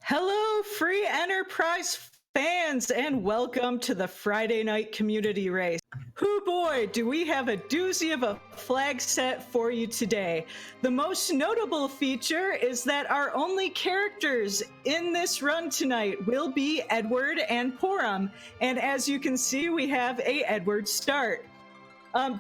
Hello, free enterprise fans, and welcome to the Friday night community race. Hoo boy, do we have a doozy of a flag set for you today. The most notable feature is that our only characters in this run tonight will be Edward and Porum, and as you can see, we have a Edward start.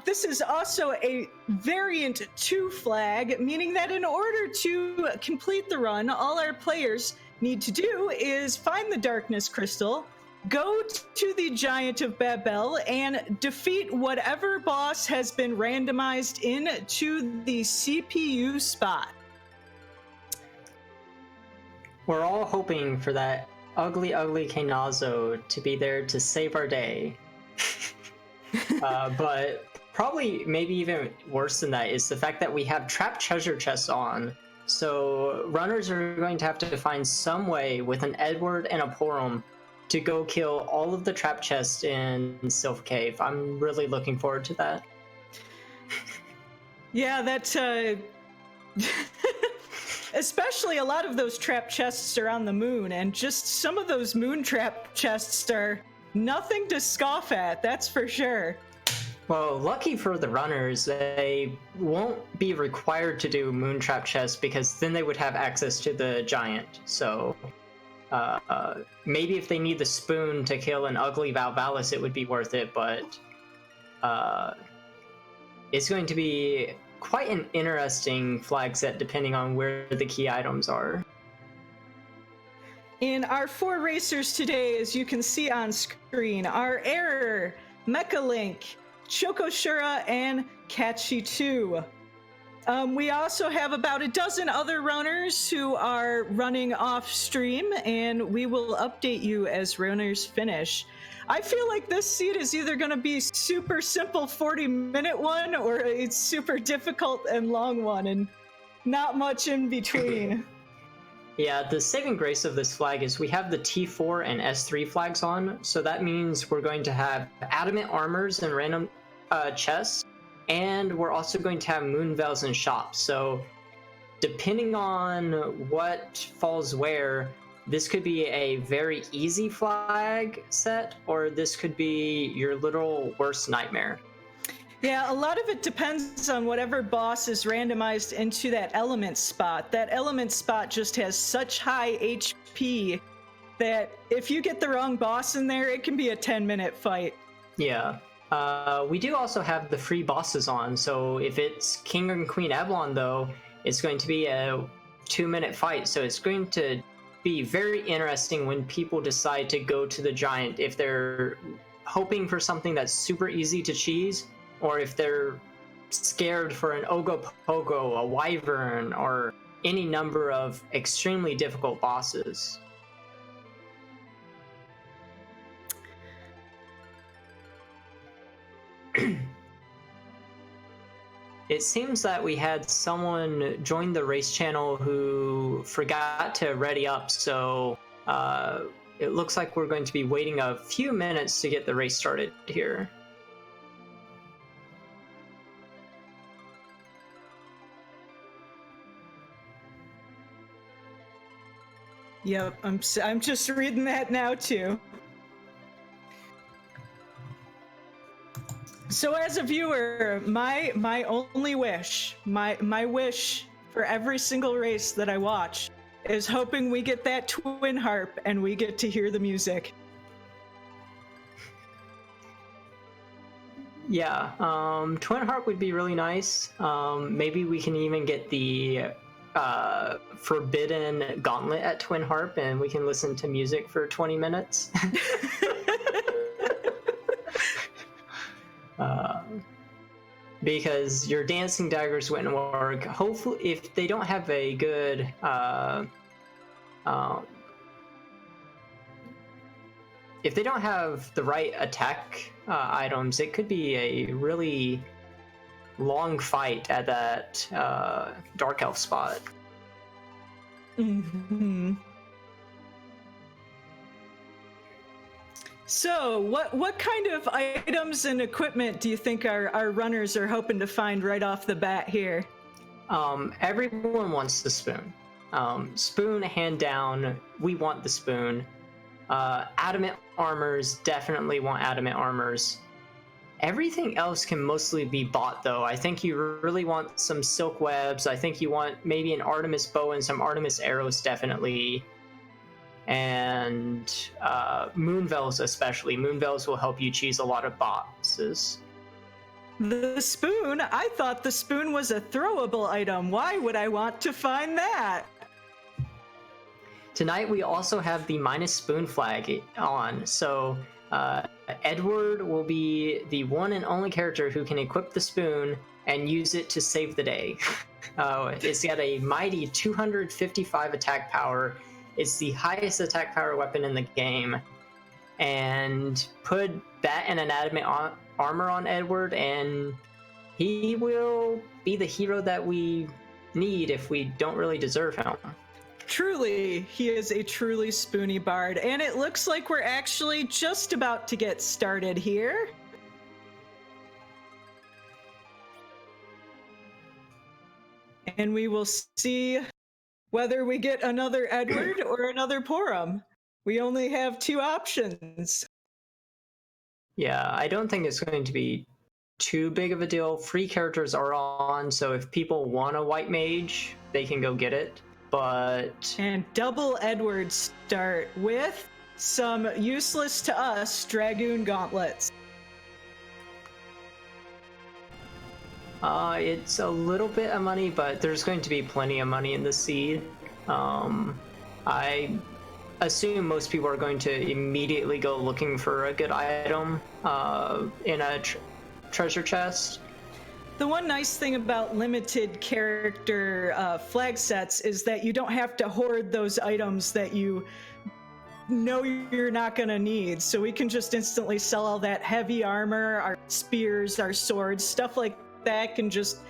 This is also a variant 2 flag, meaning that in order to complete the run, all our players need to do is find the Darkness Crystal, go to the Giant of Babel, and defeat whatever boss has been randomized into the CPU spot. We're all hoping for that ugly Kanazo to be there to save our day. But probably maybe even worse than that is the fact that we have trapped treasure chests on. So runners are going to have to find some way with an Edward and a Porum to go kill all of the trap chests in Sylph Cave. I'm really looking forward to that. Yeah, that's especially a lot of those trap chests are on the moon, and just some of those moon trap chests are nothing to scoff at, that's for sure. Well, lucky for the runners, they won't be required to do Moontrap chests because then they would have access to the giant. So maybe if they need the spoon to kill an ugly Valvalis, it would be worth it, but it's going to be quite an interesting flag set depending on where the key items are. In our 4 racers today, as you can see on screen, are Error, Mechalink, Chocoshura, and Catchy2. We also have about a dozen other runners who are running off stream, and we will update you as runners finish. I feel like this seed is either going to be super simple 40-minute one or a super difficult and long one, and not much in between. Yeah, the saving grace of this flag is we have the T4 and S3 flags on, so that means we're going to have adamant armors and random chests, and we're also going to have moon veils and shops. So depending on what falls where, this could be a very easy flag set, or this could be your literal worst nightmare. Yeah, a lot of it depends on whatever boss is randomized into that element spot. That element spot just has such high HP that if you get the wrong boss in there, it can be a 10-minute fight. Yeah. We do also have the free bosses on, so if it's King and Queen Avalon, though, it's going to be a 2-minute fight, so it's going to be very interesting when people decide to go to the giant, if they're hoping for something that's super easy to cheese, or if they're scared for an Ogopogo, a Wyvern, or any number of extremely difficult bosses. It seems that we had someone join the race channel who forgot to ready up, so it looks like we're going to be waiting a few minutes to get the race started here. Yep, I'm just reading that now too. So as a viewer, my only wish, my wish for every single race that I watch is hoping we get that twin harp and we get to hear the music. Yeah, twin harp would be really nice. Maybe we can even get the forbidden gauntlet at twin harp and we can listen to music for 20 minutes. Because your dancing daggers wouldn't work. Hopefully, if they don't have a good if they don't have the right attack items, it could be a really long fight at that Dark Elf spot. Mm-hmm. So, what kind of items and equipment do you think our runners are hoping to find right off the bat here? Everyone wants the spoon. Spoon, hand down, we want the spoon. Adamant armors, definitely want adamant armors. Everything else can mostly be bought, though. I think you really want some silk webs. I think you want maybe an Artemis bow and some Artemis arrows, definitely. And Moonveils especially. Moonveils will help you choose a lot of boxes. The spoon? I thought the spoon was a throwable item. Why would I want to find that? Tonight we also have the minus spoon flag on, so Edward will be the one and only character who can equip the spoon and use it to save the day. It's got a mighty 255 attack power. It's the highest attack power weapon in the game. And put that and an adamant armor on Edward, and he will be the hero that we need if we don't really deserve him. Truly, he is a truly spoony bard, and it looks like we're actually just about to get started here. And we will see whether we get another Edward or another Porum. We only have two options. Yeah, I don't think it's going to be too big of a deal. Free characters are on, so if people want a white mage, they can go get it. And double Edward start with some useless to us Dragoon gauntlets. It's a little bit of money, but there's going to be plenty of money in the seed. I assume most people are going to immediately go looking for a good item in a treasure chest. The one nice thing about limited character flag sets is that you don't have to hoard those items that you know you're not going to need. So we can just instantly sell all that heavy armor, our spears, our swords, stuff like that can just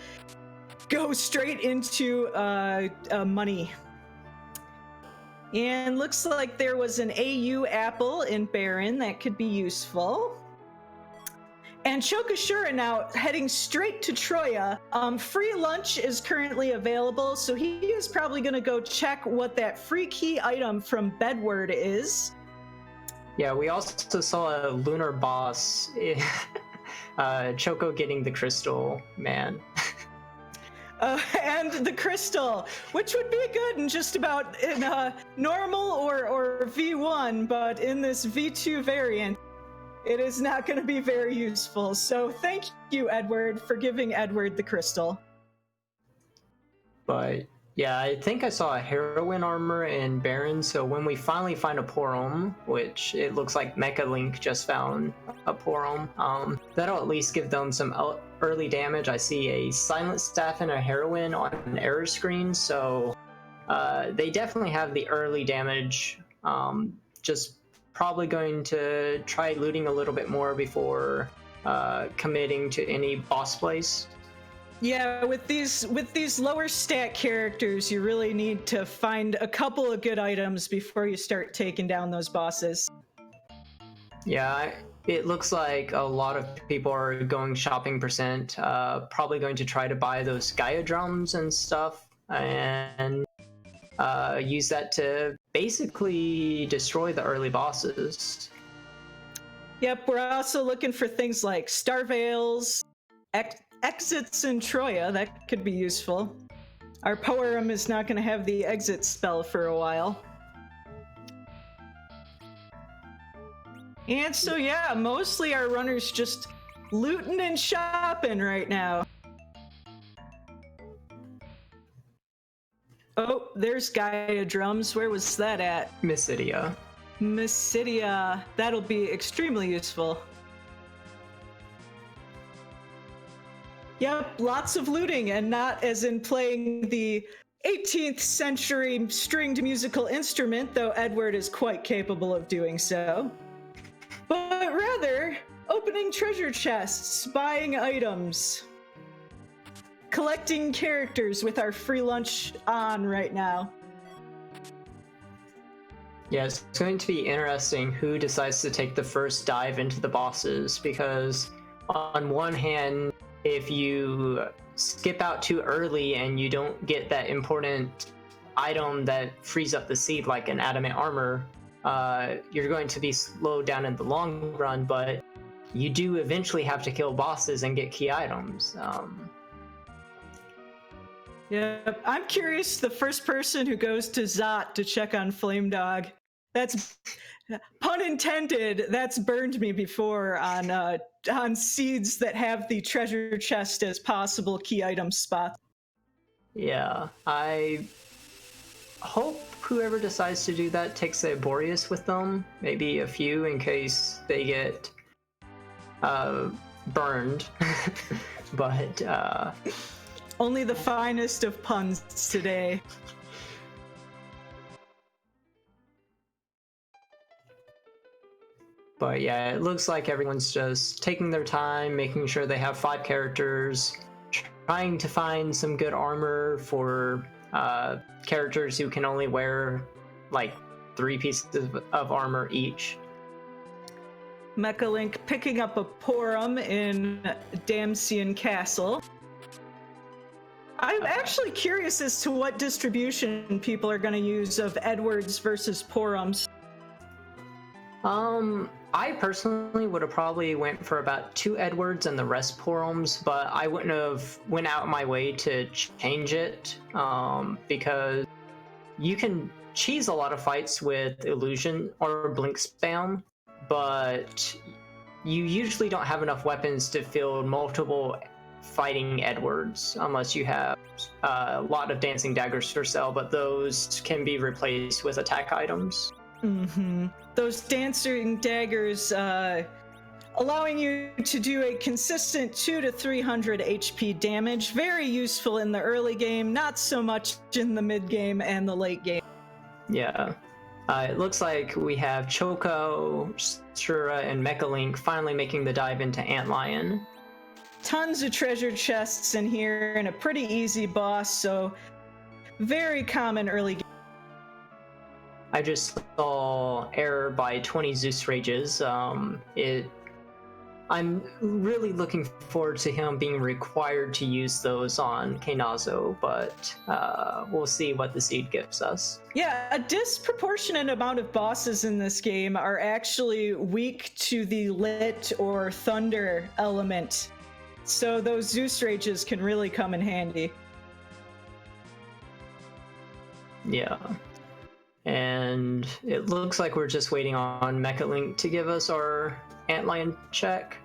go straight into money. And looks like there was an AU apple in Baron that could be useful. And Chokashura now heading straight to Troya. Free lunch is currently available, so he is probably going to go check what that free key item from Bedward is. Yeah, we also saw a lunar boss, Choco getting the crystal, man. And the crystal, which would be good in just about in normal or V1, but in this V2 variant, it is not going to be very useful. So thank you, Edward, for giving Edward the crystal. But yeah, I think I saw a heroine armor in Baron, so when we finally find a Porum, which it looks like Mecha Link just found a Porum, that'll at least give them some early damage. I see a Silent Staff and a heroine on an error screen, so they definitely have the early damage. Just probably going to try looting a little bit more before committing to any boss place. Yeah, with these lower stat characters, you really need to find a couple of good items before you start taking down those bosses. Yeah, it looks like a lot of people are going shopping percent, probably going to try to buy those Gaia drums and stuff, and use that to basically destroy the early bosses. Yep, we're also looking for things like Star Veils, exits in Troya. That could be useful. Our Porum is not going to have the exit spell for a while. And so yeah, mostly our runners just looting and shopping right now. Oh, there's Gaia drums. Where was that at? Mysidia. Mysidia. That'll be extremely useful. Yep, lots of looting, and not as in playing the 18th century stringed musical instrument, though Edward is quite capable of doing so. But rather, opening treasure chests, buying items, collecting characters with our free lunch on right now. Yeah, it's going to be interesting who decides to take the first dive into the bosses, because on one hand, if you skip out too early and you don't get that important item that frees up the seed, like an adamant armor, you're going to be slowed down in the long run, but you do eventually have to kill bosses and get key items. Yeah, I'm curious, the first person who goes to Zot to check on Flame Dog. That's pun intended. That's burned me before on seeds that have the treasure chest as possible key item spots. Yeah, I hope whoever decides to do that takes a Boreas with them, maybe a few in case they get burned. But only the finest of puns today. But yeah, it looks like everyone's just taking their time, making sure they have 5 characters, trying to find some good armor for characters who can only wear like 3 pieces of armor each. Mechalink picking up a Porum in Damsian Castle. I'm actually curious as to what distribution people are going to use of Edwards versus Porums. I personally would have probably went for about 2 Edwards and the rest Porums, but I wouldn't have went out my way to change it, because you can cheese a lot of fights with illusion or blink spam, but you usually don't have enough weapons to field multiple fighting Edwards unless you have a lot of dancing daggers for sale, but those can be replaced with attack items. Mm-hmm. Those dancing daggers allowing you to do a consistent 200 to 300 HP damage. Very useful in the early game, not so much in the mid game and the late game. Yeah. It looks like we have Choco, Shura, and Mechalink finally making the dive into Antlion. Tons of treasure chests in here and a pretty easy boss, so very common early game. I just saw Error by 20 Zeus Rages. I'm really looking forward to him being required to use those on Kenazo, but we'll see what the seed gives us. Yeah, a disproportionate amount of bosses in this game are actually weak to the lit or thunder element, so those Zeus Rages can really come in handy. Yeah. And it looks like we're just waiting on Mechalink to give us our Antlion check.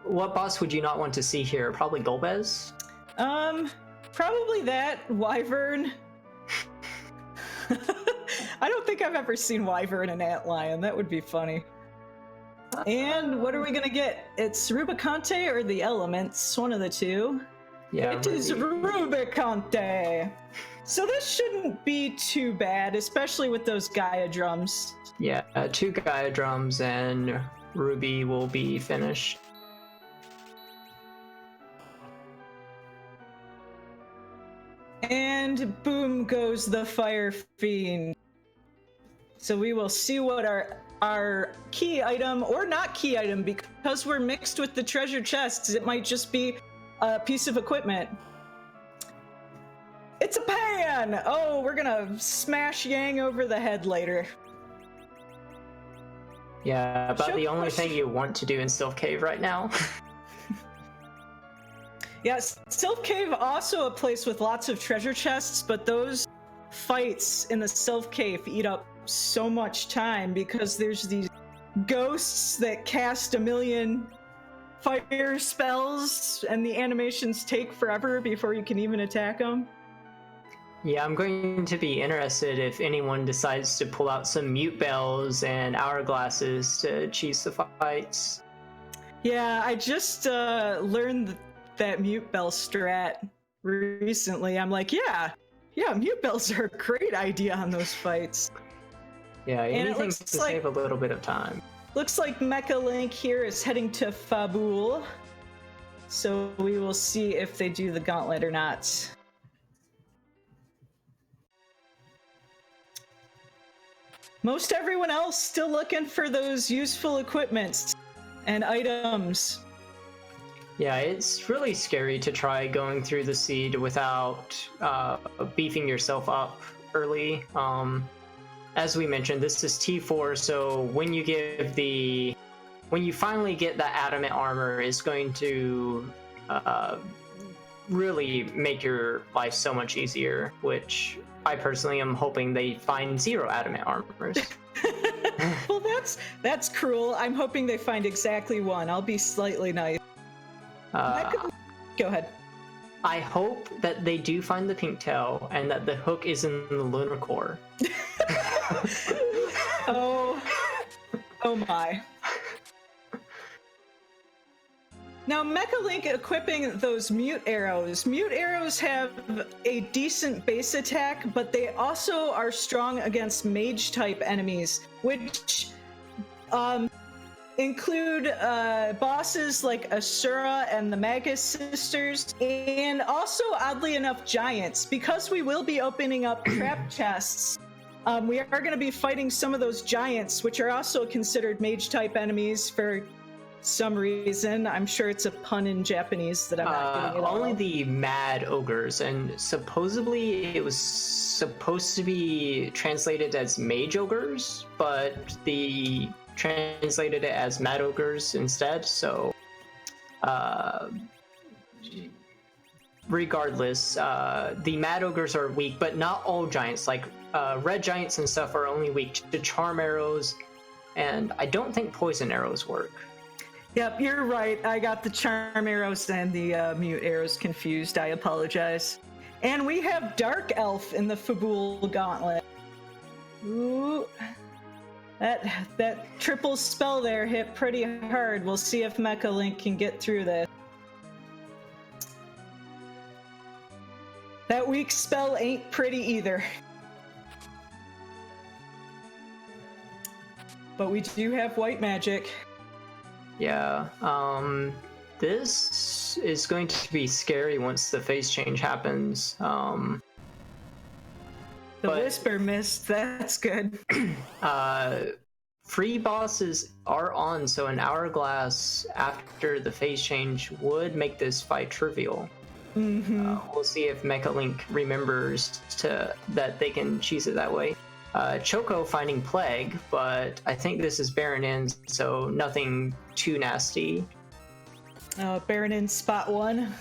What boss would you not want to see here? Probably Golbez? Probably that. Wyvern. I don't think I've ever seen Wyvern and Antlion. That would be funny. And what are we gonna get? It's Rubicante or the Elements, one of the two. Yeah, it is Rubicante. So this shouldn't be too bad, especially with those Gaia drums. Yeah, 2 Gaia drums and Ruby will be finished. And boom goes the Fire Fiend. So we will see what our key item, or not key item, because we're mixed with the treasure chests, it might just be a piece of equipment. It's a pan! Oh, we're gonna smash Yang over the head later. Yeah, about the only thing you want to do in Sylph Cave right now. Yes, Sylph Cave also a place with lots of treasure chests, but those fights in the Sylph Cave eat up so much time because there's these ghosts that cast a million fire spells and the animations take forever before you can even attack them. Yeah, I'm going to be interested if anyone decides to pull out some mute bells and hourglasses to cheese the fights. Yeah, I just learned that mute bell strat recently. I'm like, yeah, mute bells are a great idea on those fights. Yeah, anything to save a little bit of time. Looks like Mechalink here is heading to Fabul. So we will see if they do the gauntlet or not. Most everyone else still looking for those useful equipments. and items. Yeah, it's really scary to try going through the seed without beefing yourself up early. As we mentioned, this is T4, so when you finally get that adamant armor, it's going to really make your life so much easier, which I personally am hoping they find 0 adamant armors. Well, that's cruel. I'm hoping they find exactly 1. I'll be slightly nice. Go ahead. I hope that they do find the pink tail and that the hook is in the lunar core. Oh my. Now, Mecha Link equipping those mute arrows. Mute arrows have a decent base attack, but they also are strong against mage type enemies, which include bosses like Asura and the Magus Sisters, and also, oddly enough, giants. Because we will be opening up trap chests, we are going to be fighting some of those giants, which are also considered mage type enemies for some reason. I'm sure it's a pun in Japanese that I'm not getting it all. Only the mad ogres, and supposedly it was supposed to be translated as mage ogres, but the translated it as mad ogres instead. So regardless, the mad ogres are weak, but not all giants. Like red giants and stuff are only weak to charm arrows, and I don't think poison arrows work. Yep, you're right. I got the charm arrows and the mute arrows confused. I apologize. And we have Dark Elf in the Fabul Gauntlet. Ooh. That triple spell there hit pretty hard. We'll see if Mecha Link can get through this. That weak spell ain't pretty either. But we do have white magic. Yeah, this is going to be scary once the phase change happens. The Whisper missed, that's good. Free bosses are on, so an hourglass after the phase change would make this fight trivial. Mm-hmm. We'll see if Mecha Link remembers that they can cheese it that way. Choco finding Plague, but I think this is Baron in, so nothing too nasty. Baron in spot 1.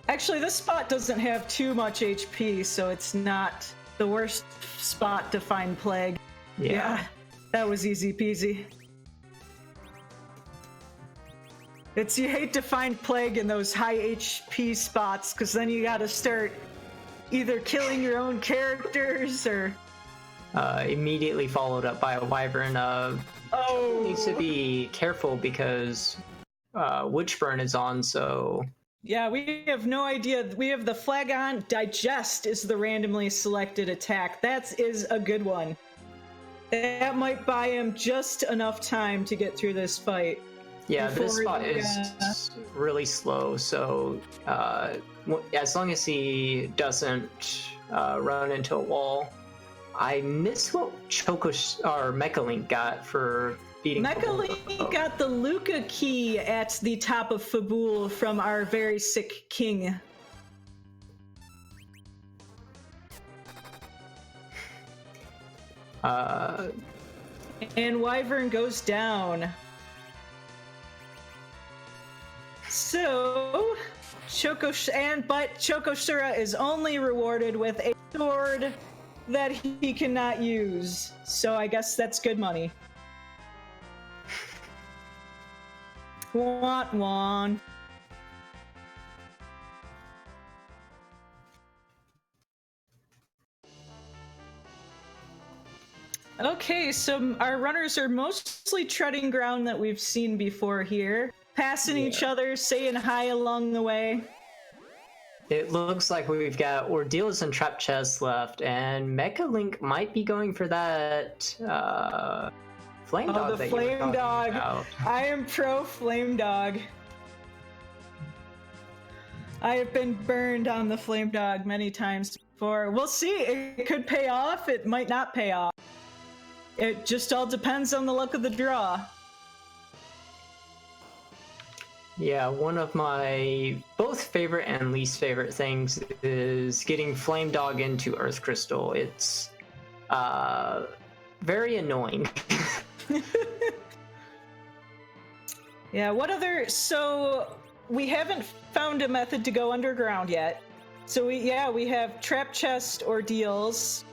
Actually, this spot doesn't have too much HP, so it's not the worst spot to find Plague. Yeah, that was easy peasy. You hate to find Plague in those high HP spots, because then you gotta start either killing your own characters or... Immediately followed up by a Wyvern. Needs to be careful because Witchburn is on, so... Yeah, we have no idea. We have the Flagon. Digest is the randomly selected attack. That is a good one. That might buy him just enough time to get through this fight. Yeah, this spot is really slow, so as long as he doesn't run into a wall. I miss what Mecha Link got for beating Mecha Link got the Luca key at the top of Fabul from our very sick king. And Wyvern goes down. So, Chocoshura is only rewarded with a sword that he cannot use. So I guess that's good money. Want one. Okay, so our runners are mostly treading ground that we've seen before here. Passing each other, saying hi along the way. It looks like we've got Ordeals and Trap Chests left, and Mecha Link might be going for that Flame Dog. Oh, the Flame Dog. About. I am pro Flame Dog. I have been burned on the Flame Dog many times before. We'll see. It could pay off. It might not pay off. It just all depends on the luck of the draw. Yeah, one of my both favorite and least favorite things is getting Flame Dog into Earth Crystal. It's very annoying. Yeah, what other... So, we haven't found a method to go underground yet. So, we have trap chest ordeals.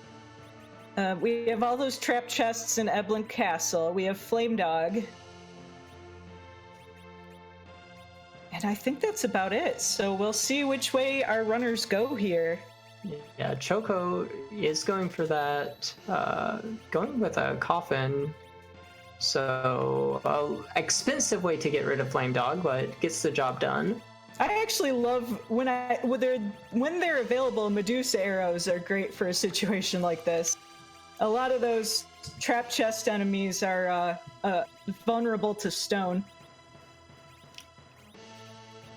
We have all those trap chests in Eblan Castle. We have Flame Dog. And I think that's about it. So we'll see which way our runners go here. Yeah, Choco is going for that, going with a coffin. So, expensive way to get rid of Flame Dog, but gets the job done. I actually love when they're available, Medusa arrows are great for a situation like this. A lot of those trap chest enemies are vulnerable to stone.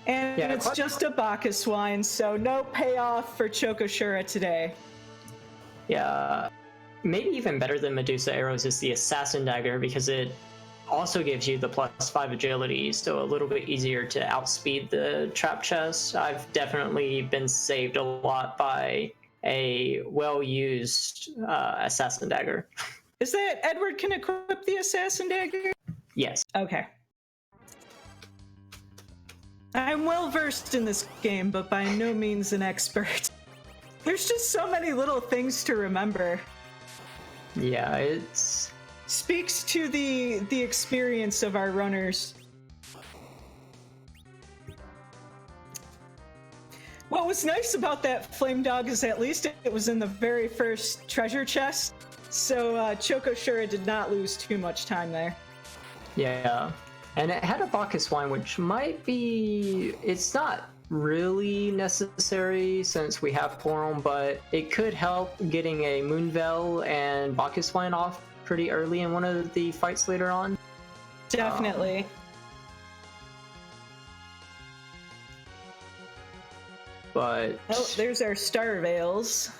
And yeah, it's just a Bacchus wine, so no payoff for Chocoshura today. Yeah, maybe even better than Medusa arrows is the Assassin Dagger, because it also gives you the +5 agility, so a little bit easier to outspeed the trap chest. I've definitely been saved a lot by a well-used Assassin Dagger. Is that Edward can equip the Assassin Dagger? Yes. Okay. I'm well versed in this game, but by no means an expert. There's just so many little things to remember. Yeah, it's... Speaks to the experience of our runners. What was nice about that Flame Dog is at least it was in the very first treasure chest, so Chocoshura did not lose too much time there. Yeah. And it had a Bacchus wine, which might be... It's not really necessary since we have Porom, but it could help getting a Moonveil and Bacchus wine off pretty early in one of the fights later on. Definitely. But... Oh, there's our Star Veils.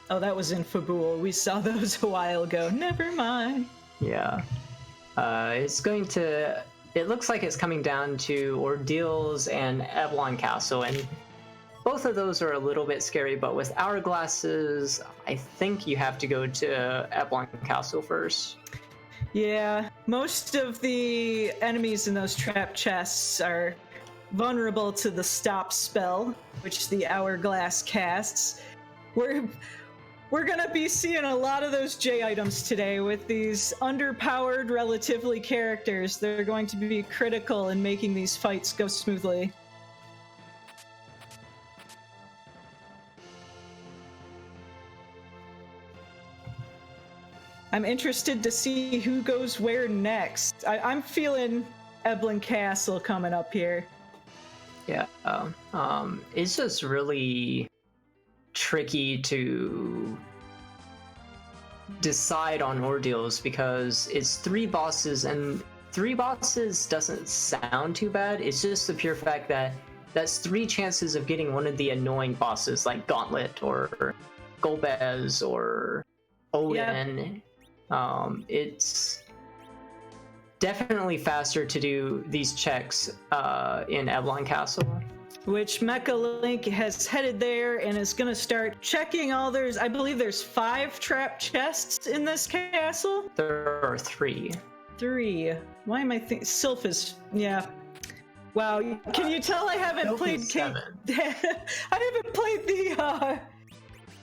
Oh, that was in Fabul. We saw those a while ago. Never mind. Yeah. It's going to... It looks like it's coming down to Ordeals and Eblan Castle, and both of those are a little bit scary, but with Hourglasses, I think you have to go to Eblan Castle first. Yeah, most of the enemies in those trap chests are vulnerable to the stop spell, which the Hourglass casts. We're gonna be seeing a lot of those J items today with these underpowered, relatively characters. They're going to be critical in making these fights go smoothly. I'm interested to see who goes where next. I'm feeling Eblan Castle coming up here. Yeah, it's just really tricky to decide on Ordeals because it's 3 bosses, and 3 bosses doesn't sound too bad. It's just the pure fact that that's 3 chances of getting one of the annoying bosses like Gauntlet or Golbez or Odin. Yep. It's definitely faster to do these checks in Eblan Castle. Which Mecha Link has headed there and is going to start checking all theirs. I believe there's 5 trap chests in this castle? There are 3. 3. Why am I thinking? Sylph is... Yeah. Wow. Can you tell I haven't played... I haven't played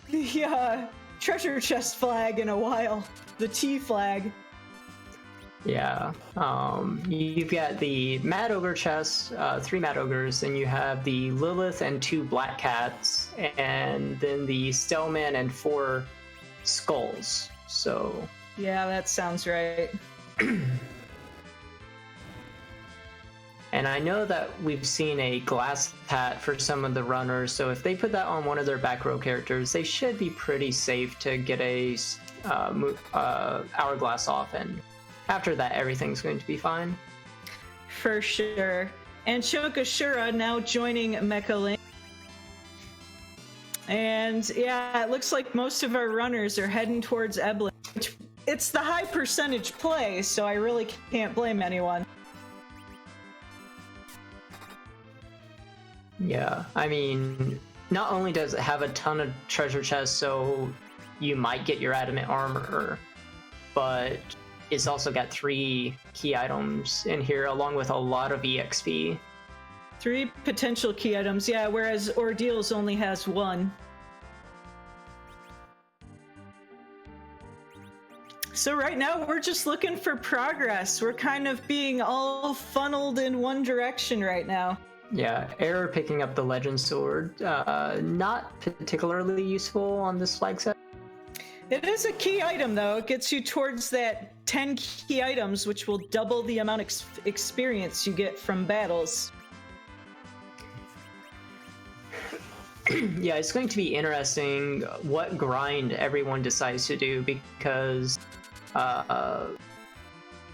the treasure chest flag in a while. The T flag. Yeah, you've got the Mad Ogre chest, 3 Mad Ogres, then you have the Lilith and 2 Black Cats, and then the Stellman and 4 Skulls, so... Yeah, that sounds right. And I know that we've seen a glass hat for some of the runners, so if they put that on one of their back row characters, they should be pretty safe to get a Hourglass off, and after that, everything's going to be fine. For sure. And Chocoshura now joining Mecha Link. And yeah, it looks like most of our runners are heading towards Eblan. It's the high percentage play, so I really can't blame anyone. Yeah, I mean, not only does it have a ton of treasure chests, so you might get your adamant armor, but it's also got 3 key items in here, along with a lot of EXP. 3 potential key items, yeah, whereas Ordeals only has 1. So right now, we're just looking for progress. We're kind of being all funneled in one direction right now. Yeah, Error picking up the Legend Sword, not particularly useful on this flag set. It is a key item, though. It gets you towards that 10 key items, which will double the amount of experience you get from battles. Yeah, it's going to be interesting what grind everyone decides to do, because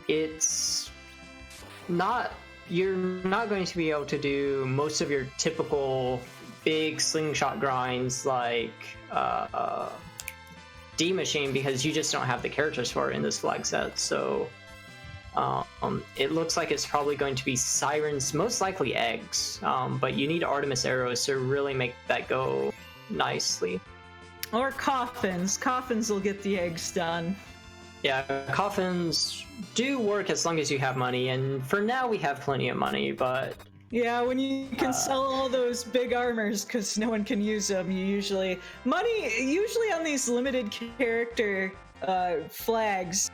it's not... You're not going to be able to do most of your typical big slingshot grinds like D-Machine, because you just don't have the characters for it in this flag set. So it looks like it's probably going to be Sirens, most likely eggs, but you need Artemis arrows to really make that go nicely. Or coffins. Coffins will get the eggs done. Yeah, coffins do work as long as you have money, and for now we have plenty of money, but... Yeah, when you can sell all those big armors because no one can use them, you usually... Usually on these limited character flags,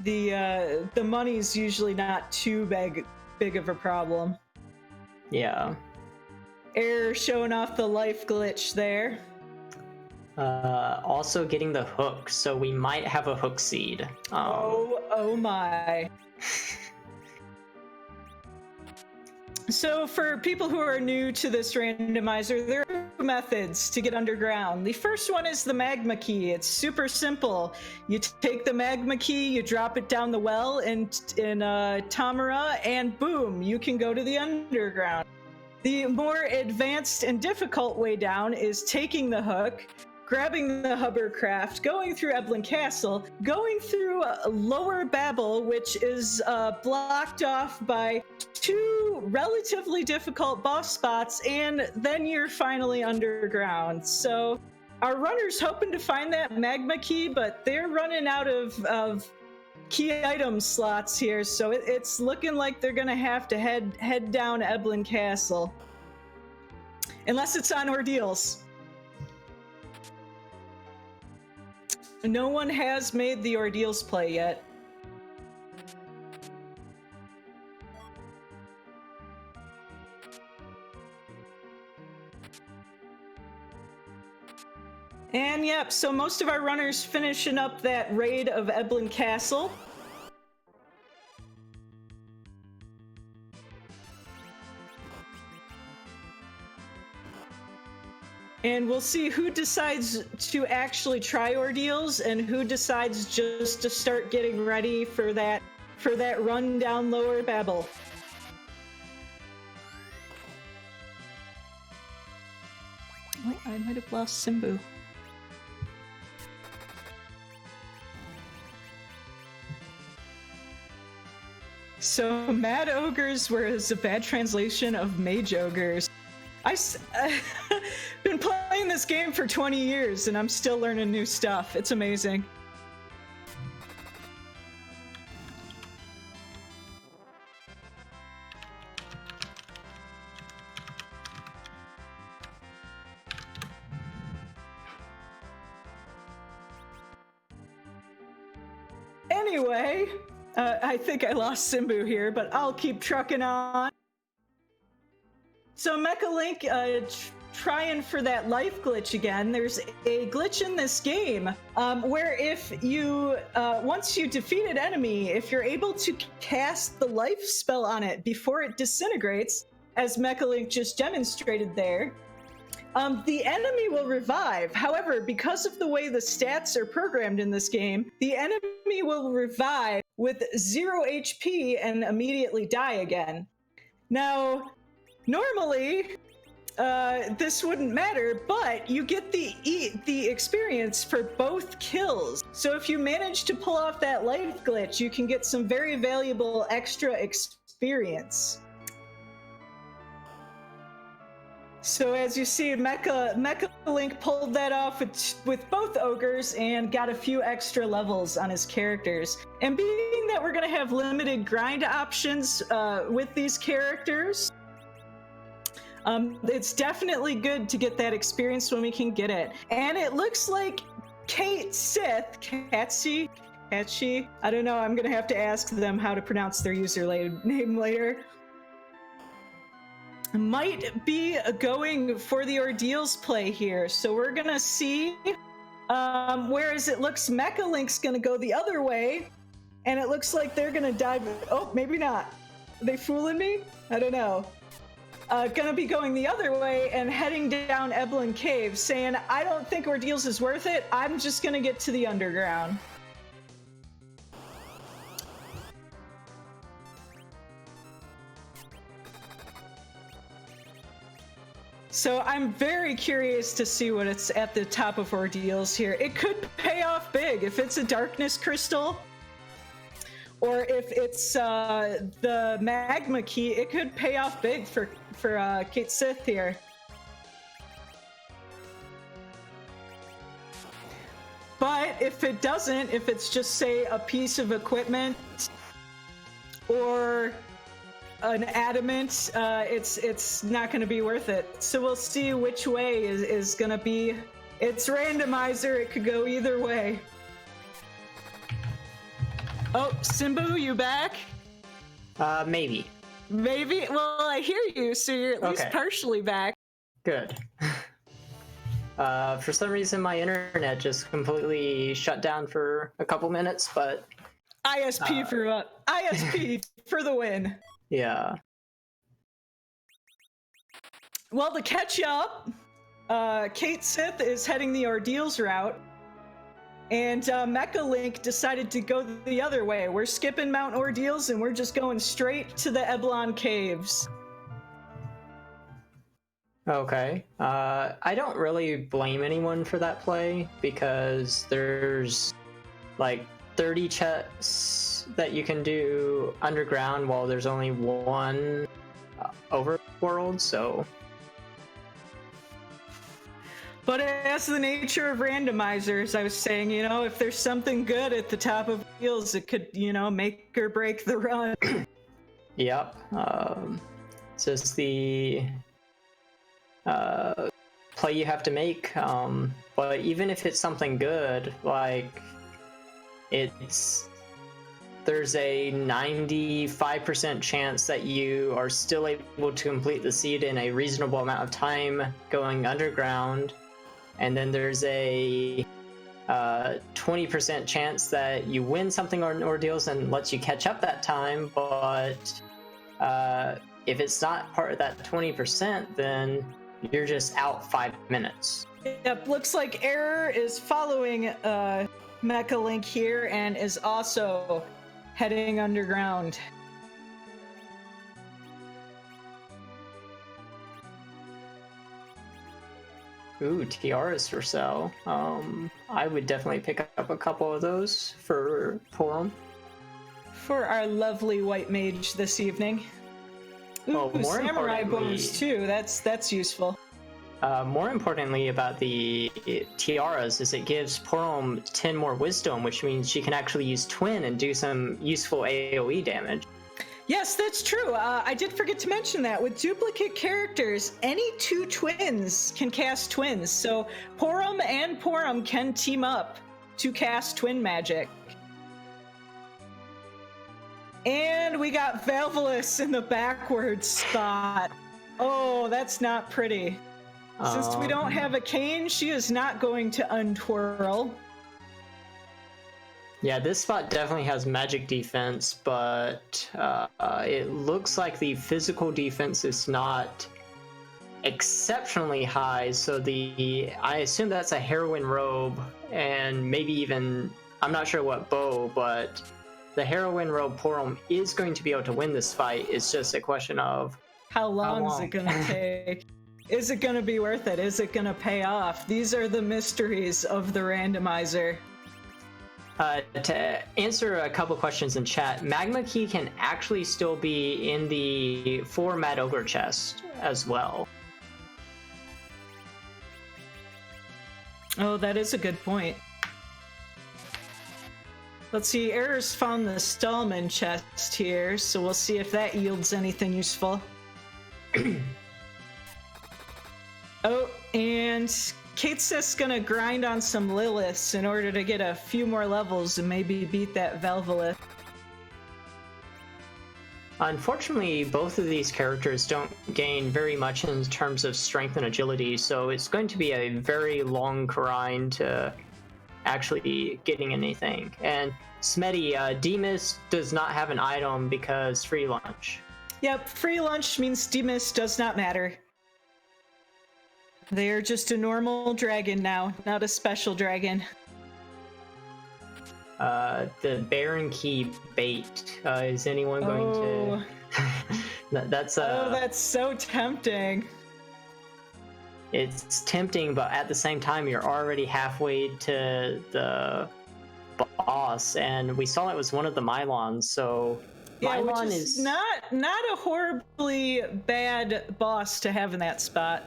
the money's usually not too big of a problem. Yeah. Error showing off the life glitch there. Also getting the hook, so we might have a hook seed. Oh my. So for people who are new to this randomizer, there are 2 methods to get underground. The first one is the magma key. It's super simple. You take the magma key, you drop it down the well in Tamara, and boom, you can go to the underground. The more advanced and difficult way down is taking the hook, grabbing the hovercraft, going through Eblan Castle, going through Lower Babel, which is blocked off by 2 relatively difficult boss spots, and then you're finally underground. So our runner's hoping to find that magma key, but they're running out of key item slots here, so it's looking like they're gonna have to head down Eblan Castle. Unless it's on Ordeals. No one has made the Ordeals play yet. And yep, so most of our runners finishing up that raid of Eblan Castle. And we'll see who decides to actually try Ordeals and who decides just to start getting ready for that run down Lower Babel. Oh, I might have lost Simbu. So Mad Ogres was a bad translation of Mage Ogres. I've been playing this game for 20 years and I'm still learning new stuff. It's amazing. Anyway, I think I lost Simbu here, but I'll keep trucking on. So Mecha Link, trying for that life glitch again. There's a glitch in this game where if you, once you defeat an enemy, if you're able to cast the life spell on it before it disintegrates, as Mecha Link just demonstrated there, the enemy will revive. However, because of the way the stats are programmed in this game, the enemy will revive with 0 HP and immediately die again. Now, normally, this wouldn't matter, but you get the experience for both kills. So if you manage to pull off that life glitch, you can get some very valuable extra experience. So as you see, Mecha Link pulled that off with both ogres and got a few extra levels on his characters. And being that we're going to have limited grind options with these casers, it's definitely good to get that experience when we can get it. And it looks like Cait Sith, Catchy, I don't know, I'm going to have to ask them how to pronounce their username later, might be going for the Ordeals play here. So we're gonna see, whereas it looks Mecha Link's gonna go the other way, and it looks like they're gonna dive, oh, maybe not. Are they fooling me? I don't know. Gonna be going the other way and heading down Eblan Cave, saying, I don't think Ordeals is worth it, I'm just gonna get to the underground. So I'm very curious to see what it's at the top of Ordeals here. It could pay off big if it's a Darkness Crystal, or if it's the Magma Key. It could pay off big for Cait Sith here. But if it doesn't, if it's just, say, a piece of equipment or an adamant, it's not going to be worth it. So we'll see which way is going to be. It's randomizer. It could go either way. Oh, Simbu, you back? Maybe. Maybe? Well, I hear you, so you're at least partially back. Good. For some reason, my internet just completely shut down for a couple minutes, but... ISP ISP for the win. Yeah. Well, to catch up, Cait Sith is heading the Ordeals route, and Mecha Link decided to go the other way. We're skipping Mount Ordeals, and we're just going straight to the Eblan Caves. Okay. I don't really blame anyone for that play, because there's like 30 chests that you can do underground while there's only one overworld, so... But as the nature of randomizers, I was saying, you know, if there's something good at the top of wheels, it could, you know, make or break the run. Yep. It's just the play you have to make. But even if it's something good, like, there's a 95% chance that you are still able to complete the seed in a reasonable amount of time going underground. And then there's a 20% chance that you win something on Ordeals and lets you catch up that time, but if it's not part of that 20%, then you're just out 5 minutes. Yep, looks like Error is following Mecha Link here and is also heading underground. Ooh, tiaras for sale. I would definitely pick up a couple of those for Porom. For our lovely white mage this evening. Ooh, more samurai bones too. That's useful. More importantly about the tiaras is it gives Porom 10 more wisdom, which means she can actually use Twin and do some useful AoE damage. Yes, that's true. I did forget to mention that. With duplicate characters, any two twins can cast twins. So Porom and Porom can team up to cast twin magic. And we got Valvelus in the backward spot. Oh, that's not pretty. Since we don't have a cane, she is not going to untwirl. Yeah, this spot definitely has magic defense, but it looks like the physical defense is not exceptionally high, so I assume that's a heroine robe, and maybe even, I'm not sure what bow, but the heroine robe Porom is going to be able to win this fight. It's just a question of how long is it going to take? Is it going to be worth it? Is it going to pay off? These are the mysteries of the randomizer. To answer a couple questions in chat, Magma Key can actually still be in the 4 Mad Ogre chest as well. Oh, that is a good point. Let's see, Error's found the Stallman chest here, so we'll see if that yields anything useful. Oh, and Kate's just gonna grind on some Liliths in order to get a few more levels and maybe beat that Velvelith. Unfortunately, both of these characters don't gain very much in terms of strength and agility, so it's going to be a very long grind to actually getting anything. And Smetty, Demas does not have an item because free lunch. Yep, free lunch means Demas does not matter. They're just a normal dragon now, not a special dragon. The Baron Key bait. Is anyone going to... that's Oh, that's so tempting. It's tempting, but at the same time, you're already halfway to the boss, and we saw it was one of the Mylons, so... Yeah, Mylon which is not a horribly bad boss to have in that spot.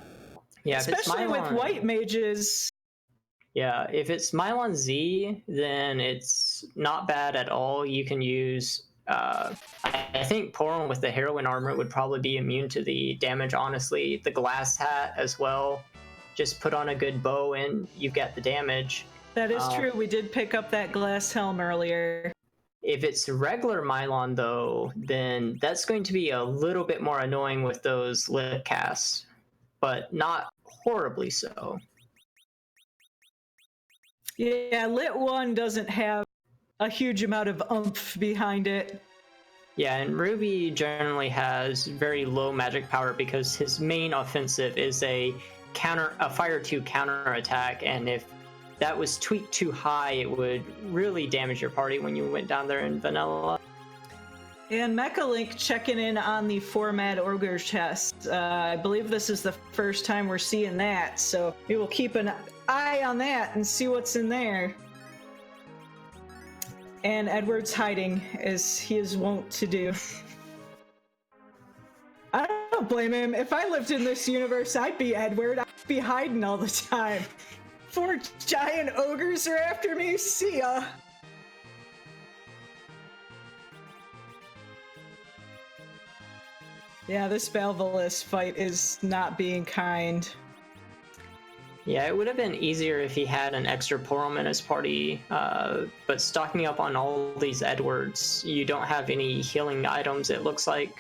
Yeah, especially with white mages. Yeah, if it's Mylon Z, then it's not bad at all. You can use... I think Poron with the heroine armor would probably be immune to the damage, honestly. The glass hat as well. Just put on a good bow and you get the damage. That is true. We did pick up that glass helm earlier. If it's regular Mylon, though, then that's going to be a little bit more annoying with those lip casts, but not horribly so. Yeah, Lit 1 doesn't have a huge amount of oomph behind it. Yeah, and Ruby generally has very low magic power because his main offensive is a fire 2 counter attack, and if that was tweaked too high, it would really damage your party when you went down there in vanilla. And Mechalink checking in on the 4 Mad Ogre chest. I believe this is the first time we're seeing that, so we will keep an eye on that and see what's in there. And Edward's hiding, as he is wont to do. I don't blame him. If I lived in this universe, I'd be Edward. I'd be hiding all the time. 4 giant ogres are after me? See ya! Yeah, this Velvelith fight is not being kind. Yeah, it would have been easier if he had an extra Porom in his party, but stocking up on all these Edwards, you don't have any healing items, it looks like.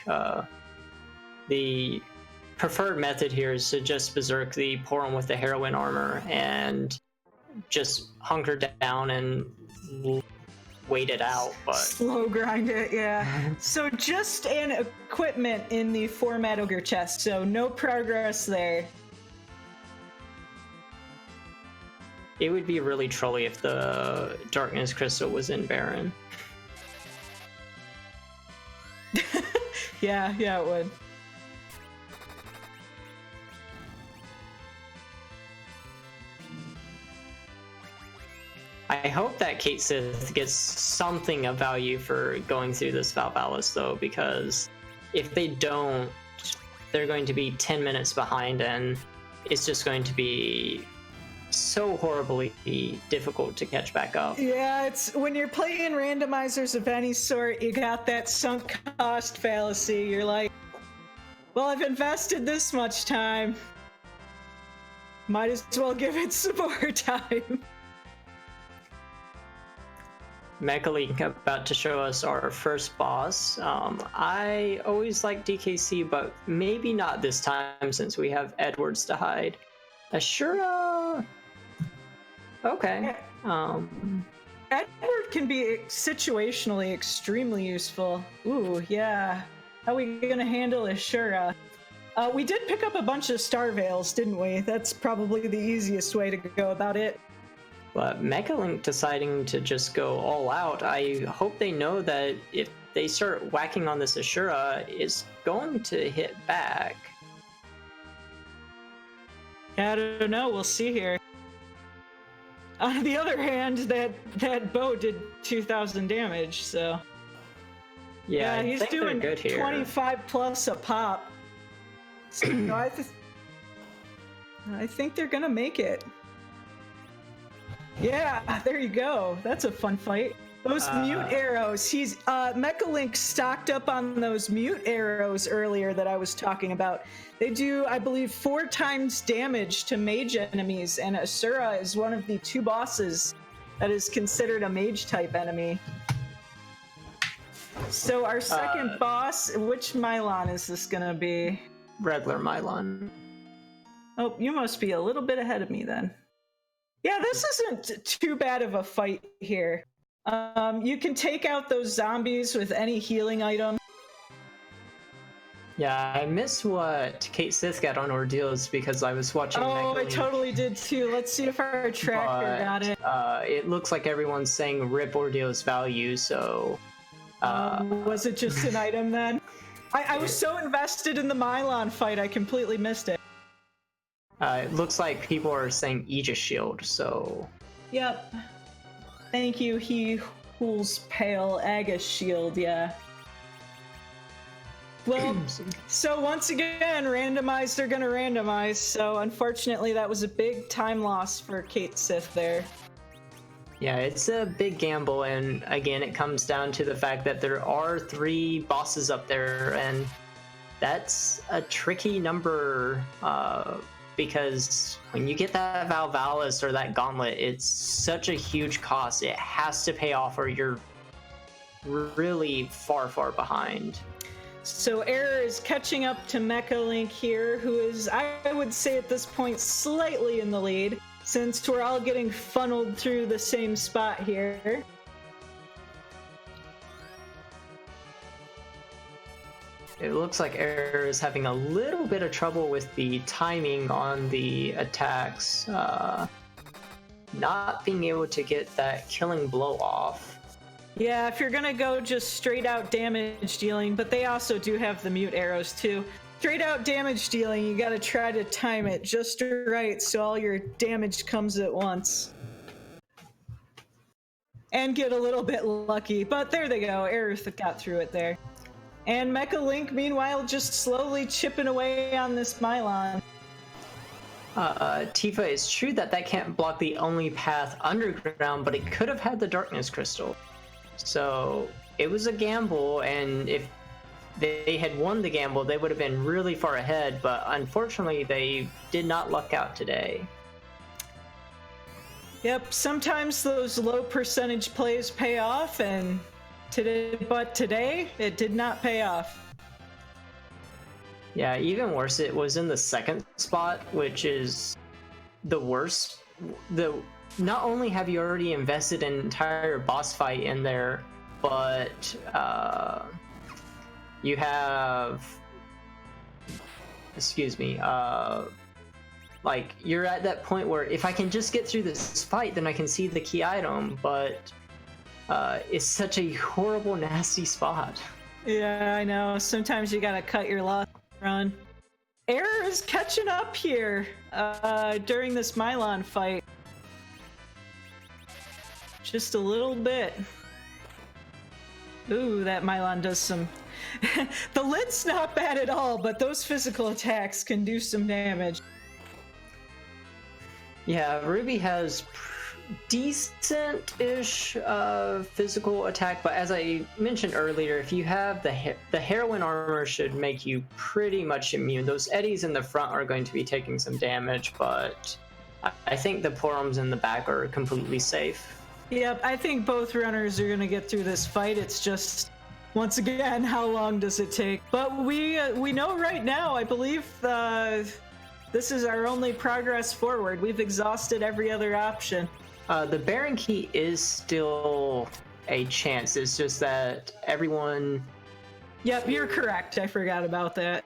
The preferred method here is to just berserk the Porom with the heroine armor and just hunker down and wait it out. But slow grind it, yeah. So just an equipment in the 4 Mad Ogre chest, so no progress there. It would be really trolly if the Darkness Crystal was in Baron. Yeah, it would. I hope that Cait Sith gets something of value for going through this Valvalis, though, because if they don't, they're going to be 10 minutes behind, and it's just going to be so horribly difficult to catch back up. Yeah, it's when you're playing randomizers of any sort, you got that sunk cost fallacy. You're like, well, I've invested this much time. Might as well give it some more time. Mechalink about to show us our first boss. I always like DKC, but maybe not this time since we have Edwards to hide. Ashura. Okay. Edward can be situationally extremely useful. Ooh, yeah. How are we gonna handle Ashura? We did pick up a bunch of Star Veils, didn't we? That's probably the easiest way to go about it. But Mechalink deciding to just go all out, I hope they know that if they start whacking on this Ashura, it's going to hit back. I don't know. We'll see here. On the other hand, that bow did 2,000 damage, so Yeah, he's doing good here. 25 plus a pop. So I think they're gonna make it. Yeah, there you go. That's a fun fight. Those mute arrows. He's Mecha Link stocked up on those mute arrows earlier that I was talking about. They do, I believe, 4 times damage to mage enemies, and Asura is one of the 2 bosses that is considered a mage type enemy. So our second boss, which Mylon is this gonna be? Regular Mylon. Oh, you must be a little bit ahead of me then. Yeah, this isn't too bad of a fight here. You can take out those zombies with any healing item. Yeah, I missed what Kate Sith got on Ordeals because I was watching. Oh, I totally did too. Let's see if our tracker got it. It looks like everyone's saying rip Ordeals value, so... was it just an item then? I was so invested in the Mylon fight, I completely missed it. It looks like people are saying Aegis Shield, so... Yep. Thank you, he who's pale Aegis Shield, yeah. Well, so once again, randomized are gonna randomize, so unfortunately that was a big time loss for Kate Sith there. Yeah, it's a big gamble, and again, it comes down to the fact that there are 3 bosses up there, and that's a tricky number, because when you get that Valvalis or that Gauntlet, it's such a huge cost. It has to pay off or you're really far, far behind. So Error is catching up to Mecha Link here, who is, I would say at this point, slightly in the lead, since we're all getting funneled through the same spot here. It looks like Error is having a little bit of trouble with the timing on the attacks, not being able to get that killing blow off. Yeah, if you're gonna go just straight out damage dealing, but they also do have the mute arrows too. Straight out damage dealing, you gotta try to time it just right so all your damage comes at once. And get a little bit lucky, but there they go, Aerith got through it there. And Mecha Link, meanwhile, just slowly chipping away on this Mylon. Tifa, it's true that can't block the only path underground, but it could have had the Darkness Crystal. So it was a gamble, and if they had won the gamble, they would have been really far ahead, but unfortunately they did not luck out today. Yep, sometimes those low percentage plays pay off, and today it did not pay off. Yeah, even worse, it was in the second spot, which is the worst. Not only have you already invested an entire boss fight in there, but you have, like, you're at that point where if I can just get through this fight, then I can see the key item, but it's such a horrible, nasty spot. Yeah, I know. Sometimes you gotta cut your loss run. Error is catching up here during this Mylon fight. Just a little bit. Ooh, that Mylon does some... The lid's not bad at all, but those physical attacks can do some damage. Yeah, Ruby has decent-ish physical attack, but as I mentioned earlier, if you have the heroine armor should make you pretty much immune. Those eddies in the front are going to be taking some damage, but I think the polearms in the back are completely safe. Yep, I think both runners are going to get through this fight. It's just, once again, how long does it take? But we know right now, I believe this is our only progress forward. We've exhausted every other option. The Baron Key is still a chance. It's just that everyone... Yep, you're correct. I forgot about that.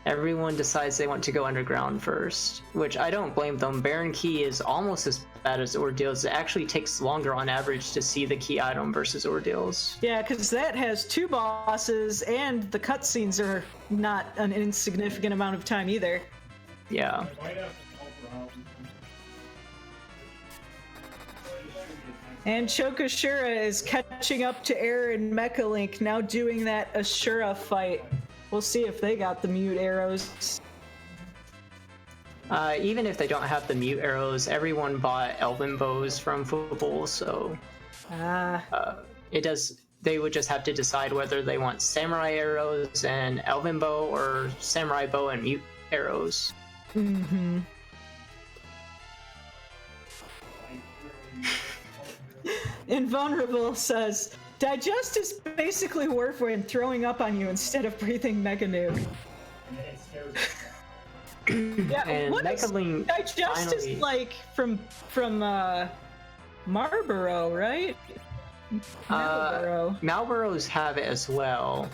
Everyone decides they want to go underground first, which I don't blame them. Baron Key is almost as bad as Ordeals. It actually takes longer on average to see the key item versus Ordeals. Yeah, because that has 2 bosses, and the cutscenes are not an insignificant amount of time either. Yeah. And Chokoshura is catching up to Air and Mecha Link, now doing that Ashura fight. We'll see if they got the mute arrows. Even if they don't have the mute arrows, everyone bought Elven bows from Football, so it does. They would just have to decide whether they want samurai arrows and Elven bow, or samurai bow and mute arrows. Mm-hmm. Invulnerable says, Digest is basically Warframe throwing up on you instead of breathing Mega Nuke. Yeah, And what is Mecha-Link Digest finally... is like from Marlboro, right? Marlboro. Malboros have it as well.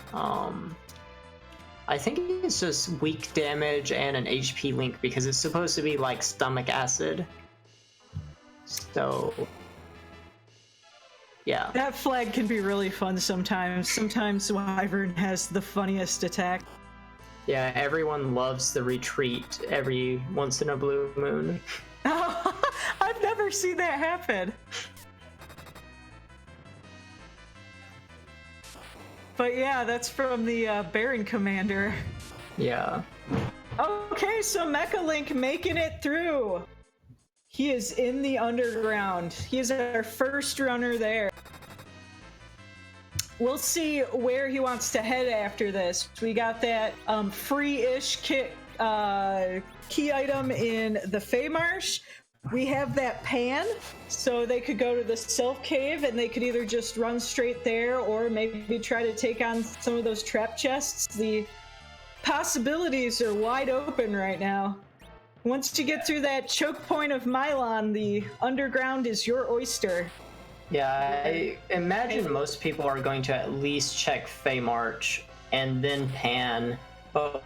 I think it's just weak damage and an HP link because it's supposed to be like stomach acid. So, yeah. That flag can be really fun sometimes. Sometimes Wyvern has the funniest attack. Yeah, everyone loves the retreat every once in a blue moon. I've never seen that happen. But yeah, that's from the Baron Commander. Yeah. Okay, so Mecha Link making it through. He is in the underground. He is our first runner there. We'll see where he wants to head after this. We got that free-ish kit key item in the Feymarsh. We have that pan, so they could go to the Sylph Cave and they could either just run straight there or maybe try to take on some of those trap chests. The possibilities are wide open right now. Once you get through that choke point of Mylon, the underground is your oyster. Yeah, I imagine most people are going to at least check Feymarch and then Pan. But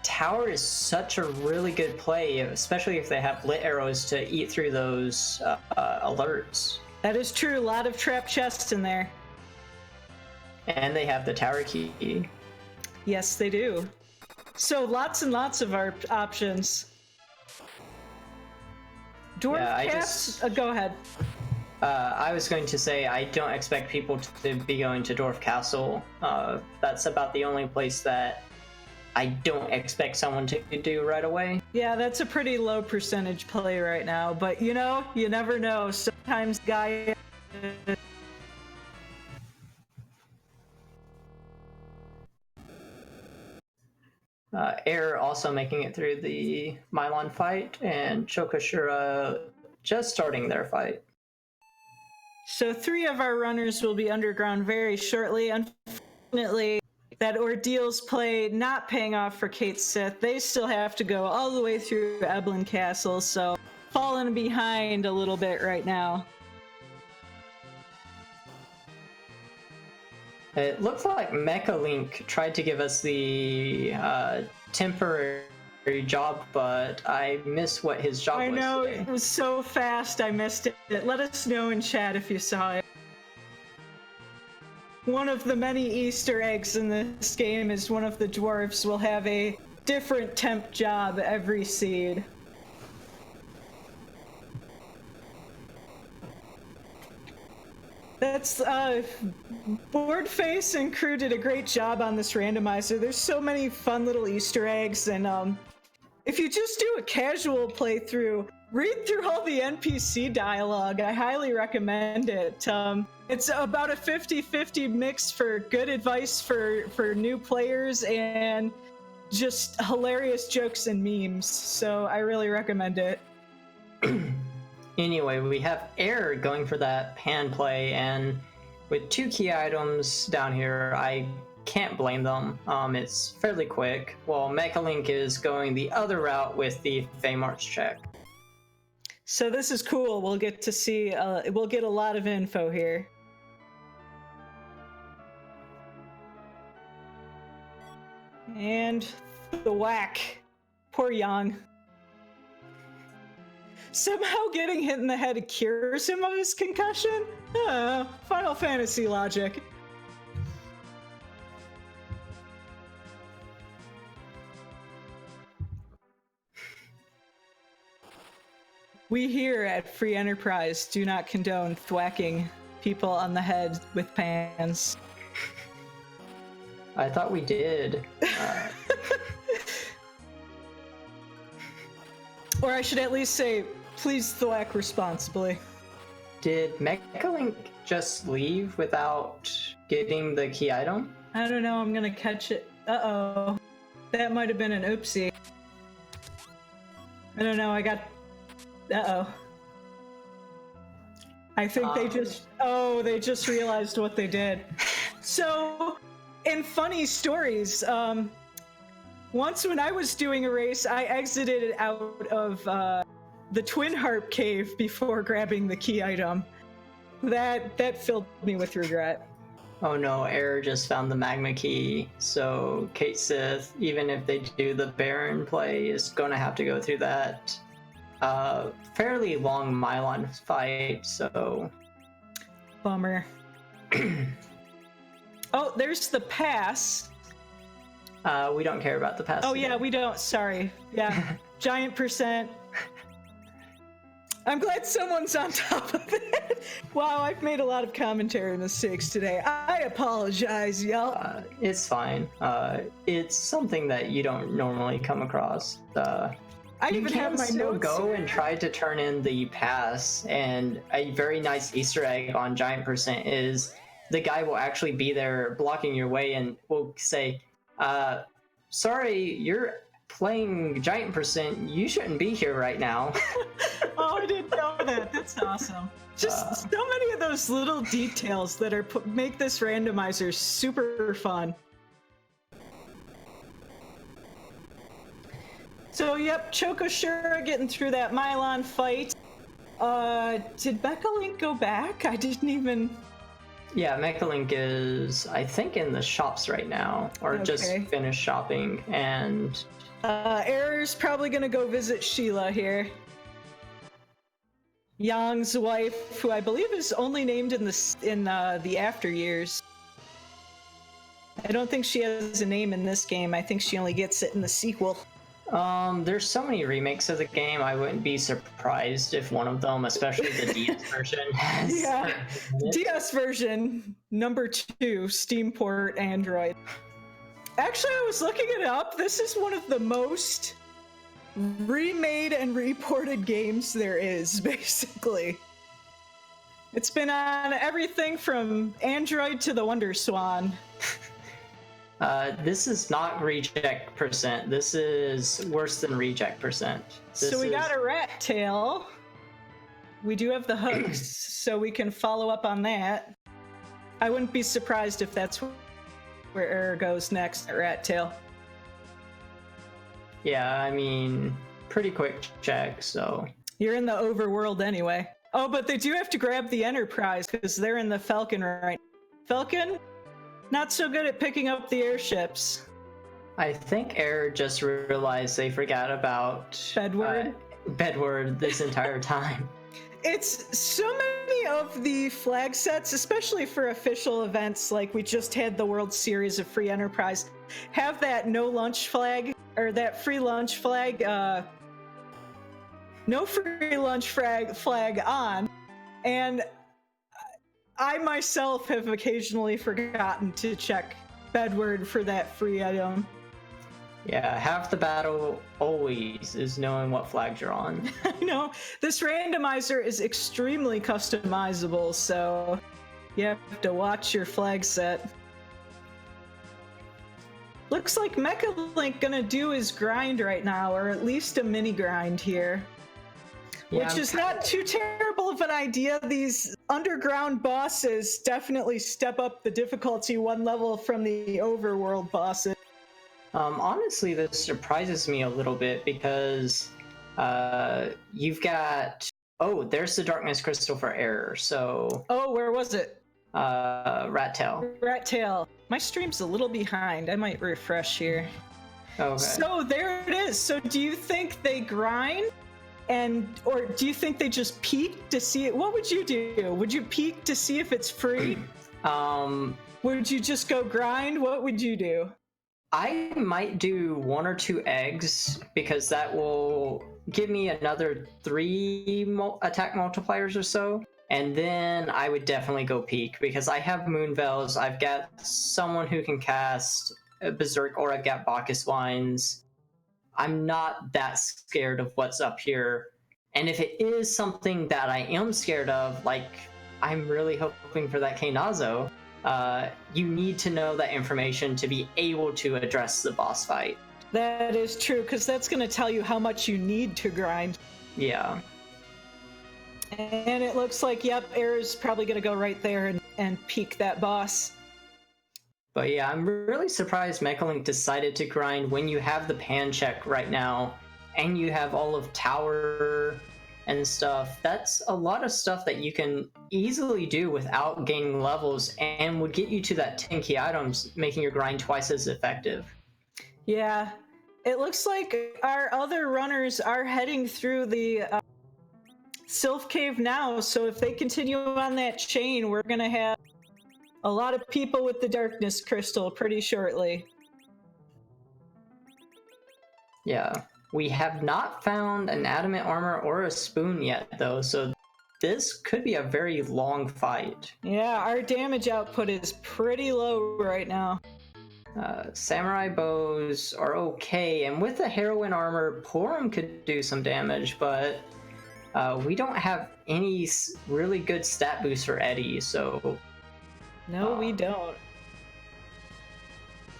Tower is such a really good play, especially if they have lit arrows to eat through those alerts. That is true. A lot of trap chests in there. And they have the tower key. Yes, they do. So lots and lots of our options. Dwarf Caps? Go ahead. I was going to say, I don't expect people to be going to Dwarf Castle. That's about the only place that I don't expect someone to do right away. Yeah, that's a pretty low percentage play right now, but you know, you never know. Sometimes guy... Air also making it through the Mylon fight, and Chokoshura just starting their fight. So 3 of our runners will be underground very shortly. Unfortunately, that Ordeal's play not paying off for Kate Sith. They still have to go all the way through Eblan Castle, so falling behind a little bit right now. It looks like Mecha Link tried to give us the temporary job, but I missed what his job was. I know, today. It was so fast I missed it. Let us know in chat if you saw it. One of the many Easter eggs in this game is one of the dwarves will have a different temp job every seed. That's, Boardface and crew did a great job on this randomizer. There's so many fun little Easter eggs, and, if you just do a casual playthrough, read through all the NPC dialogue. I highly recommend it. It's about a 50-50 mix for good advice for new players and just hilarious jokes and memes. So I really recommend it. Anyway, we have Air going for that pan play, and with 2 key items down here, I can't blame them. It's fairly quick, while Mecha Link is going the other route with the Feymarch check. So this is cool. We'll get to see, we'll get a lot of info here. And the whack. Poor Yang. Somehow getting hit in the head cures him of his concussion? Final Fantasy logic. We here at Free Enterprise do not condone thwacking people on the head with pans. I thought we did. Or I should at least say, please thwack responsibly. Did Mechalink just leave without getting the key item? I don't know, I'm gonna catch it. Uh-oh. That might have been an oopsie. I don't know, I got... Uh-oh. I think they just realized what they did. So, in funny stories, once when I was doing a race, I exited out of the Twin Harp Cave before grabbing the key item. That filled me with regret. Oh no, Error just found the magma key, so Kate Sith, even if they do the Baron play, is going to have to go through that fairly long Mylon fight, so... Bummer. Oh, there's the pass. We don't care about the pass. Oh yeah, we don't, sorry. Yeah, giant percent. I'm glad someone's on top of it. Wow, I've made a lot of commentary mistakes today. I apologize, y'all. It's fine. It's something that you don't normally come across. I even have my notes. Go and try to turn in the pass, and a very nice Easter egg on Giant Percent is the guy will actually be there blocking your way and will say, sorry, you're playing Giant Percent, you shouldn't be here right now. Oh, I didn't know that. That's awesome. Just so many of those little details that are make this randomizer super fun. So, yep, Chokoshura getting through that Mylon fight. Did Mechalink go back? I didn't even... Yeah, Mechalink is, I think, in the shops right now, or just finished shopping, and... Error's probably gonna go visit Sheila here. Yang's wife, who I believe is only named in the after years. I don't think she has a name in this game. I think she only gets it in the sequel. There's so many remakes of the game, I wouldn't be surprised if one of them, especially the DS version, has... Yeah, DS version, number 2, Steam port, Android. Actually, I was looking it up. This is one of the most remade and reported games there is, basically. It's been on everything from Android to the Wonder Swan. This is not reject percent. This is worse than reject percent. So we got a rat tail. We do have the hooks, so we can follow up on that. I wouldn't be surprised if that's where Error goes next at rat tail. Yeah, I mean, pretty quick check, so... You're in the overworld anyway. Oh, but they do have to grab the Enterprise, because they're in the Falcon right now. Falcon? Not so good at picking up the airships. I think Error just realized they forgot about... Bedward? Bedward this entire time. It's so many of the flag sets, especially for official events like we just had the World Series of Free Enterprise, have that no lunch flag, or that free lunch flag, no free lunch flag on, and I myself have occasionally forgotten to check Bedward for that free item. Yeah, half the battle always is knowing what flags you're on. I know. This randomizer is extremely customizable, so you have to watch your flag set. Looks like Mechalink gonna do his grind right now, or at least a mini grind here. Yeah, which is not too terrible of an idea. These underground bosses definitely step up the difficulty one level from the overworld bosses. Honestly, this surprises me a little bit because you've got... Oh, there's the Darkness Crystal for Error, so... Oh, where was it? Rat Tail. Rat Tail. My stream's a little behind. I might refresh here. Okay. So there it is. So do you think they grind? Or do you think they just peek to see it? What would you do? Would you peek to see if it's free? Would you just go grind? What would you do? I might do 1 or 2 eggs because that will give me another 3 attack multipliers or so. And then I would definitely go peak because I have Moonveils. I've got someone who can cast Berserk, or I've got Bacchus Lines. I'm not that scared of what's up here. And if it is something that I am scared of, like I'm really hoping for that Kainazo, you need to know that information to be able to address the boss fight. That is true, because that's going to tell you how much you need to grind. Yeah. And it looks like, yep, Era's probably going to go right there and peek that boss. But yeah, I'm really surprised Mechalink decided to grind when you have the pan check right now, and you have all of Tower and stuff. That's a lot of stuff that you can easily do without gaining levels, and would get you to that 10 key items, making your grind twice as effective. Yeah, it looks like our other runners are heading through the Sylph Cave now, so if they continue on that chain, we're gonna have a lot of people with the Darkness Crystal pretty shortly. Yeah, we have not found an adamant armor or a spoon yet, though, so this could be a very long fight. Yeah, our damage output is pretty low right now. Samurai bows are okay, and with the heroine armor, Porom could do some damage, but we don't have any really good stat boosts for Eddie, so... No, we don't.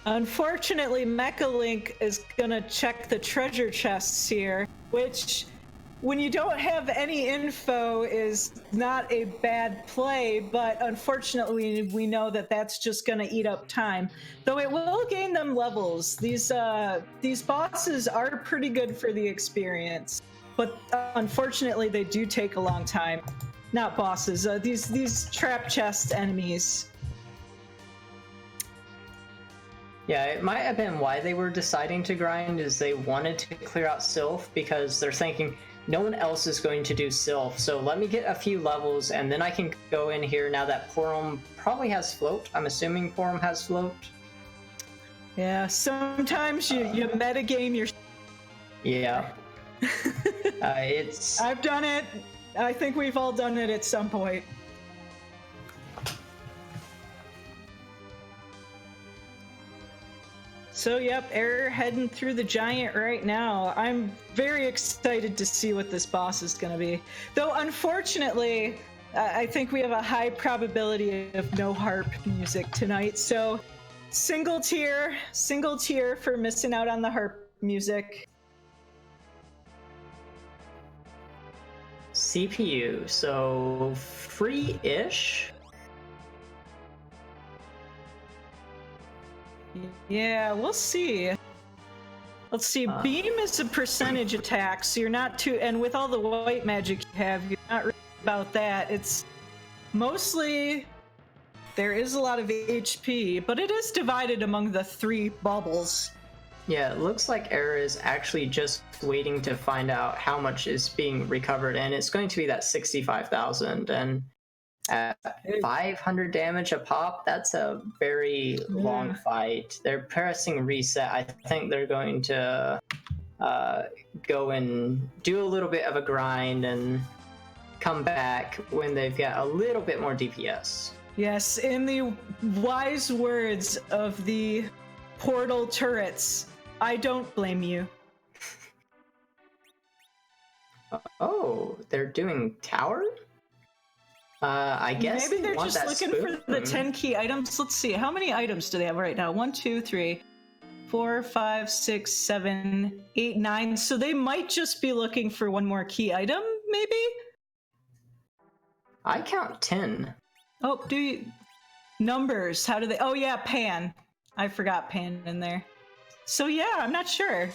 Unfortunately, Mechalink is gonna check the treasure chests here, which, when you don't have any info, is not a bad play, but unfortunately we know that that's just gonna eat up time. Though it will gain them levels. These bosses are pretty good for the experience, but unfortunately they do take a long time. Not bosses, these trap chest enemies. Yeah, it might have been why they were deciding to grind, is they wanted to clear out Sylph, because they're thinking no one else is going to do Sylph, so let me get a few levels and then I can go in here now that Porom probably has float. I'm assuming Porom has float. Yeah, sometimes you metagame your... Yeah. It's... I've done it. I think we've all done it at some point. So yep, Error heading through the giant right now. I'm very excited to see what this boss is going to be. Though unfortunately, I think we have a high probability of no harp music tonight. So single tier for missing out on the harp music. CPU, so free-ish? Yeah, we'll see. Let's see, beam is a percentage attack, so you're not too... And with all the white magic you have, you're not really about that. It's mostly... There is a lot of HP, but it is divided among the 3 bubbles. Yeah, it looks like Era is actually just waiting to find out how much is being recovered, and it's going to be that 65,000, and at 500 damage a pop, that's a very long fight. They're pressing reset. I think they're going to go and do a little bit of a grind and come back when they've got a little bit more DPS. Yes, in the wise words of the portal turrets, I don't blame you. Oh, they're doing tower? I guess maybe they're just looking for the 10 key items. Let's see, how many items do they have right now? 1, 2, 3, 4, 5, 6, 7, 8, 9. So they might just be looking for one more key item, maybe? I count 10. Oh, do you... Numbers, how do they... Oh yeah, Pan. I forgot Pan in there. So yeah, I'm not sure.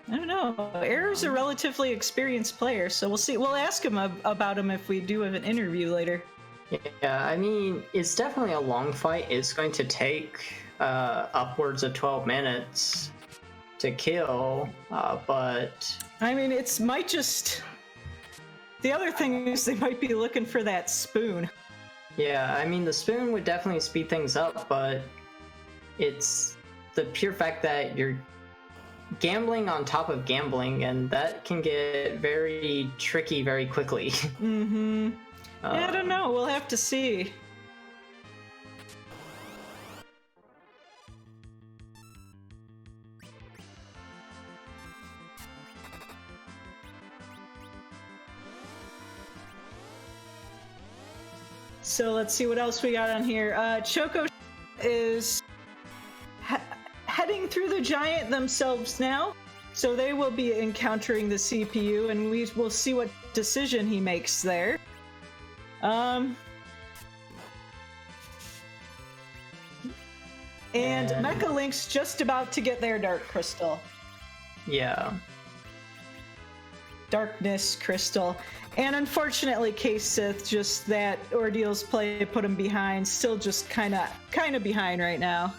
I don't know. Error's a relatively experienced player, so we'll see. We'll ask him about him if we do have an interview later. Yeah, I mean, it's definitely a long fight. It's going to take upwards of 12 minutes to kill, but... I mean, it might just... The other thing is they might be looking for that spoon. Yeah, I mean, the spoon would definitely speed things up, but it's the pure fact that you're gambling on top of gambling, and that can get very tricky very quickly. Mm-hmm. Yeah, I don't know. We'll have to see. So let's see what else we got on here. Choco is heading through the giant themselves now, so they will be encountering the CPU, and we will see what decision he makes there. And Mecha Link's just about to get their Dark Crystal. Yeah. Darkness Crystal. And unfortunately, K-Sith, just that Ordeal's play put him behind. Still just kind of behind right now.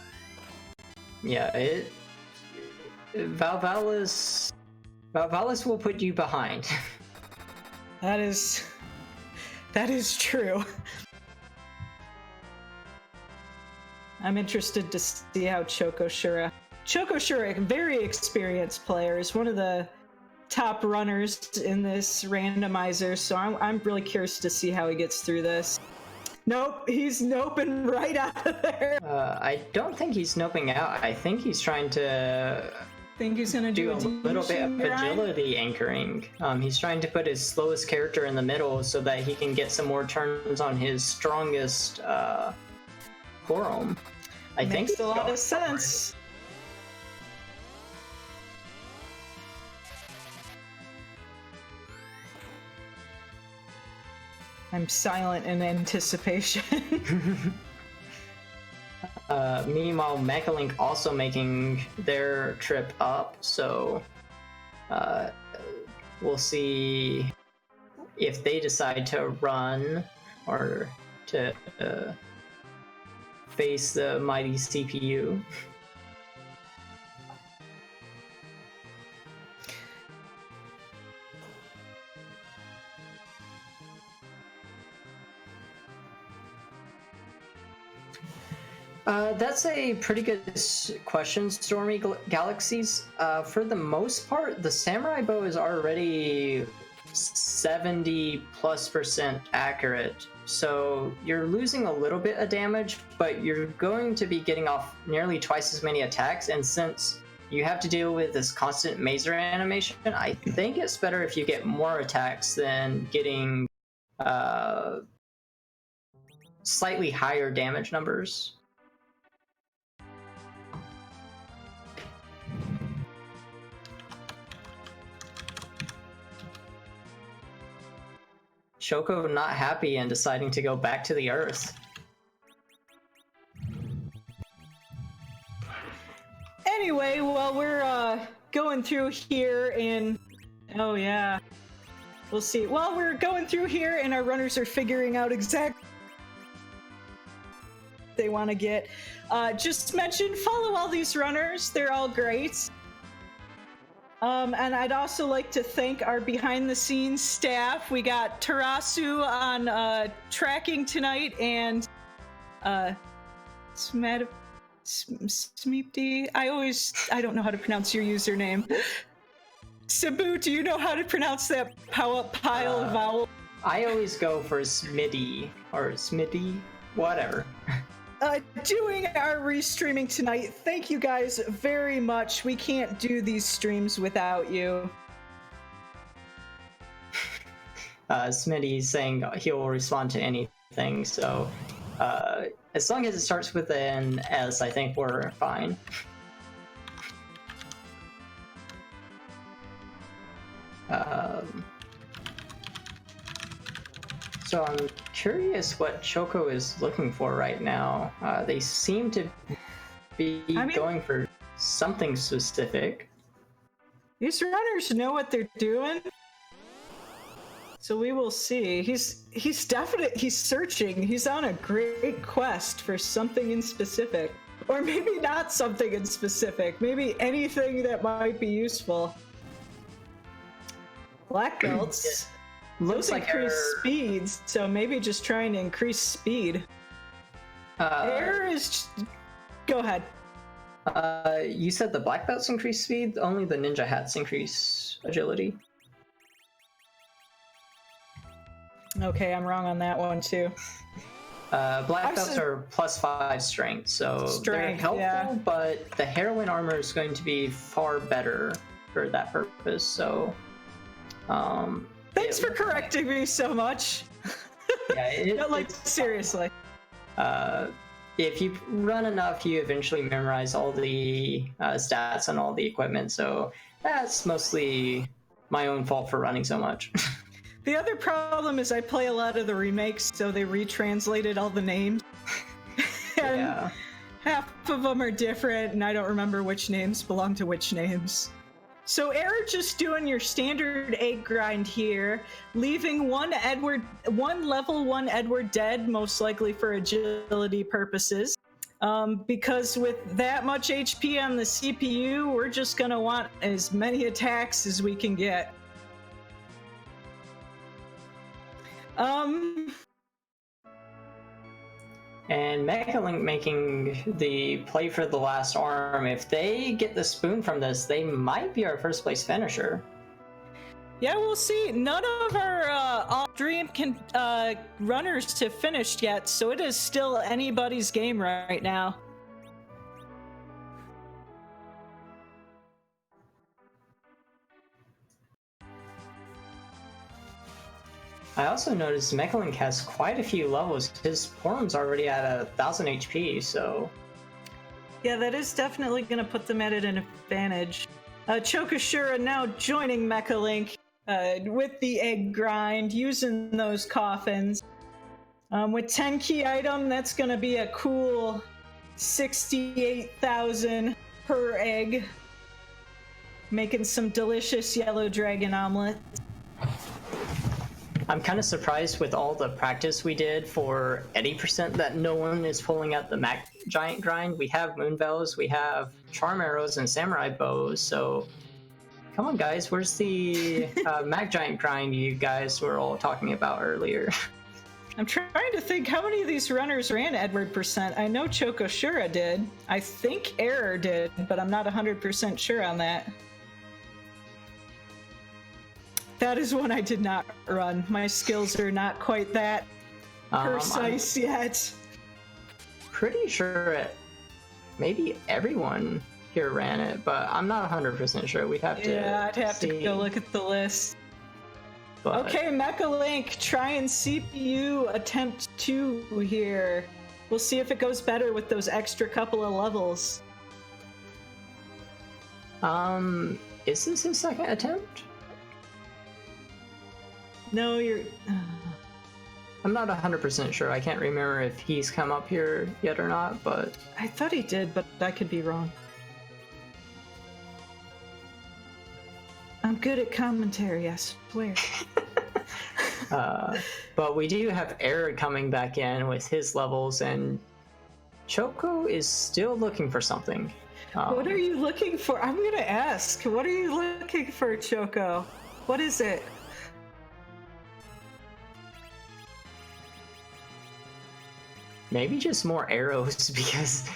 Yeah, Valvalis will put you behind. That is true. I'm interested to see how Choco Shura, a very experienced player, is one of the top runners in this randomizer, so I'm really curious to see how he gets through this. Nope, he's noping right out of there. I don't think he's noping out. I think he's trying to Think he's gonna do a little bit of agility anchoring. He's trying to put his slowest character in the middle so that he can get some more turns on his strongest Gorom. I think makes a lot of sense. I'm silent in anticipation. Meanwhile, Mecha Link also making their trip up, so we'll see if they decide to run or to face the mighty CPU. That's a pretty good question, Stormy Galaxies. For the most part, the Samurai Bow is already 70+% accurate, so you're losing a little bit of damage, but you're going to be getting off nearly twice as many attacks, and since you have to deal with this constant mazer animation, I think it's better if you get more attacks than getting slightly higher damage numbers. Choco not happy and deciding to go back to the Earth. Anyway, while we're going through here and... Oh yeah. We'll see. While we're going through here and our runners are figuring out exactly what they want to get, just mention, follow all these runners. They're all great. And I'd also like to thank our behind-the-scenes staff. We got Tarasu on tracking tonight, and Smeepty. I don't know how to pronounce your username. Sabu, do you know how to pronounce that pile of vowels? I always go for Smitty or Smitty, whatever. Doing our restreaming tonight. Thank you guys very much. We can't do these streams without you. Smitty's saying he'll respond to anything, so as long as it starts with an S, I think we're fine. So I'm curious what Choco is looking for right now. They seem to be going for something specific. These runners know what they're doing. So we will see. He's searching. He's on a great quest for something in specific. Or maybe not something in specific. Maybe anything that might be useful. Black belts. Those like increase Error- speeds, so maybe just trying to increase speed. Error is. Go ahead. You said the black belts increase speed. Only the ninja hats increase agility. Okay, I'm wrong on that one too. Black belts are +5 strength, so they're Strength, helpful, yeah. but the heroine armor is going to be far better for that purpose. So, Thanks for correcting me so much. yeah, No, like seriously. if you run enough, you eventually memorize all the stats on all the equipment. So that's mostly my own fault for running so much. The other problem is I play a lot of the remakes, so they retranslated all the names. And Yeah. half of them are different, and I don't remember which names belong to which names. So Error just doing your standard egg grind here, leaving one level 1 Edward dead, most likely for agility purposes. Because with that much HP on the CPU, we're just gonna want as many attacks as we can get. And Mechalink making the play for the last arm. If they get the spoon from this, they might be our first place finisher. Yeah, we'll see. None of our Dream runners have finished yet, so it is still anybody's game right now. I also noticed Mechalink has quite a few levels. His form's already at 1,000 HP, so... Yeah, that is definitely going to put them at an advantage. Chokoshura now joining Mechalink with the egg grind, using those coffins. With 10 key item, that's going to be a cool 68,000 per egg. Making some delicious yellow dragon omelets. I'm kind of surprised with all the practice we did for 80% that no one is pulling out the Mac Giant grind. We have Moonveils, we have Charm Arrows, and Samurai Bows, so come on guys, where's the Mac Giant grind you guys were all talking about earlier? I'm trying to think how many of these runners ran Edward %. I know Chokoshura did. I think Error did, but I'm not 100% sure on that. That is one I did not run. My skills are not quite that precise yet. Pretty sure maybe everyone here ran it, but I'm not 100% sure. We'd have to Yeah, I'd have to see. go look at the list. But Okay, Mechalink, try and CPU attempt 2 here. We'll see if it goes better with those extra couple of levels. is this his second attempt? No, you're... I'm not 100% sure. I can't remember if he's come up here yet or not, but I thought he did, but I could be wrong. I'm good at commentary, I swear. but we do have Error coming back in with his levels, and Choco is still looking for something. What are you looking for? I'm gonna ask. What are you looking for, Choco? What is it? Maybe just more arrows, because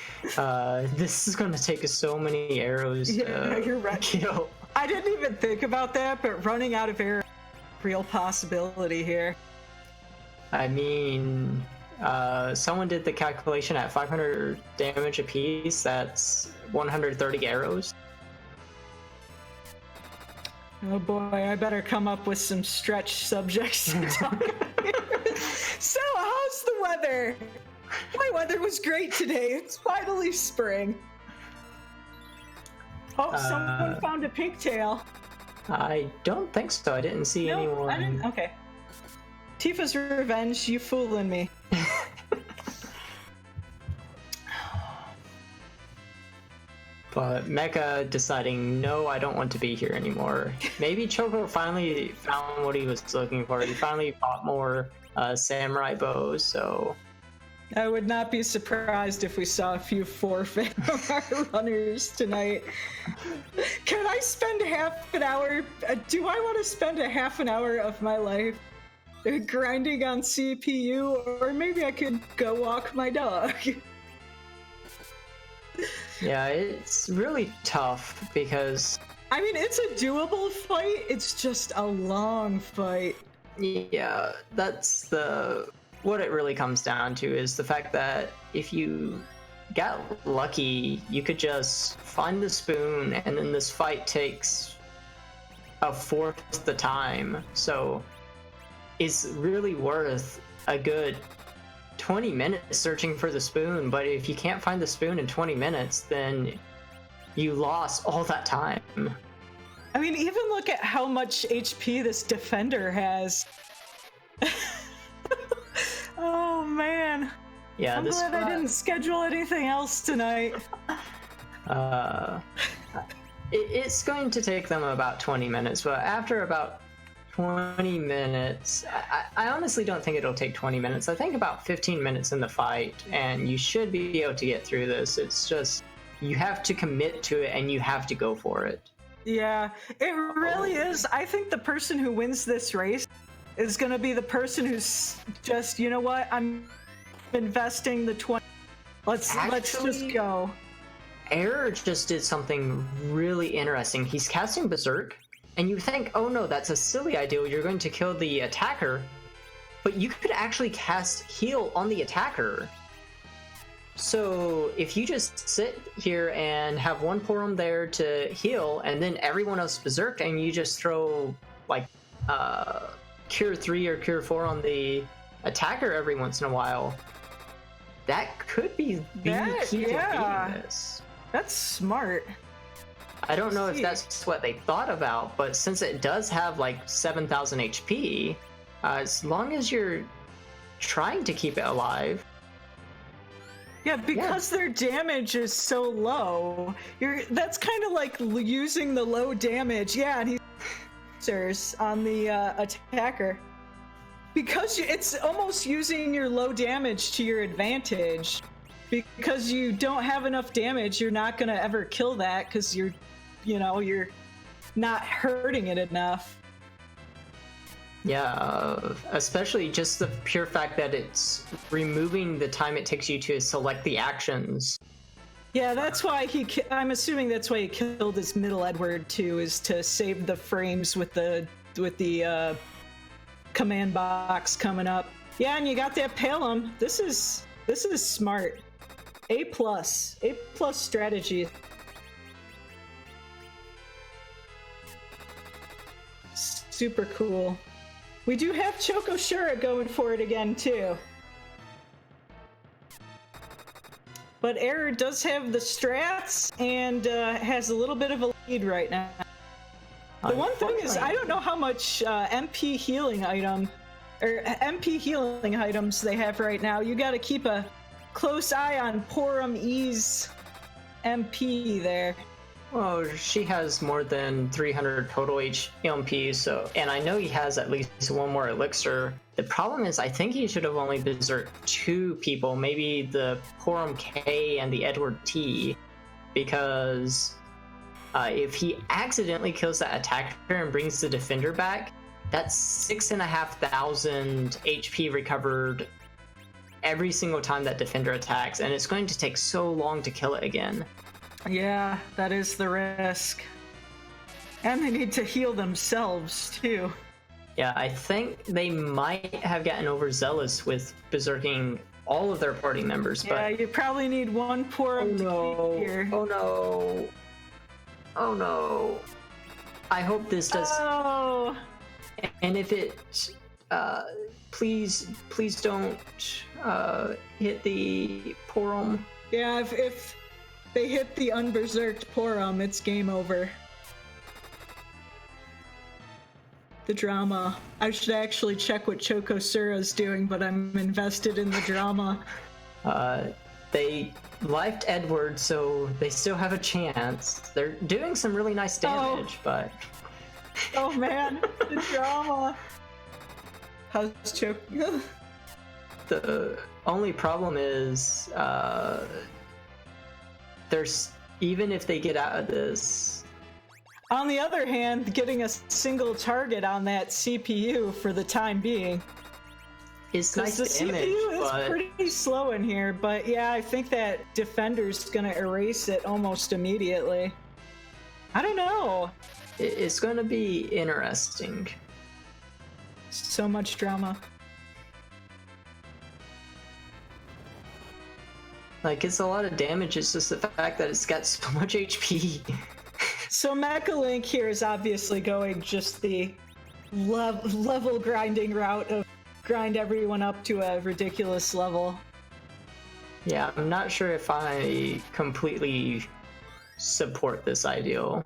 this is going to take us so many arrows Yeah, to you're right. kill. I didn't even think about that, but running out of air, real possibility here. I mean, someone did the calculation at 500 damage apiece. That's 130 arrows. Oh boy, I better come up with some stretch subjects to talk about here. So, how's the weather? My weather was great today. It's finally spring. Oh, someone found a pigtail. I don't think so. I didn't see No, anyone. I didn't. Okay. Tifa's revenge, you fooling me. But Mecha deciding, no, I don't want to be here anymore. Maybe Choco finally found what he was looking for. He finally bought more samurai bows, so... I would not be surprised if we saw a few forfeit of our runners tonight. Can I spend half an hour? Do I want to spend a half an hour of my life grinding on CPU, or maybe I could go walk my dog. Yeah, it's really tough because I mean, it's a doable fight, it's just a long fight. yeah, that's what it really comes down to is the fact that if you got lucky, you could just find the spoon, and then this fight takes a fourth the time. So it's really worth a good 20 minutes searching for the spoon, but if you can't find the spoon in 20 minutes, then you lost all that time. I mean, even look at how much HP this defender has. Oh man. Yeah, I'm glad I didn't schedule anything else tonight. It's going to take them about 20 minutes, but after about 20 minutes, I honestly don't think it'll take 20 minutes. I think about 15 minutes in the fight, and you should be able to get through this. It's just, you have to commit to it, and you have to go for it. Yeah, it really is. I think the person who wins this race is going to be the person who's just, you know what, I'm investing the 20. Let's just go. Error just did something really interesting. He's casting Berserk, and you think, oh no, that's a silly idea. You're going to kill the attacker, but you could actually cast heal on the attacker. So if you just sit here and have one Porom there to heal, and then everyone else Berserk, and you just throw like Cure 3 or Cure 4 on the attacker every once in a while, that could be the key to beating this. That's smart. I don't know if that's what they thought about, but since it does have like 7,000 HP, as long as you're trying to keep it alive. Yeah, because their damage is so low, that's kind of like using the low damage. Yeah, and he's on the attacker. Because it's almost using your low damage to your advantage. Because you don't have enough damage, you're not going to ever kill that because you're not hurting it enough. Yeah, especially just the pure fact that it's removing the time it takes you to select the actions. Yeah, that's why I'm assuming that's why he killed his middle Edward too, is to save the frames with the command box coming up. Yeah, and you got that Palom. This is smart. A plus strategy. Super cool. We do have Choco Shura going for it again too. But Error does have the strats and has a little bit of a lead right now. The one thing is, I don't know how much MP healing items they have right now. You got to keep a close eye on Porom E's MP there. Well, she has more than 300 total MP, so, and I know he has at least one more elixir. The problem is, I think he should have only berserked 2 people, maybe the Porom K and the Edward T, because if he accidentally kills that attacker and brings the defender back, that's 6,500 HP recovered every single time that defender attacks, and it's going to take so long to kill it again. Yeah, that is the risk. And they need to heal themselves, too. Yeah, I think they might have gotten overzealous with berserking all of their party members, but... Yeah, you probably need one Porom here. Oh no. Oh no. I hope this does... Oh! And if it... please don't hit the Porom. Yeah, if they hit the unberserked Porom, it's game over. The drama. I should actually check what Choco Sura's doing, but I'm invested in the drama. They lifed Edward, so they still have a chance. They're doing some really nice damage, but... Oh man, the drama. How's Choco? The only problem is, there's, even if they get out of this, On the other hand, getting a single target on that CPU for the time being. It's nice The damage, CPU is but pretty slow in here, but yeah, I think that Defender's gonna erase it almost immediately. I don't know. it's going to be interesting. So much drama. Like, it's a lot of damage, it's just the fact that it's got so much HP. So Mecha Link here is obviously going just the level grinding route of grind everyone up to a ridiculous level. Yeah, I'm not sure if I completely support this ideal.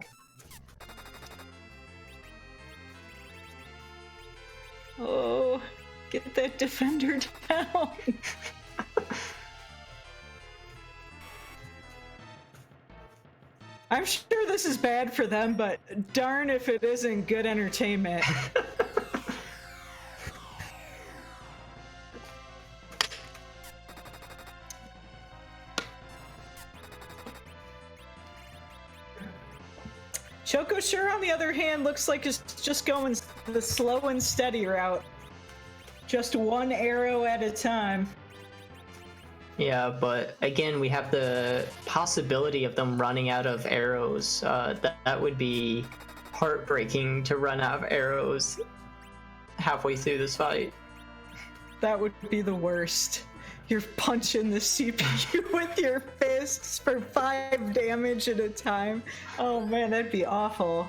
Oh, get that Defender down. I'm sure this is bad for them, but darn if it isn't good entertainment. Chocosure, on the other hand, looks like it's just going the slow and steady route. Just one arrow at a time. Yeah, but again, we have the possibility of them running out of arrows. That would be heartbreaking to run out of arrows halfway through this fight. That would be the worst. You're punching the CPU with your fists for 5 damage at a time. Oh man, that'd be awful.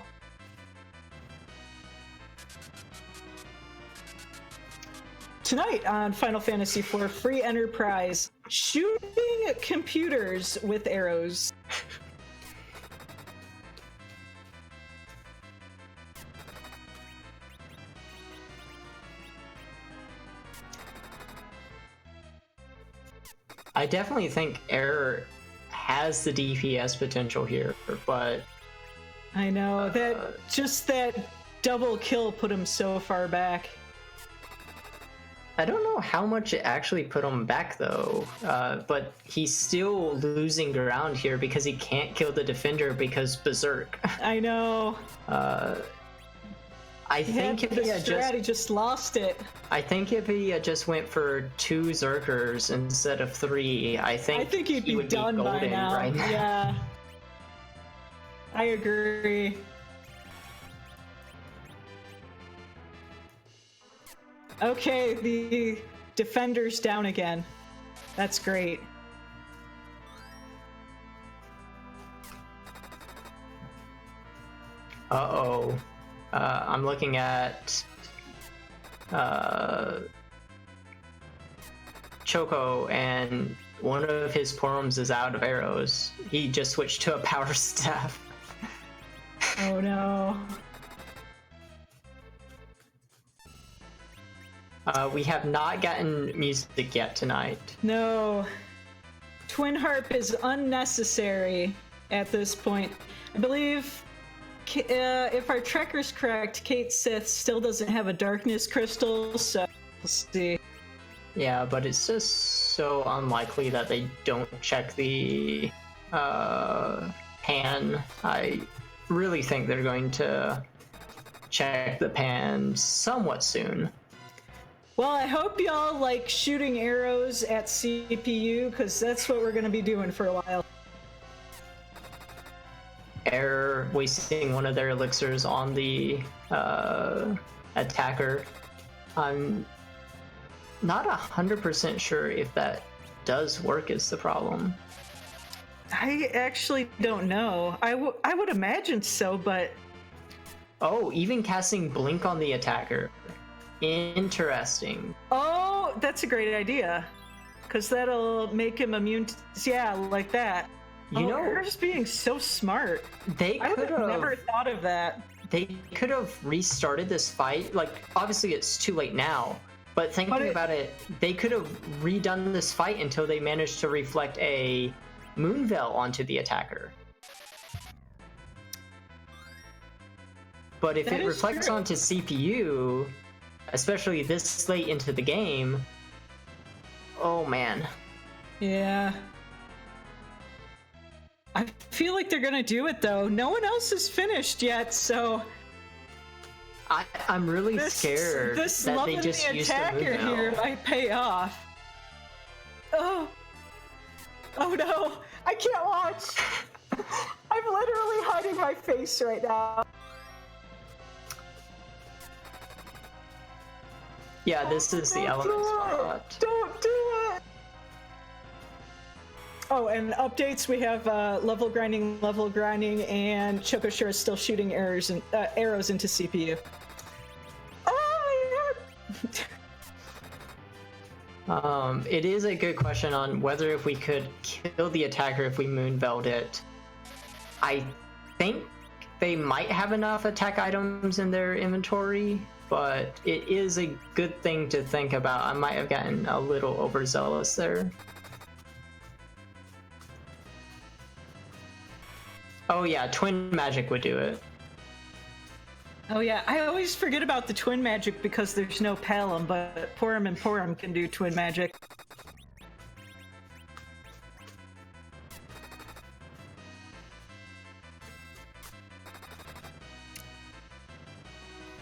Tonight on Final Fantasy IV Free Enterprise, shooting computers with arrows. I definitely think Error has the DPS potential here, but I know, that double kill put him so far back. I don't know how much it actually put him back though, but he's still losing ground here because he can't kill the defender because Berserk. I know. I think if he just lost it. I think if he just went for 2 Zerkers instead of 3, I think he'd he be would done be golden by now. right now. Yeah. I agree. Okay, the Defender's down again. That's great. Uh-oh. I'm looking at Choco, and one of his forms is out of arrows. He just switched to a power staff. Oh no. We have not gotten music yet tonight. No. Twin Harp is unnecessary at this point. I believe, if our trekker's correct, Kate Sith still doesn't have a darkness crystal, so we'll see. Yeah, but it's just so unlikely that they don't check the pan. I really think they're going to check the pan somewhat soon. Well, I hope y'all like shooting arrows at CPU, because that's what we're going to be doing for a while. Error wasting one of their elixirs on the attacker. I'm not 100% sure if that does work is the problem. I actually don't know. I would imagine so, but... Oh, even casting Blink on the attacker. Interesting. Oh, that's a great idea. Because that'll make him immune to... Yeah, like that. You know, they're just being so smart. I would have never thought of that. They could have restarted this fight. Like, obviously it's too late now, but thinking about it, they could have redone this fight until they managed to reflect a Moonveil onto the attacker. But if it reflects onto CPU, especially this late into the game, oh man. Yeah. I feel like they're gonna do it though. No one else is finished yet, so I'm really scared this that loving they just the used the move attacker now. here might pay off. Oh no, I can't watch. I'm literally hiding my face right now. Yeah, this is the element spot. Don't do it! Oh, and updates, we have level grinding, and Chokoshira is still shooting arrows into CPU. Oh my god! It is a good question on whether if we could kill the attacker if we moonbelt it. I think they might have enough attack items in their inventory, but it is a good thing to think about. I might have gotten a little overzealous there. Oh yeah, twin magic would do it. Oh yeah, I always forget about the twin magic because there's no Palom, but Porum and Porum can do twin magic.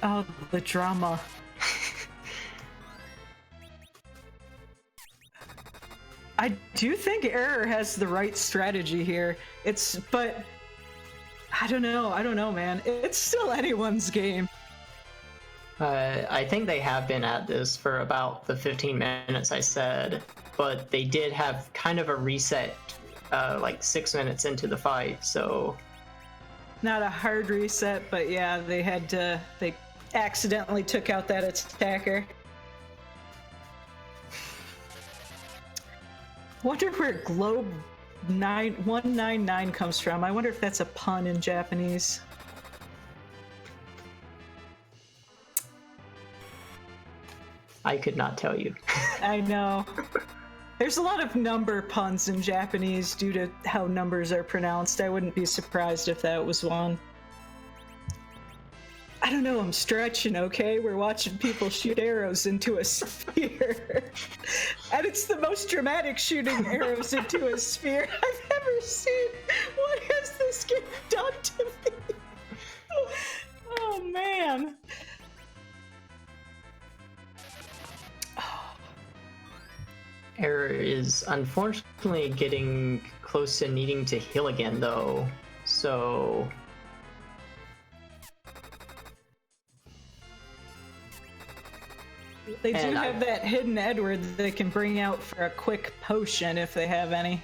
Oh, the drama. I do think Error has the right strategy here. But I don't know, man. It's still anyone's game. I think they have been at this for about the 15 minutes I said, but they did have kind of a reset like 6 minutes into the fight, so... Not a hard reset, but yeah, they accidentally took out that attacker. Wonder where Globe 199 comes from. I wonder if that's a pun in Japanese. I could not tell you. I know. There's a lot of number puns in Japanese due to how numbers are pronounced. I wouldn't be surprised if that was one. I don't know, I'm stretching, okay? We're watching people shoot arrows into a sphere. And it's the most dramatic shooting arrows into a sphere I've ever seen. What has this game done to me? Oh, man. Error is unfortunately getting close to needing to heal again, though, so... They do have that hidden Edward that they can bring out for a quick potion if they have any.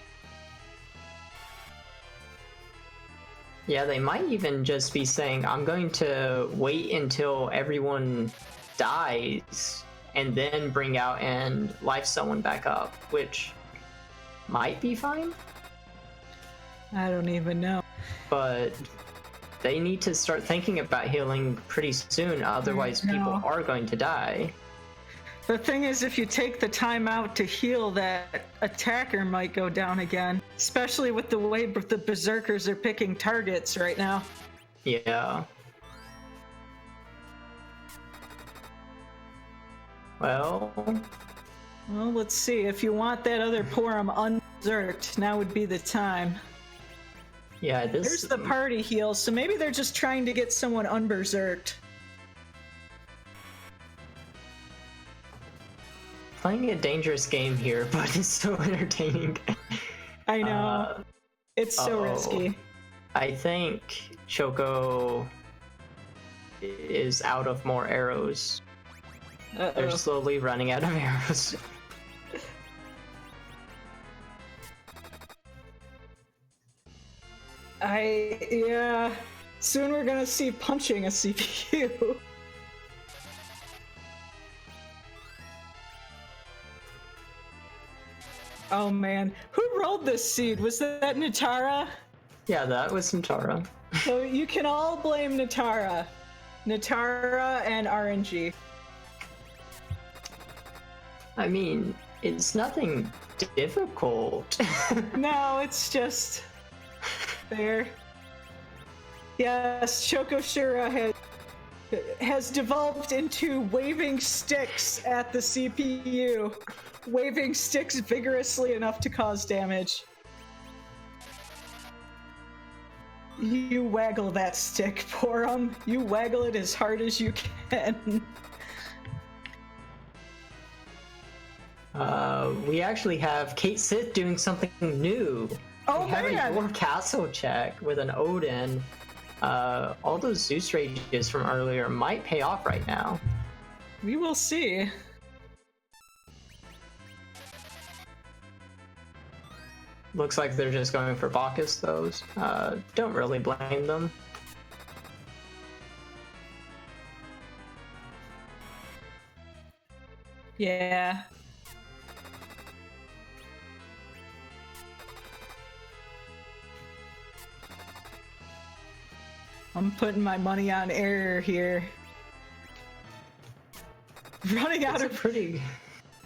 Yeah, they might even just be saying, I'm going to wait until everyone dies and then bring out and life someone back up, which might be fine. I don't even know. But they need to start thinking about healing pretty soon, otherwise people are going to die. The thing is, if you take the time out to heal, that attacker might go down again. Especially with the way the berserkers are picking targets right now. Yeah. Well, let's see. If you want that other Porum unberserked, now would be the time. Yeah, Here's the party heal, so maybe they're just trying to get someone unberserked. Playing a dangerous game here, but it's so entertaining. I know. It's so risky. I think Choco is out of more arrows. They're slowly running out of arrows. Yeah. Soon we're gonna see punching a CPU. Oh man, who rolled this seed? Was that Natara? Yeah, that was Natara. So you can all blame Natara. Natara and RNG. I mean, it's nothing difficult. No, it's just there. Yes, Chokoshira has devolved into waving sticks at the CPU. Waving sticks vigorously enough to cause damage. You waggle that stick for him. You waggle it as hard as you can. We actually have Kate Sith doing something new. Oh, we have man! a Dwarf Castle check with an Odin. All those Zeus rages from earlier might pay off right now. We will see. Looks like they're just going for Bacchus, those. Don't really blame them. Yeah. I'm putting my money on error here. Running out of pretty...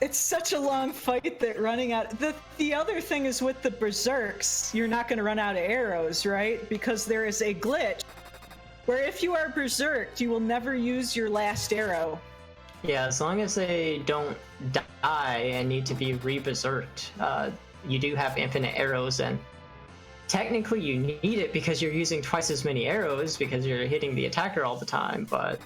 It's such a long fight that running out... The other thing is with the Berserks, you're not going to run out of arrows, right? Because there is a glitch where if you are Berserked, you will never use your last arrow. Yeah, as long as they don't die and need to be re-berserked, you do have infinite arrows, and technically you need it because you're using twice as many arrows because you're hitting the attacker all the time, but...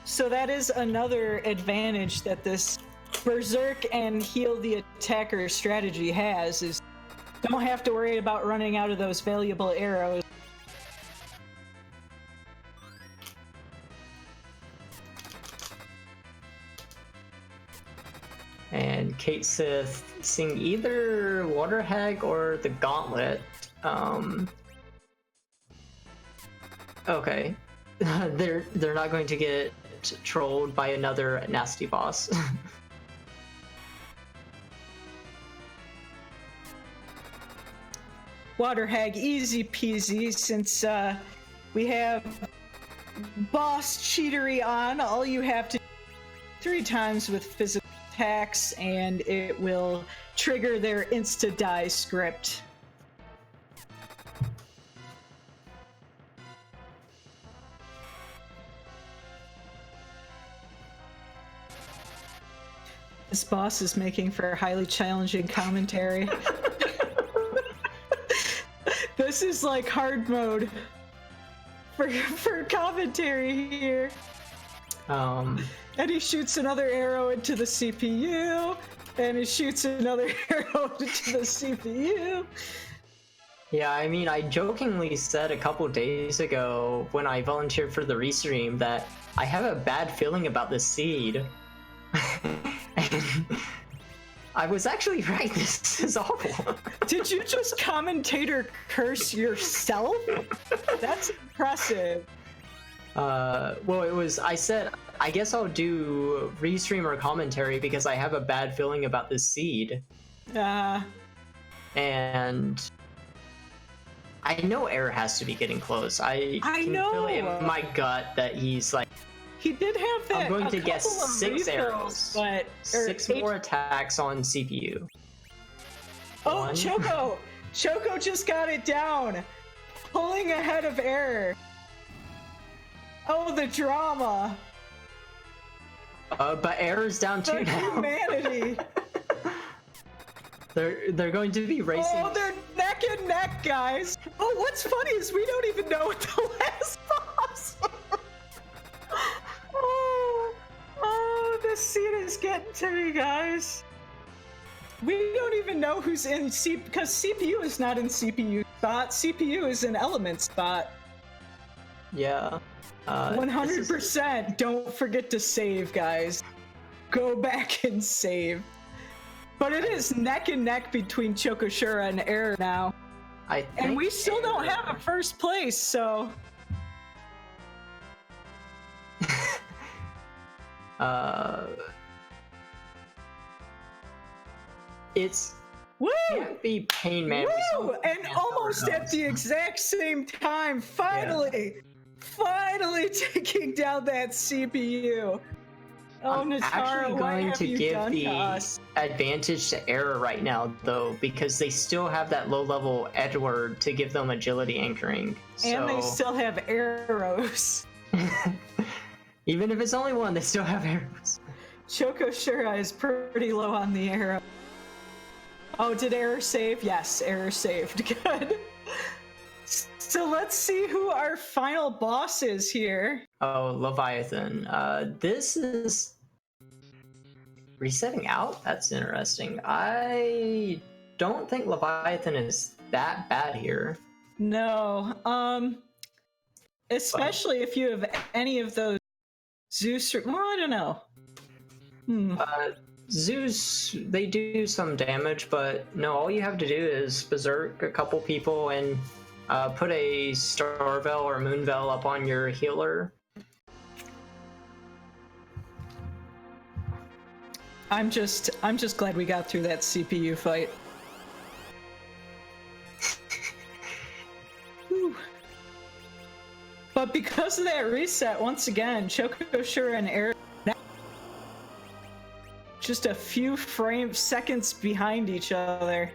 So that is another advantage that this Berserk and heal the attacker strategy has, is don't have to worry about running out of those valuable arrows. And Kate Sith seeing either Water Hag or the Gauntlet. Okay. They're not going to get trolled by another nasty boss. Water Hag, easy peasy, since we have boss cheatery on. All you have to do 3 times with physical attacks and it will trigger their insta-die script. This boss is making for highly challenging commentary. This is like hard mode for commentary here. And he shoots another arrow into the CPU, and he shoots another arrow into the CPU. Yeah, I mean, I jokingly said a couple days ago when I volunteered for the restream that I have a bad feeling about this seed. I was actually right. This is awful. Did you just commentator curse yourself? That's impressive. Well, it was, I said, I guess I'll do restream or commentary because I have a bad feeling about this seed. And I know Air has to be getting close. I can know. feel it in my gut that he's like, He did have that. I'm going to guess 6 refills, arrows, but 6 more attacks on CPU. Oh, 1. Choco just got it down, pulling ahead of Error. Oh, the drama. But Error's down too now. Humanity. They're going to be racing. Oh, they're neck and neck, guys. Oh, what's funny is we don't even know what the last boss. This scene is getting to me, guys. We don't even know who's in because CPU is not in CPU spot. CPU is in element spot. Yeah. 100%. Don't forget to save, guys. Go back and save. But it is neck and neck between Chocoshura and Error now. And we still don't have a first place, so... It's Woo! Can't be Pain Man. Woo! And almost at the exact same time, finally taking down that CPU. Oh, I'm Natara, actually what going have to you give done to the us? advantage to Error right now, though, because they still have that low-level Edward to give them agility anchoring. And they so- still have arrows. Even if it's only one, they still have arrows. Chocoshura is pretty low on the arrow. Oh, did error save? Yes, error saved. Good. So let's see who our final boss is here. Oh, Leviathan. This is resetting out? That's interesting. I don't think Leviathan is that bad here. No. Especially if you have any of those Zeus. Well, I don't know. Zeus, they do some damage, but no, all you have to do is berserk a couple people and put a Starvel or Moonvel up on your healer. I'm just glad we got through that CPU fight. Whew. But because of that reset, once again, Chocoshura and Eric just a few seconds behind each other.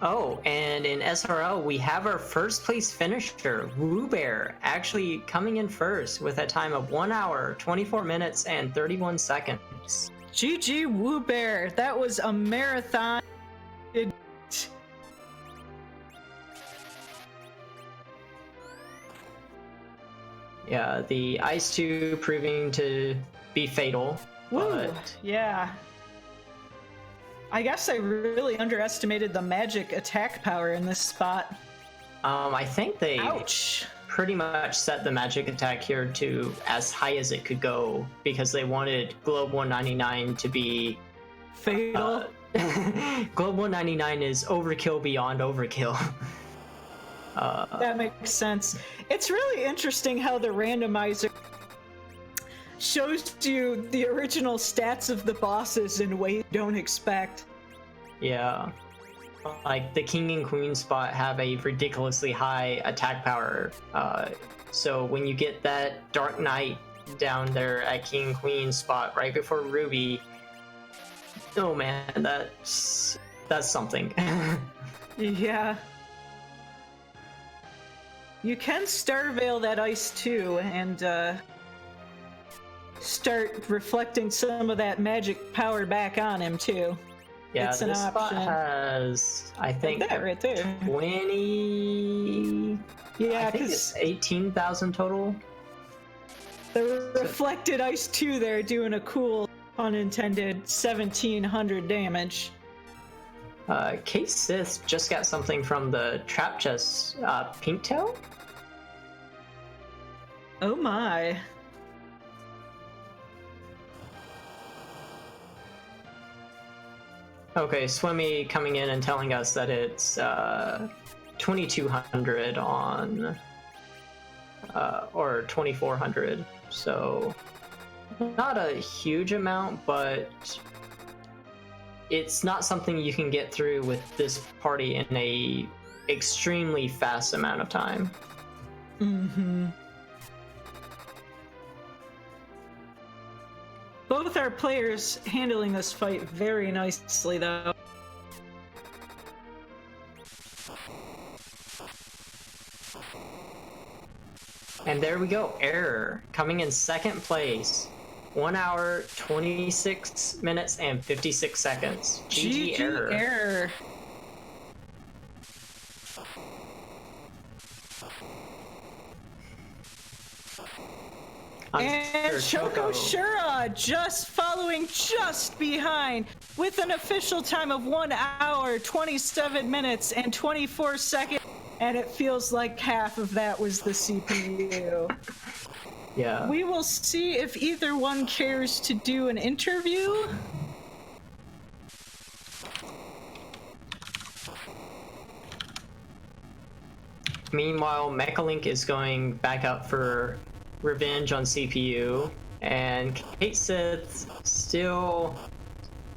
Oh, and in SRL, we have our first place finisher, Woobear, actually coming in first with a time of 1 hour, 24 minutes, and 31 seconds. GG Woobear, that was a marathon. Yeah, the Ice 2 proving to be fatal. Woo, yeah. I guess I really underestimated the magic attack power in this spot. I think they Ouch. pretty much set the magic attack here to as high as it could go because they wanted Globe 199 to be fatal. Globe 199 is overkill beyond overkill. That makes sense. It's really interesting how the randomizer shows you the original stats of the bosses in ways you don't expect. Yeah. Like the King and Queen spot have a ridiculously high attack power. So when you get that Dark Knight down there at King and Queen spot right before Ruby, oh man, that's something. Yeah. You can Starveil that ice too, and start reflecting some of that magic power back on him too. Yeah, it's an this spot option. has, I think, right there. 20. Yeah, I think it's 18,000 total. The reflected ice 2 there doing a cool, unintended 1,700 damage. Kate Sith just got something from the trap chest, Pink Tail? Oh my. Okay, Swimmy coming in and telling us that it's 2,200 on, or 2,400, so not a huge amount, but it's not something you can get through with this party in a extremely fast amount of time. Mm-hmm. Both our players handling this fight very nicely, though. And there we go, Error coming in second place. 1 hour, 26 minutes, and 56 seconds. GG Error. Error. And Chocoshura just following just behind with an official time of 1 hour, 27 minutes, and 24 seconds. And it feels like half of that was the CPU. Yeah. We will see if either one cares to do an interview. Meanwhile, Mechalink is going back up for revenge on CPU, and Kate Sith still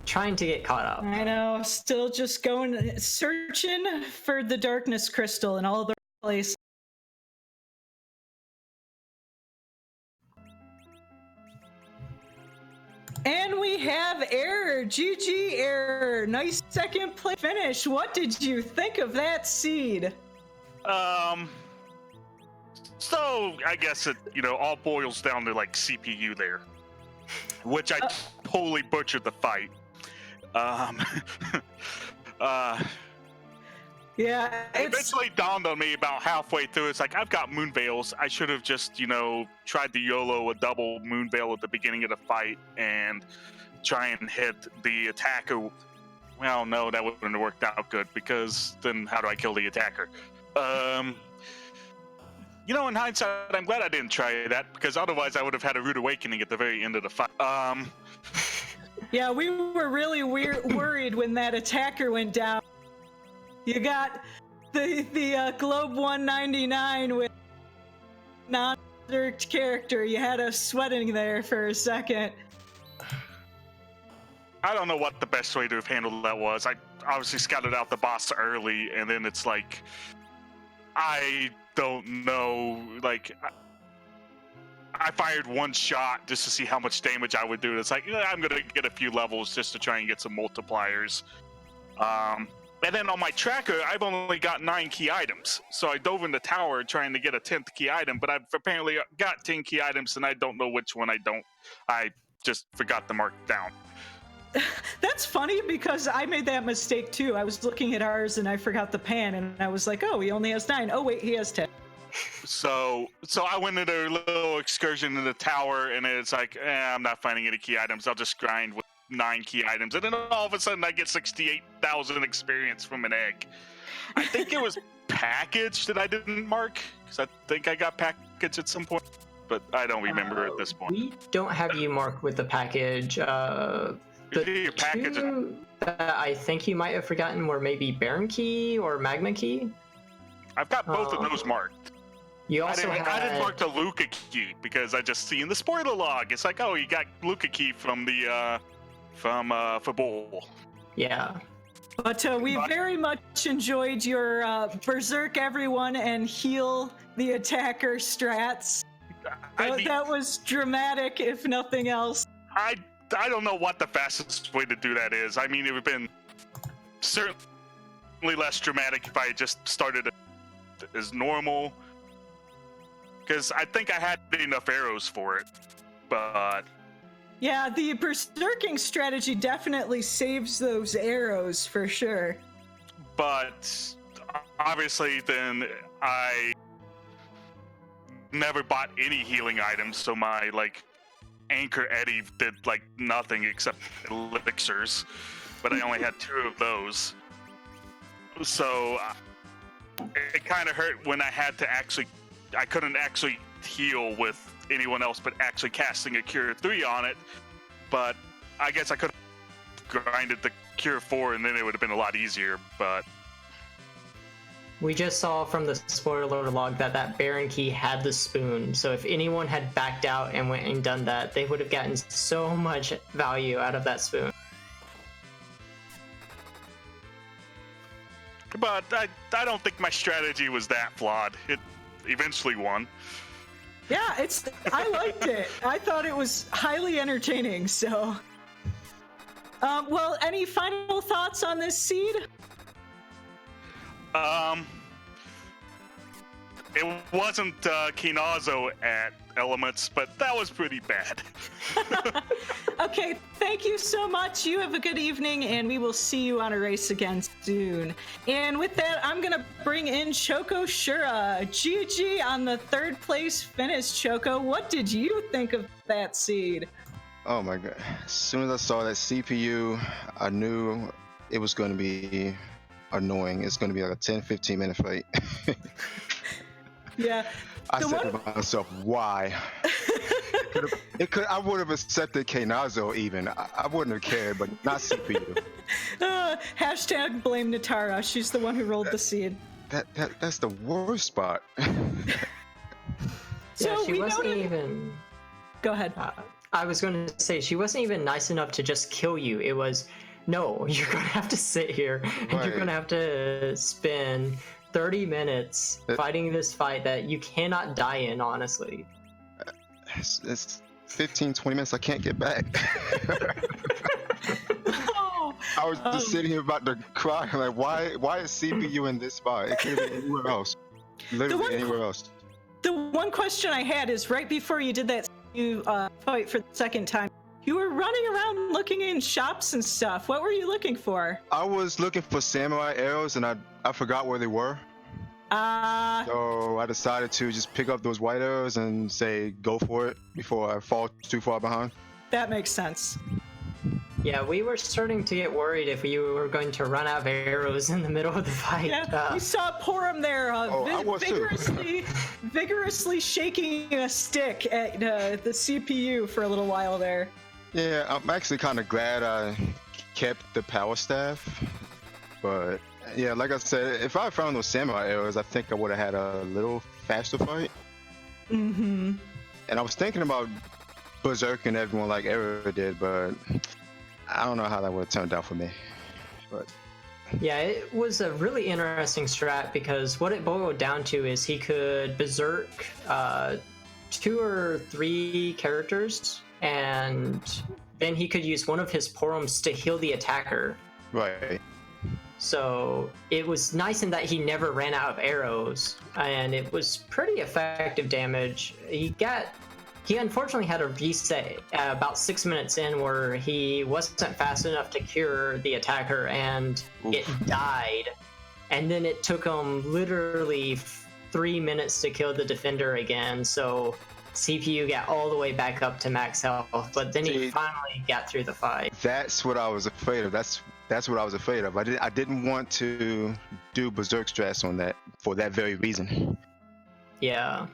trying to get caught up. I know, still just going, searching for the darkness crystal in all the places. And we have Error, GG Error, nice second place finish. What did you think of that seed? So I guess it, all boils down to like CPU there, which I totally butchered the fight. Um, uh, Yeah, it it's eventually dawned on me about halfway through. It's like, I've got moon veils. I should have just, tried to YOLO a double moon veil at the beginning of the fight and try and hit the attacker. Well, no, that wouldn't have worked out good, because then how do I kill the attacker? In hindsight, I'm glad I didn't try that, because otherwise I would have had a rude awakening at the very end of the fight. yeah, we were really worried when that attacker went down. You got the Globe 199 with non-berserked character. You had us sweating there for a second. I don't know what the best way to have handled that was. I obviously scouted out the boss early, and then it's like, I don't know, like, I fired one shot just to see how much damage I would do. It's like, I'm gonna get a few levels just to try and get some multipliers. And then on my tracker, I've only got 9 key items. So I dove in the tower trying to get a 10th key item, but I've apparently got 10 key items, and I don't know which one I don't. I just forgot to mark down. That's funny, because I made that mistake too. I was looking at ours and I forgot the pan, and I was like, oh, he only has 9. Oh, wait, he has 10. So I went into a little excursion in the tower, and it's like, I'm not finding any key items. I'll just grind with 9 key items, and then all of a sudden I get 68,000 experience from an egg. I think it was package that I didn't mark, because I think I got package at some point, but I don't remember at this point. We don't have you marked with the package. The package. two that I think you might have forgotten were maybe Baron Key or Magma Key. I've got both of those marked. You I also didn't mark the Luca key, because I just see in the spoiler log, it's like, oh, you got Luca key from the Fabul. Yeah. But we very much enjoyed your berserk everyone and heal the attacker strats. That was dramatic, if nothing else. I don't know what the fastest way to do that is. I mean, it would have been certainly less dramatic if I had just started as normal, because I think I had enough arrows for it, but... Yeah, the berserking strategy definitely saves those arrows for sure. But obviously then I never bought any healing items, so my Anchor Eddy did nothing except elixirs, but I only had 2 of those. So it kind of hurt when I couldn't actually heal with anyone else but actually casting a Cure 3 on it. But I guess I could have grinded the Cure 4 and then it would have been a lot easier, but... We just saw from the spoiler log that Baron Key had the spoon, so if anyone had backed out and went and done that, they would have gotten so much value out of that spoon. But I don't think my strategy was that flawed. It eventually won. Yeah, I liked it. I thought it was highly entertaining, so... well, any final thoughts on this seed? It wasn't Kinazo at Elements, but that was pretty bad. Okay, thank you so much. You have a good evening, and we will see you on a race again soon. And with that, I'm going to bring in Choco Shura. GG on the 3rd place finish, Choco. What did you think of that seed? Oh my god. As soon as I saw that CPU, I knew it was going to be annoying. It's going to be like a 10-15 minute fight. Yeah. I said to myself, why? I would have accepted Kinazo even. I wouldn't have cared, but not CPU. Hashtag blame Natara. She's the one who rolled the seed. That's the worst spot. So yeah, she wasn't even... Go ahead. I was going to say, she wasn't even nice enough to just kill you. It was, no, you're going to have to sit here, and you're going to have to spend 30 minutes fighting this fight that you cannot die in, honestly. It's 15-20 minutes I can't get back. I was just sitting here about to cry. Like, why is CPU in this spot? It could have been anywhere else. Literally anywhere else. The one question I had is, right before you did that fight for the second time, You were running around looking in shops and stuff. What were you looking for? I was looking for samurai arrows, and I forgot where they were. So I decided to just pick up those white arrows and say go for it before I fall too far behind. That makes sense. Yeah, we were starting to get worried if you were going to run out of arrows in the middle of the fight. Yeah, we saw Porum there I was too. vigorously shaking a stick at the CPU for a little while there. Yeah, I'm actually kind of glad I kept the power staff. But yeah, like I said, if I had found those samurai arrows, I think I would have had a little faster fight. Mm-hmm. And I was thinking about berserking everyone like Era did, but I don't know how that would have turned out for me. But Yeah, it was a really interesting strat because what it boiled down to is he could berserk 2 or 3 characters, and then he could use one of his porums to heal the attacker. right. So it was nice in that he never ran out of arrows, and it was pretty effective damage. He unfortunately had a reset about 6 minutes in where he wasn't fast enough to cure the attacker, and it died. And then it took him literally 3 minutes to kill the defender again. So CPU got all the way back up to max health, but then he finally got through the fight. That's what I was afraid of. That's what I was afraid of. I didn't want to do berserk stress on that for that very reason. Yeah.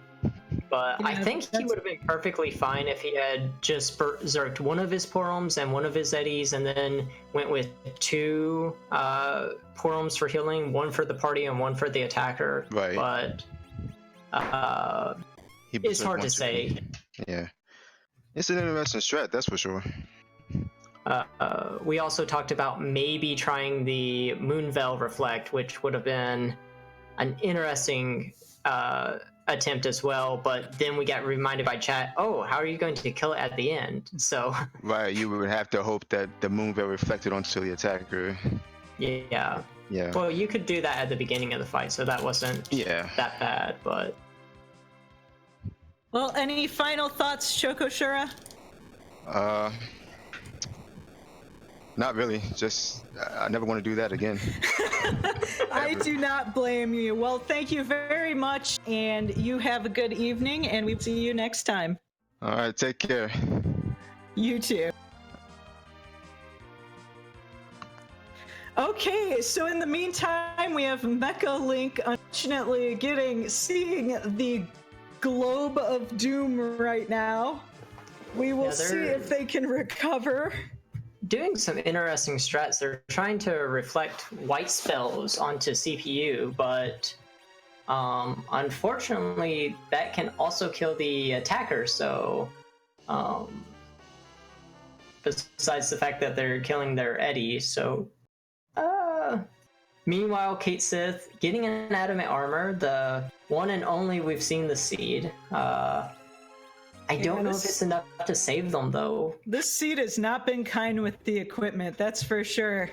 But I Yeah, think he that's- would have been perfectly fine if he had just berserked one of his porums and one of his eddies, and then went with 2 porums for healing, one for the party and one for the attacker. Right. But He it's berserked hard to once say. again. Yeah. It's an interesting strat, that's for sure. We also talked about maybe trying the Moonveil Reflect, which would have been an interesting attempt as well, but then we got reminded by chat, oh, how are you going to kill it at the end? So Right, you would have to hope that the Moonveil reflected onto the attacker. yeah. Yeah. Well, you could do that at the beginning of the fight, so that wasn't Yeah. that bad, but Well, any final thoughts, Shokoshura? Not really. Just I never want to do that again. I do not blame you. Well, thank you very much, and you have a good evening, and we'll see you next time. All right, take care. You too. Okay, so in the meantime, we have Mecha Link unfortunately seeing the globe of doom right now. We will Yeah, see they're- if they can recover. doing some interesting strats. They're trying to reflect white spells onto CPU, but unfortunately that can also kill the attacker, so besides the fact that they're killing their Eddie, so meanwhile Kate Sith getting an adamant armor, the one and only we've seen the seed. I don't know if it's enough to save them though. This seed has not been kind with the equipment, that's for sure.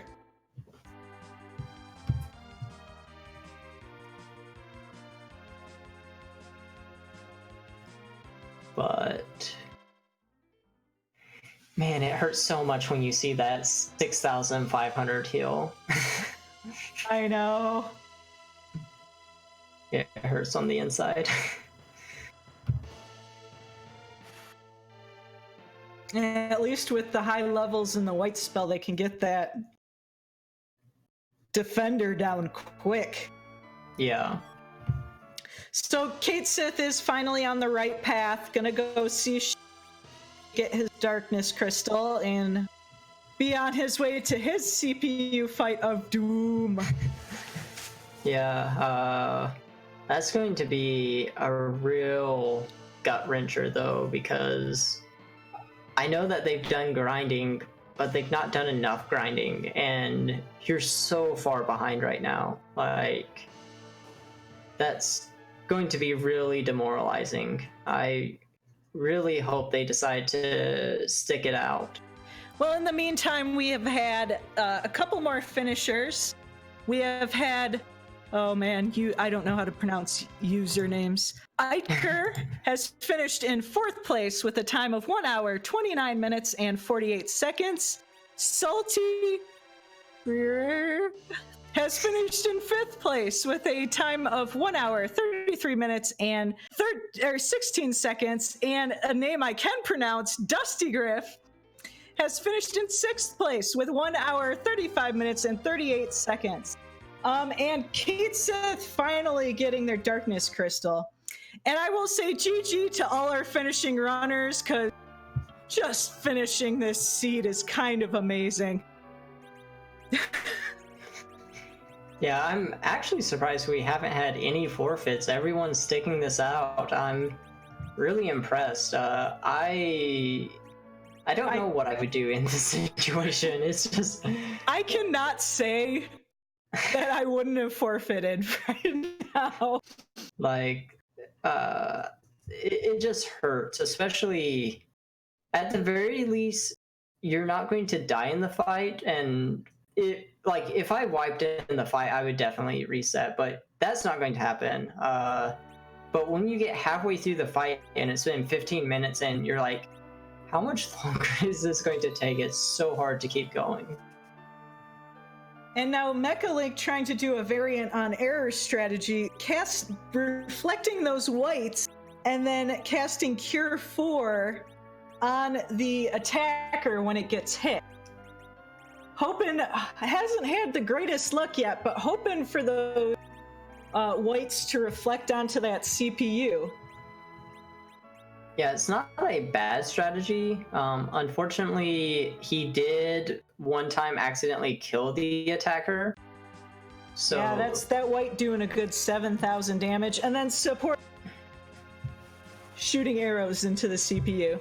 But man, it hurts so much when you see that 6,500 heal. I know. It hurts on the inside. At least with the high levels in the white spell, they can get that defender down quick. Yeah. So Kate Sith is finally on the right path, gonna go see get his darkness crystal and be on his way to his CPU fight of doom. Yeah, that's going to be a real gut wrencher though, because I know that they've done grinding, but they've not done enough grinding, and you're so far behind right now. Like, that's going to be really demoralizing. I really hope they decide to stick it out. Well, in the meantime, we have had a couple more finishers. We have had Oh man, I don't know how to pronounce usernames. Iker has finished in 4th place with a time of 1 hour, 29 minutes, and 48 seconds. Salty has finished in 5th place with a time of 1 hour, 33 minutes, and 16 seconds. And a name I can pronounce, Dusty Griff, has finished in 6th place with 1 hour, 35 minutes, and 38 seconds. And Kate Sith finally getting their darkness crystal. And I will say GG to all our finishing runners, because just finishing this seed is kind of amazing. Yeah, I'm actually surprised we haven't had any forfeits. Everyone's sticking this out. I'm really impressed. I don't know what I would do in this situation. It's just... I cannot say that I wouldn't have forfeited right now. Like, it just hurts, especially at the very least, you're not going to die in the fight, and if I wiped it in the fight, I would definitely reset, but that's not going to happen. But when you get halfway through the fight and it's been 15 minutes and you're like, how much longer is this going to take? It's so hard to keep going. And now Mecha Link, trying to do a variant on error strategy, reflecting those whites and then casting Cure 4 on the attacker when it gets hit. Hoping, hasn't had the greatest luck yet, but hoping for those whites to reflect onto that CPU. Yeah, it's not a bad strategy. Unfortunately, he did one time accidentally kill the attacker. So yeah, that's that white doing a good 7,000 damage, and then support shooting arrows into the CPU.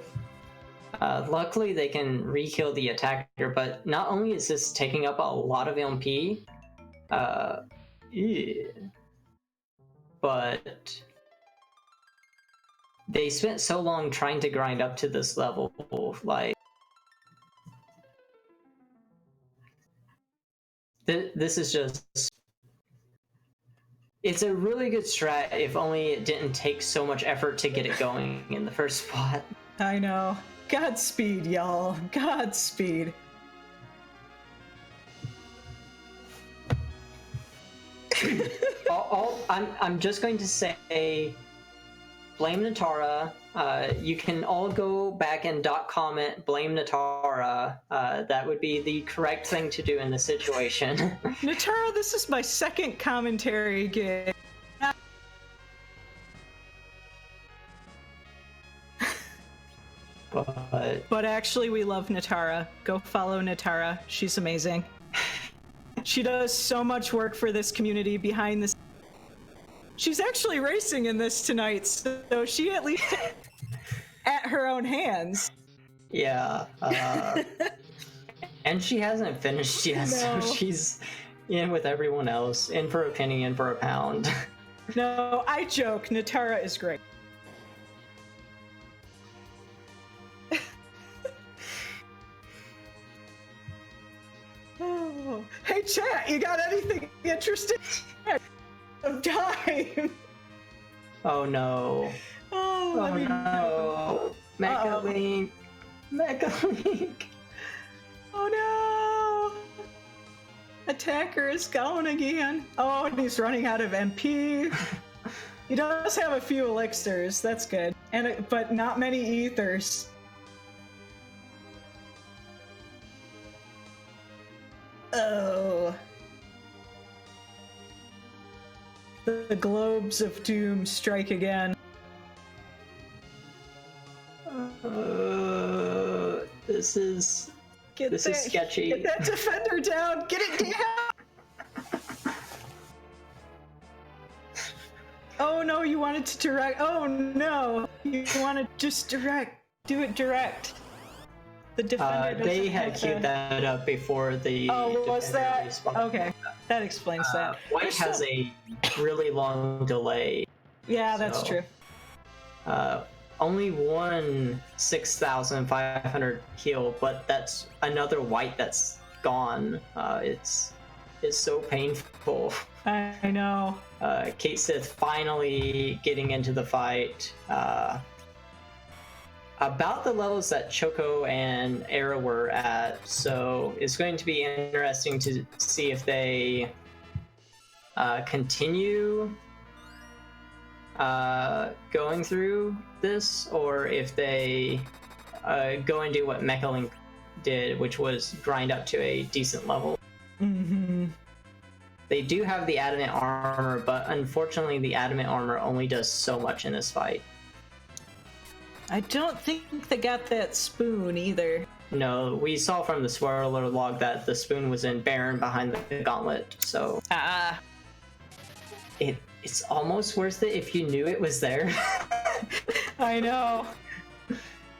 Luckily, they can re-kill the attacker, but not only is this taking up a lot of MP, but they spent so long trying to grind up to this level, like... This is just... It's a really good strat, if only it didn't take so much effort to get it going in the first spot. I know. Godspeed, y'all. Godspeed. I'm just going to say, blame Natara. You can all go back and comment blame Natara. That would be the correct thing to do in this situation. Natara, this is my second commentary gig. But actually, we love Natara. Go follow Natara. She's amazing. She does so much work for this community behind the scenes. She's actually racing in this tonight, so she at least at her own hands. Yeah. And she hasn't finished yet, No. so she's in with everyone else, in for a penny, in for a pound. No, I joke. Natara is great. Oh. Hey, chat, you got anything interesting? Of time. Oh no. Oh, let me no. Mecha Link. Mecha Link. Oh no! Attacker is gone again. Oh, and he's running out of MP. He does have a few elixirs, that's good. But not many ethers. Oh. The globes of doom strike again. This is sketchy. Get that defender down! Get it down! Oh no, you wanted to direct. Oh no! You want to just direct. Do it direct. The defender they had queued that up before the... Oh, was that? Respawned. Okay, that explains that. White has a really long delay. Yeah, that's so, true. Only one 6,500 heal, but that's another white that's gone. It's is so painful. I know. Kate Sith finally getting into the fight. About the levels that Choco and Era were at, so it's going to be interesting to see if they continue going through this, or if they go and do what Mecha Link did, which was grind up to a decent level. Mm-hmm. They do have the adamant armor, but unfortunately the adamant armor only does so much in this fight. I don't think they got that spoon either. No, we saw from the spoiler log that the spoon was in Baron behind the gauntlet, so it's almost worth it if you knew it was there. I know.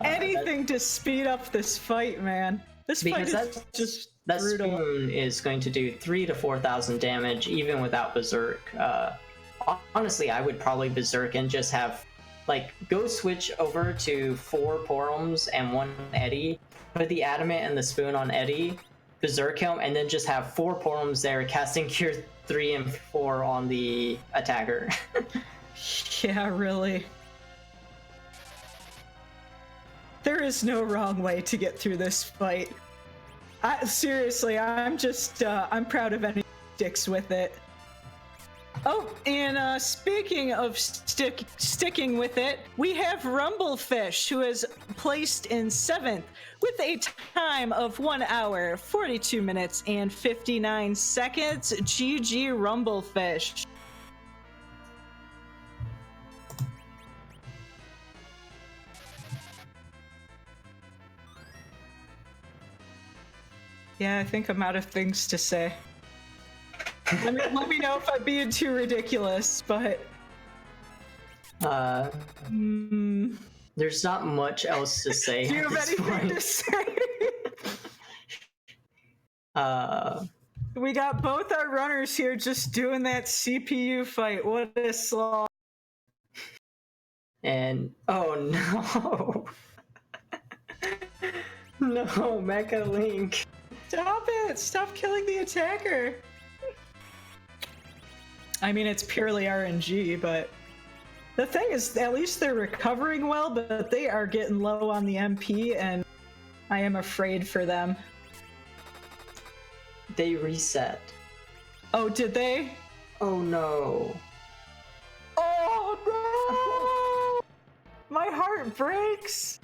Anything to speed up this fight, man. This fight is just that brutal. spoon is going to do 3,000 to 4,000 damage even without Berserk. Honestly, I would probably Berserk and just have, like, go switch over to 4 Porums and 1 Eddie, put the Adamant and the spoon on Eddie, Berserk him, and then just have 4 Porums there casting Cure 3 and 4 on the attacker. Yeah, really. There is no wrong way to get through this fight. Seriously, I'm proud of any sticks with it. Oh, and speaking of sticking with it, we have Rumblefish, who is placed in 7th with a time of 1 hour, 42 minutes, and 59 seconds. GG Rumblefish. Yeah, I think I'm out of things to say. Let me know if I'm being too ridiculous, but... There's not much else to say. Do you have anything to say? We got both our runners here just doing that CPU fight. What a slog. And, oh no. No, Mecha Link. Stop it! Stop killing the attacker! I mean, it's purely RNG, but... The thing is, at least they're recovering well, but they are getting low on the MP, and I am afraid for them. They reset. Oh, did they? Oh no. Oh no! My heart breaks!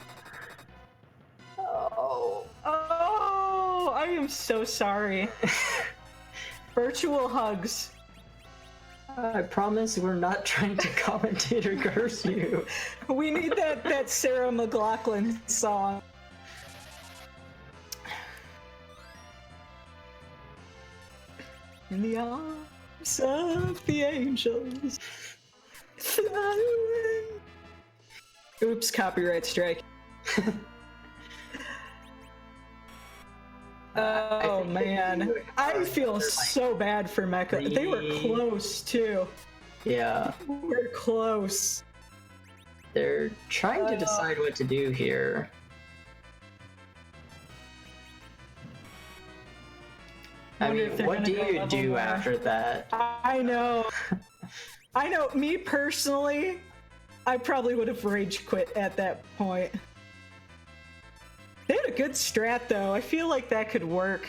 Oh. Oh, I am so sorry. Virtual hugs. I promise we're not trying to commentate or curse you. We need that Sarah McLachlan song. In the arms of the angels. Fly away. Oops, copyright strike. Oh man, I feel so bad for Mecha. They were close too. Yeah. We're close. They're trying to decide what to do here. I mean, what do you do after that? I know. I know, me personally, I probably would have rage quit at that point. They had a good strat though. I feel like that could work.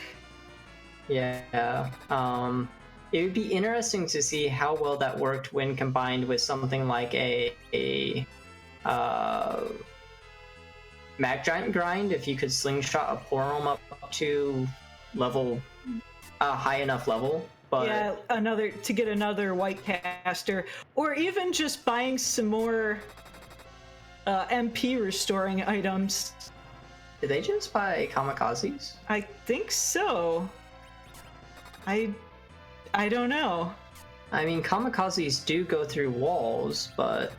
Yeah. It would be interesting to see how well that worked when combined with something like a Mag Giant grind. If you could slingshot a Porom up to level, high enough level. But yeah, to get another white caster, or even just buying some more MP restoring items. Did they just buy kamikazes? I think so. I don't know. I mean, kamikazes do go through walls, but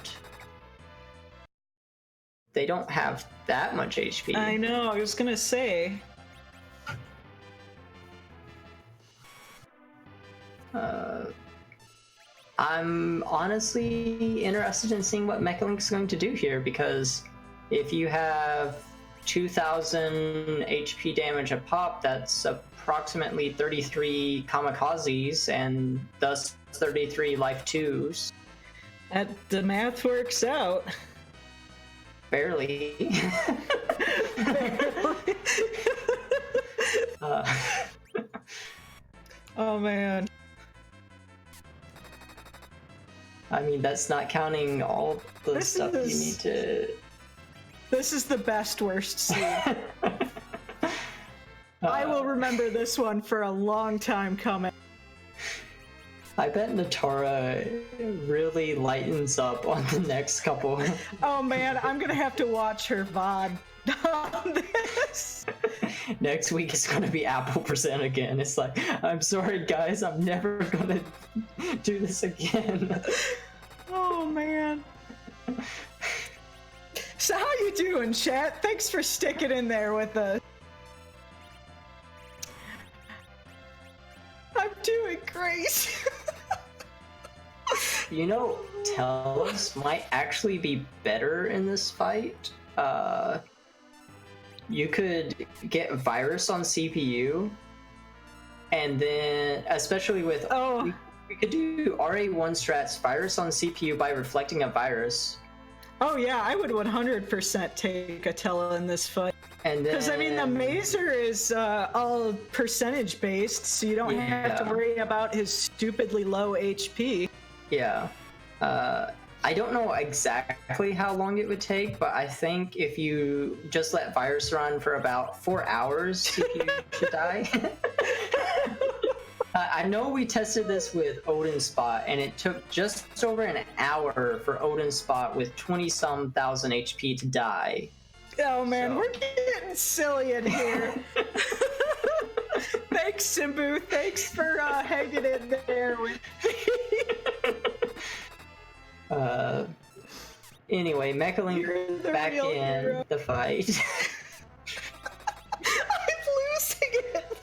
they don't have that much HP. I know, I was gonna say. I'm honestly interested in seeing what Mecha Link's going to do here, because if you have 2,000 HP damage a pop. That's approximately 33 kamikazes, and thus 33 life 2s. The math works out. Barely. Oh man. I mean, that's not counting all the This stuff is- you need to. This is the best worst scene. I will remember this one for a long time coming. I bet Natara really lightens up on the next couple. Oh man, I'm gonna have to watch her VOD on this. Next week is gonna be Apple Present again. It's like, I'm sorry guys, I'm never gonna do this again. Oh man. So how you doing, chat? Thanks for sticking in there with us. I'm doing great. You know, Telos might actually be better in this fight. You could get virus on CPU, and then, especially with, Oh, we could do RA1 strats, virus on CPU by reflecting a virus. oh yeah, I would 100% take Atella in this fight. And then, Because I mean, the Mazer is all percentage based, so you don't have to Yeah. worry about his stupidly low HP. yeah. I don't know exactly how long it would take, but I think if you just let virus run for about 4 hours, CPU should die. I know we tested this with Odin Spot, and it took just over an hour for Odin Spot with 20-some thousand HP to die. Oh man, So- we're getting silly in here. Thanks, Simbu. Thanks for hanging in there with me. Anyway, You're Mechalink the back real in hero. the fight. I'm losing it.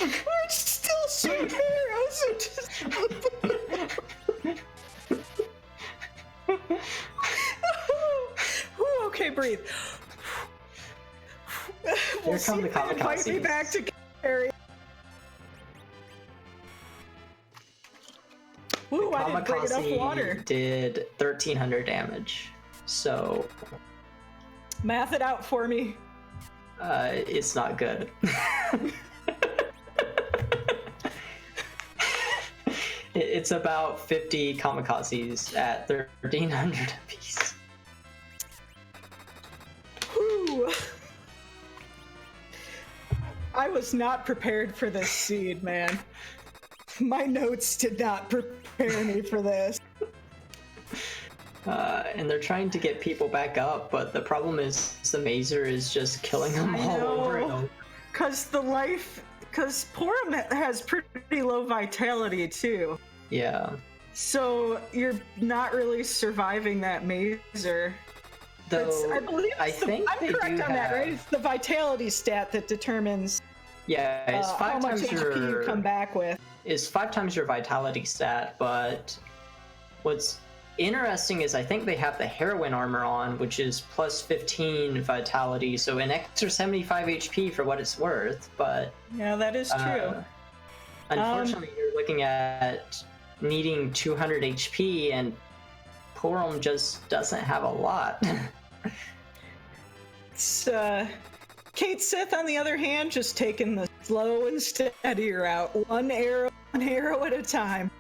We're still superheroes. Ooh, okay, breathe. We'll Here see come the if they invite me kamikazes. back to carry. Ooh, I didn't bring enough water. Kamikaze did 1,300 damage, so Math it out for me. it's not good. It's about 50 kamikazes at 1,300 apiece. Whew. I was not prepared for this seed, man. My notes did not prepare me for this. And they're trying to get people back up, but the problem is the Mazer is just killing them I all over and know. over. Because Porum has pretty low vitality too. Yeah. So you're not really surviving that Mazer. Though, I believe I it's think I'm they correct do on that, right? have- It's the vitality stat that determines yeah, it's how five much times HP you your come back with. is 5 times your vitality stat, but what's interesting is I think they have the heroin armor on, which is plus 15 vitality, so an extra 75 HP for what it's worth, but Yeah, that is true. unfortunately you're looking at needing 200 HP, and Porum just doesn't have a lot. It's, Kate Sith, on the other hand, just taking the slow and steady route, one arrow at a time.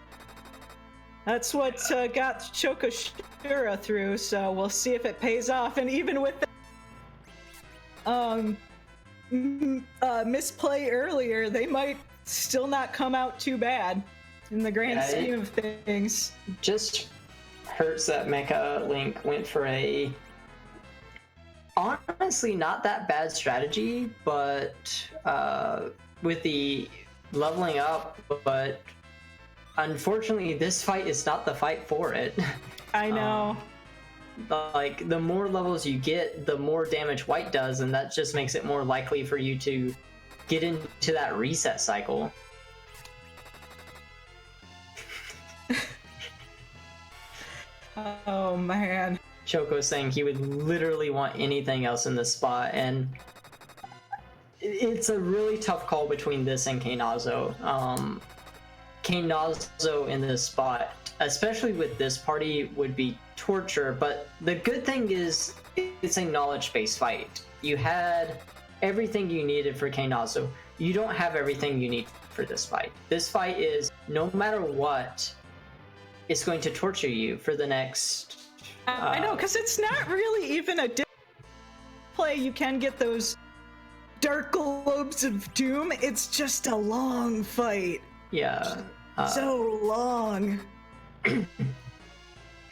That's what got Chokoshura through, so we'll see if it pays off. And even with the misplay earlier, they might still not come out too bad in the grand Yeah, scheme of things. Just hurts that Mecha Link went for a honestly not that bad strategy, but with the leveling up, but unfortunately this fight is not the fight for it. I know. Like, the more levels you get, the more damage White does, and that just makes it more likely for you to get into that reset cycle. Oh man. Choco saying he would literally want anything else in this spot, and it's a really tough call between this and Kainazo. Kainazo in this spot, especially with this party, would be torture, but the good thing is it's a knowledge-based fight. You had everything you needed for Kainazo. You don't have everything you need for this fight. This fight is, no matter what, it's going to torture you for the next... I know, because it's not really even a play. You can get those dark globes of doom. It's just a long fight. Yeah. So long.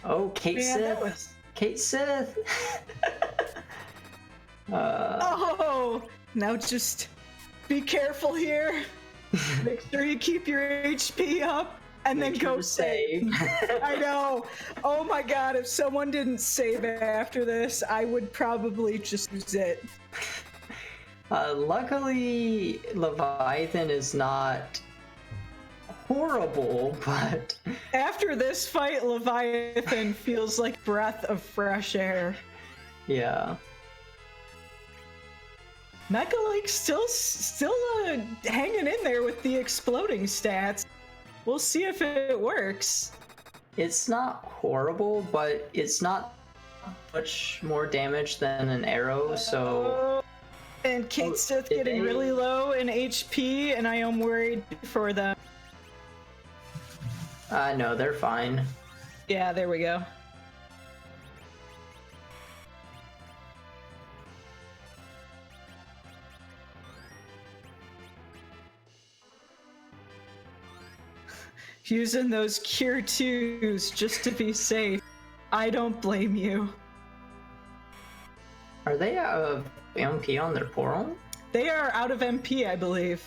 Oh, Kate Man, Sith. Kate Sith. Oh, now just be careful here. Make sure you keep your HP up. And then go save. I know. Oh my god, if someone didn't save after this, I would probably just use it. Luckily, Leviathan is not horrible, but... After this fight, Leviathan feels like breath of fresh air. Yeah. Mecha like still hanging in there with the exploding stats. We'll see if it works. It's not horrible, but it's not much more damage than an arrow, so... And Kate Sith getting really low in HP, and I am worried for them. No, they're fine. Yeah, there we go. Using those Cure 2s just to be safe. I don't blame you. Are they out of MP on their portal? They are out of MP, I believe.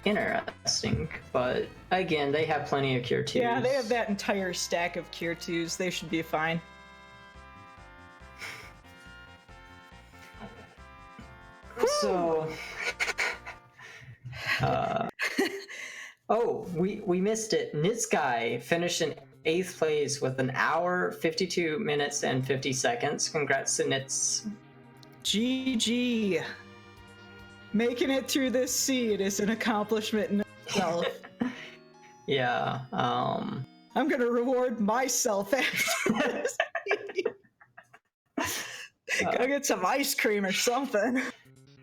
Interesting, but again, they have plenty of Cure 2s. Yeah, they have that entire stack of Cure 2s. They should be fine. So... Oh, we missed it. Nitsky finished in 8th place with an hour, 52 minutes, and 50 seconds. Congrats to Nits. GG. Making it through this seed is an accomplishment in itself. Yeah, I'm gonna reward myself after this. Go get some ice cream or something.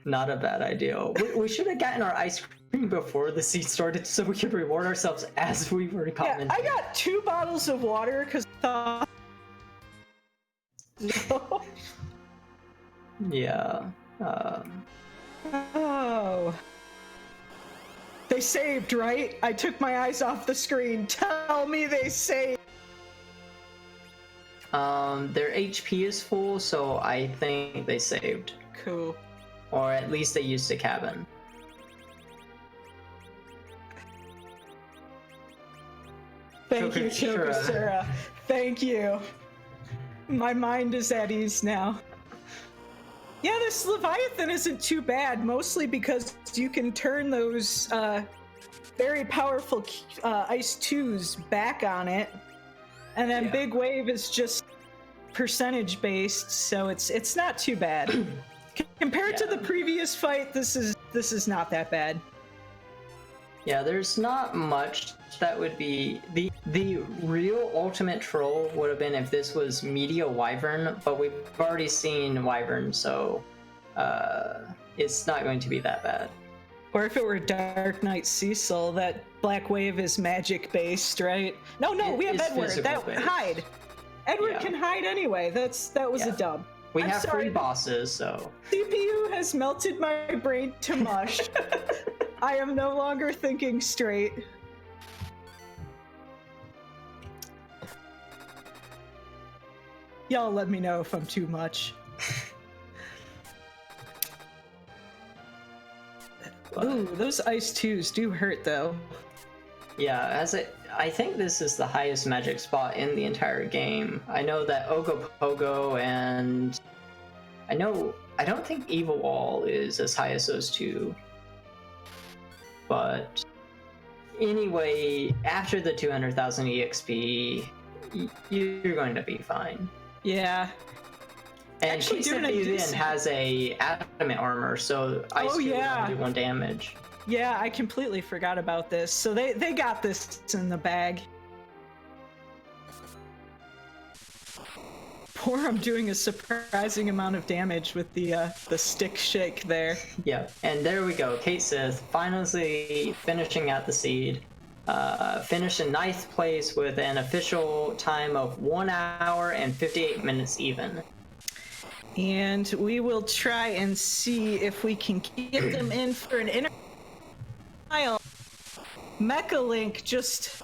Not a bad idea. We should have gotten our ice cream before the seed started so we could reward ourselves as we were commenting. Yeah, I got 2 bottles of water because I thought... Yeah. Oh. They saved, right? I took my eyes off the screen. Tell me they saved. Their HP is full, so I think they saved. Cool. Or at least they used the cabin. Thank you, Chokosura. Thank you. My mind is at ease now. Yeah, this Leviathan isn't too bad, mostly because you can turn those very powerful Ice 2s back on it. And then Big Wave is just percentage based, so it's not too bad. Compared to the previous fight, this is not that bad. Yeah, there's not much that would be... The real ultimate troll would have been if this was Media Wyvern, but we've already seen Wyvern, so it's not going to be that bad. Or if it were Dark Knight Cecil, that Black Wave is magic based, right? No, we have Edward. That hide. Edward can hide anyway. That was a dub. We have 3 bosses, so... CPU has melted my brain to mush. I am no longer thinking straight. Y'all let me know if I'm too much. Ooh, those Ice 2s do hurt though. Yeah, I think this is the highest magic spot in the entire game. I know that Ogopogo and... I don't think Evil Wall is as high as those 2. But anyway, after the 200,000 EXP, you're going to be fine. Yeah. And Actually Case doing a Even decent- has a adamant armor, so Ice Shield yeah. will do 1 damage. Yeah, I completely forgot about this. So they got this in the bag. Porum doing a surprising amount of damage with the stick shake there. Yeah, and there we go. Kate Sith finally finishing out the seed. Finished in 9th place with an official time of 1 hour and 58 minutes even. And we will try and see if we can get them in for an inner mile. Mecha Link just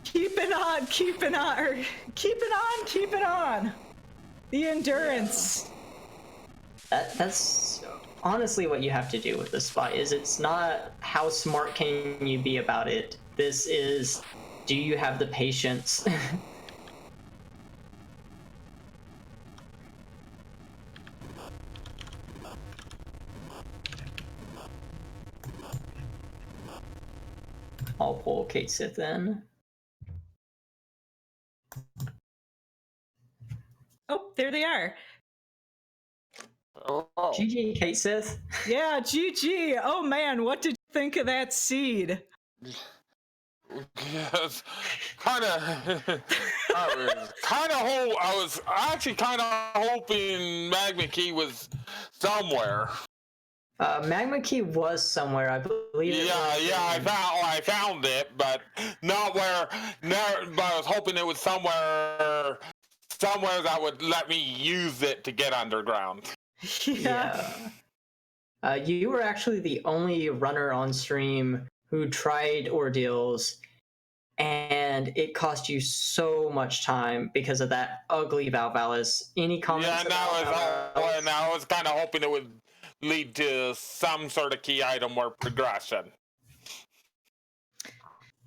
keeping on. The endurance. That's honestly what you have to do with this spot. Is it's not how smart can you be about it. This is, do you have the patience? I'll pull Kate Sith in. Oh, there they are. Oh, GG, Kate Sith. Yeah, GG. Oh man, what did you think of that seed? yes. Kind of. I was actually kind of hoping Magma Key was somewhere. Magma Key was somewhere, I believe. I found it, but not where. But I was hoping it was somewhere that would let me use it to get underground. Yeah. You were actually the only runner on stream who tried ordeals, and it cost you so much time because of that ugly Valvalis. Any comments? Yeah, and I was kind of hoping it would lead to some sort of key item or progression.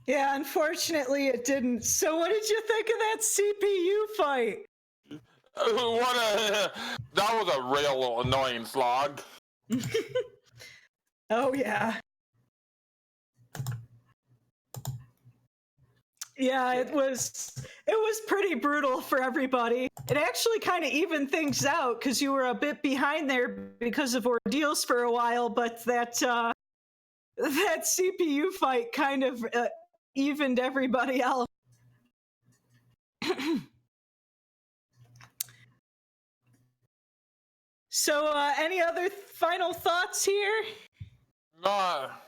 Yeah, unfortunately it didn't. So what did you think of that CPU fight? That was a real annoying slog. Oh yeah. Yeah, it was pretty brutal for everybody. It actually kind of evened things out because you were a bit behind there because of ordeals for a while, but that CPU fight kind of evened everybody else. So, any other final thoughts here? Not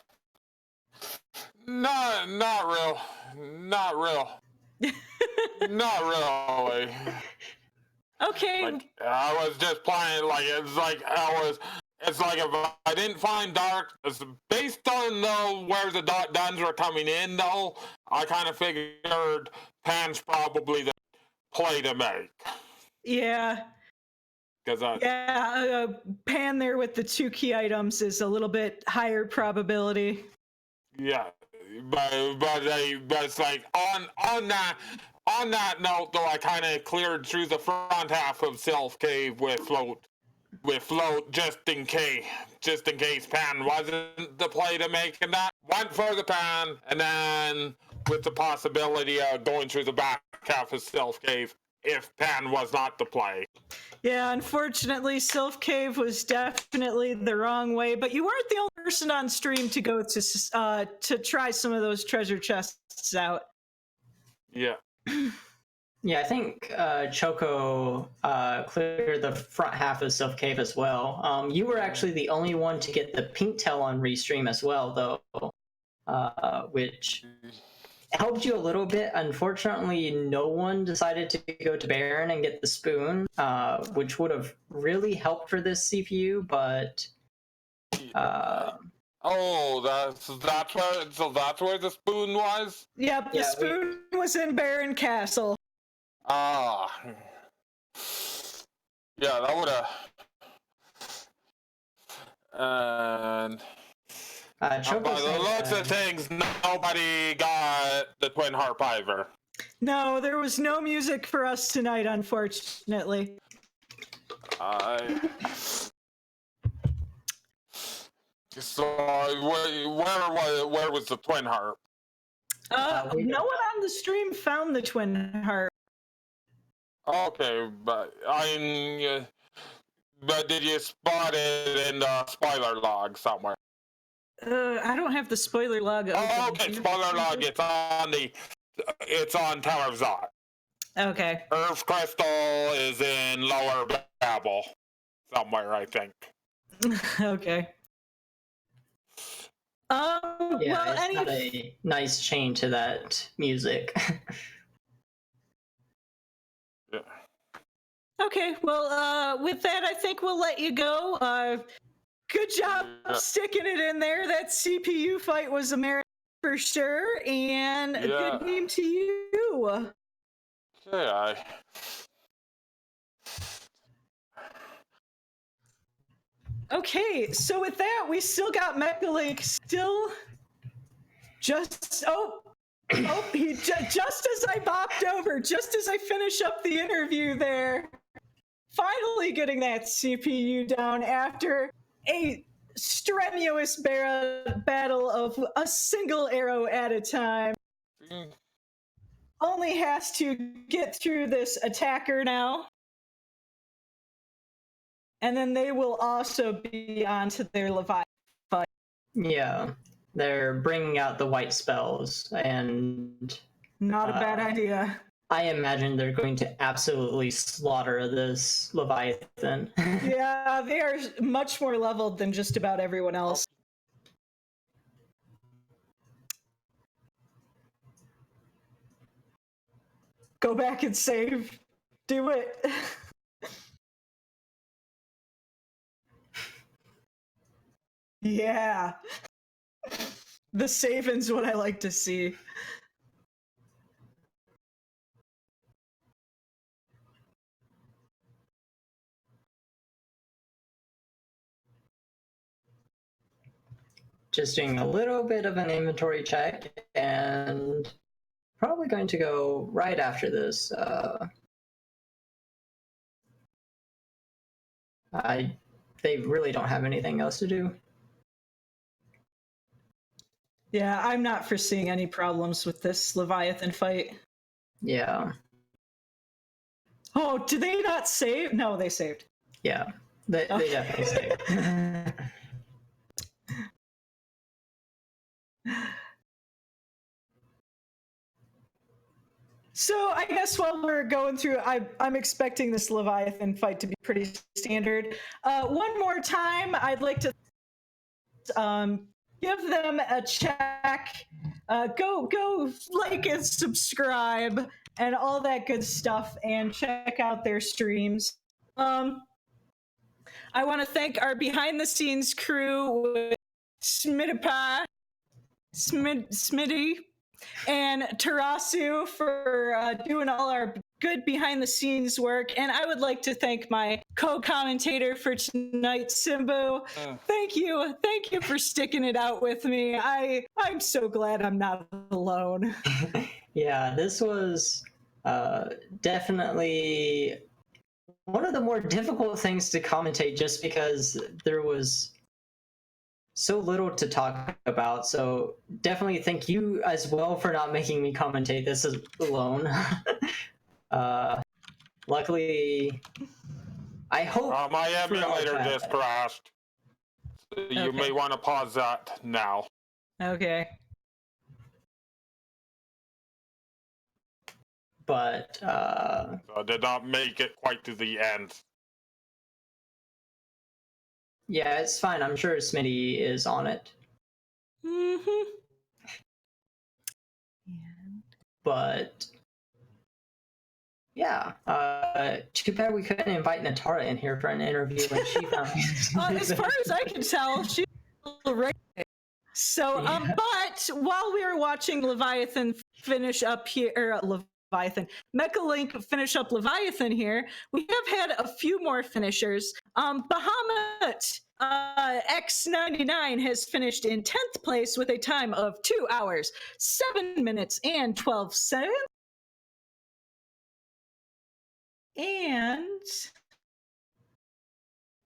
real. Not really. Okay. Like, I was just playing it's like if I didn't find Dark, based on where the duns were coming in though, I kind of figured Pan's probably the play to make. Yeah. Pan there with the 2 key items is a little bit higher probability. Yeah, but it's like on that note though, I kind of cleared through the front half of Self Cave with float just in case Pan wasn't the play to make, and that went for the Pan, and then with the possibility of going through the back half of Self Cave if Pan was not the play. Yeah, unfortunately, Sylph Cave was definitely the wrong way, but you weren't the only person on stream to go to try some of those treasure chests out. Yeah. Yeah, I think Choco cleared the front half of Sylph Cave as well. You were actually the only one to get the pink tail on restream as well, though, which helped you a little bit. Unfortunately, no one decided to go to Baron and get the spoon, which would have really helped for this CPU, but that's where the spoon was? Yep, the spoon was in Baron Castle. Yeah, that would have. And by the looks of things, nobody got the Twin Harp either. No, there was no music for us tonight, unfortunately. So where was the Twin Harp? No one on the stream found the twin heart. Okay, but but did you spot it in the spoiler log somewhere? I don't have the spoiler log open. Oh, okay, spoiler log. It's on Tower of Zot. Okay. Earth Crystal is in Lower Babel somewhere, I think. Okay. Yeah, well, it's got a nice chain to that music. Yeah. Okay, well, with that, I think we'll let you go. Good job sticking it in there. That CPU fight was a marathon for sure, and a good game to you. Yeah. Okay, so with that, we still got Mechalink still just just as I bopped over, just as I finish up the interview there, finally getting that CPU down after a strenuous battle of a single arrow at a time. Only has to get through this attacker now. And then they will also be on to their Leviathan fight. Yeah, they're bringing out the white spells, and not a bad idea. I imagine they're going to absolutely slaughter this Leviathan. Yeah, they are much more leveled than just about everyone else. Go back and save. Do it. Yeah. The saving's what I like to see. Just doing a little bit of an inventory check, and probably going to go right after this. They really don't have anything else to do. Yeah, I'm not foreseeing any problems with this Leviathan fight. Yeah. Oh, did they not save? No, they saved. Yeah, they definitely saved. So I guess while we're going through, I'm expecting this Leviathan fight to be pretty standard. One more time, I'd like to give them a check. Go like and subscribe and all that good stuff, and check out their streams. I want to thank our behind-the-scenes crew with Smitty, and Tarasu for doing all our good behind-the-scenes work. And I would like to thank my co-commentator for tonight, Simbu. Thank you for sticking it out with me. I'm so glad I'm not alone. Yeah, this was definitely one of the more difficult things to commentate, just because there was so little to talk about. So definitely thank you as well for not making me commentate this alone. Luckily, I hope my emulator just crashed. You may want to pause that now. Okay. But So I did not make it quite to the end. yeah, it's fine. I'm sure Smitty is on it. Mm-hmm. But yeah, too bad we couldn't invite Natara in here for an interview when she found As far as I can tell, she's right. So, but while we were watching Leviathan finish up here, or Mechalink finish up Leviathan here, we have had a few more finishers. Bahamut X99 has finished in 10th place with a time of 2 hours, 7 minutes, and 12 seconds. And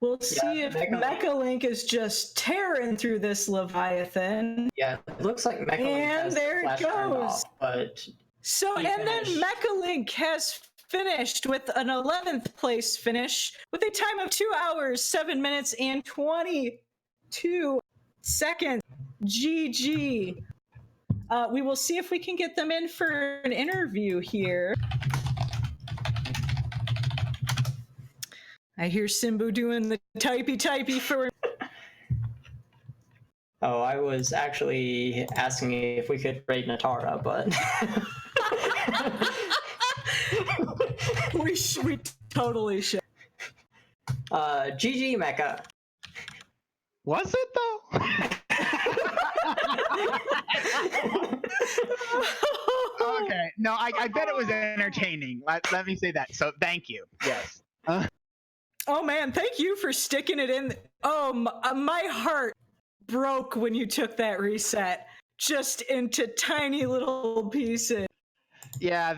We'll see if Mecha Link is just tearing through this Leviathan. Yeah, it looks like Mecha Link And has there it flash turned goes. off, but So, he and then finished. Mecha Link has finished with an 11th place finish with a time of 2 hours, 7 minutes, and 22 seconds. GG. We will see if we can get them in for an interview here. I hear Simbu doing the typey for. Oh, I was actually asking if we could rate Natara, but we totally should. GG Mecha. Was it though? Okay. No, I bet it was entertaining. Let me say that. So thank you. Yes. Oh man, thank you for sticking it in. Oh, my heart broke when you took that reset just into tiny little pieces. Yeah,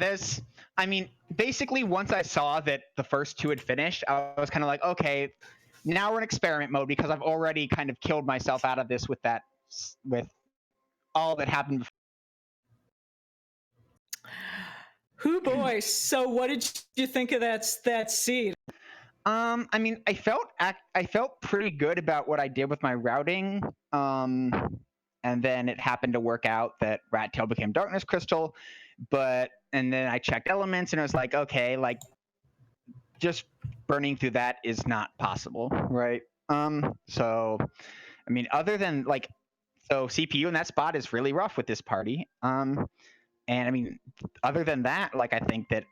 I mean, basically once I saw that the first two had finished, I was kind of like, okay, now we're in experiment mode because I've already kind of killed myself out of this with all that happened before. Who boy, so what did you think of that seed? I mean, I felt pretty good about what I did with my routing. And then it happened to work out that Rat Tail became Darkness Crystal, and then I checked elements and it was like, okay, like just burning through that is not possible, right? So I mean, other than so CPU in that spot is really rough with this party. And I mean, other than that, I think that,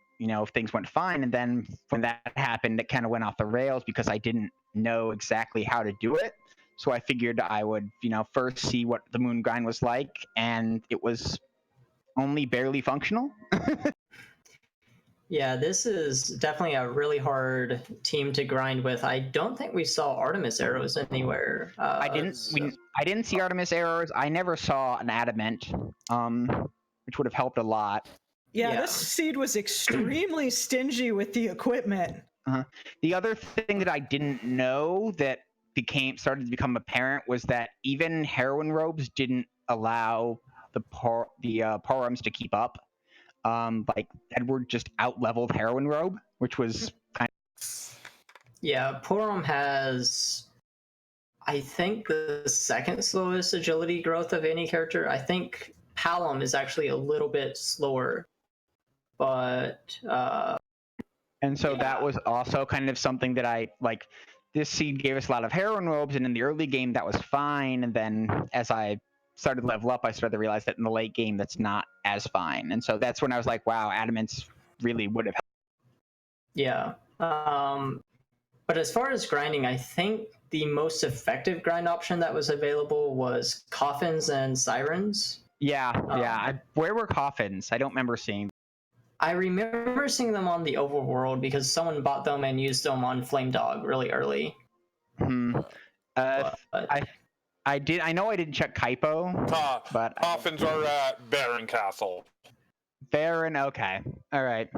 things went fine. And then when that happened, it kind of went off the rails because I didn't know exactly how to do it. So I figured I would, first see what the moon grind was like, and it was only barely functional. Yeah, this is definitely a really hard team to grind with. I don't think we saw Artemis arrows anywhere. I didn't see Artemis arrows. I never saw an adamant, which would have helped a lot. Yeah, this seed was extremely stingy with the equipment. The other thing that I didn't know that started to become apparent was that even heroin robes didn't allow the Porums to keep up. Edward just out-leveled heroin robe, which was kind of... Yeah, Porum has, I think, the second slowest agility growth of any character. I think Palom is actually a little bit slower, but... and so that was also kind of something that this seed gave us a lot of heroin robes, and in the early game that was fine, and then as I started to level up, I started to realize that in the late game that's not as fine. And so that's when I was like, wow, adamants really would have helped. Yeah. But as far as grinding, I think the most effective grind option that was available was coffins and sirens. Yeah. Where were coffins? I don't remember seeing. I remember seeing them on the overworld because someone bought them and used them on Flame Dog really early. I did. I know I didn't check Kaipo, but coffins are at Baron Castle. Baron, okay, all right.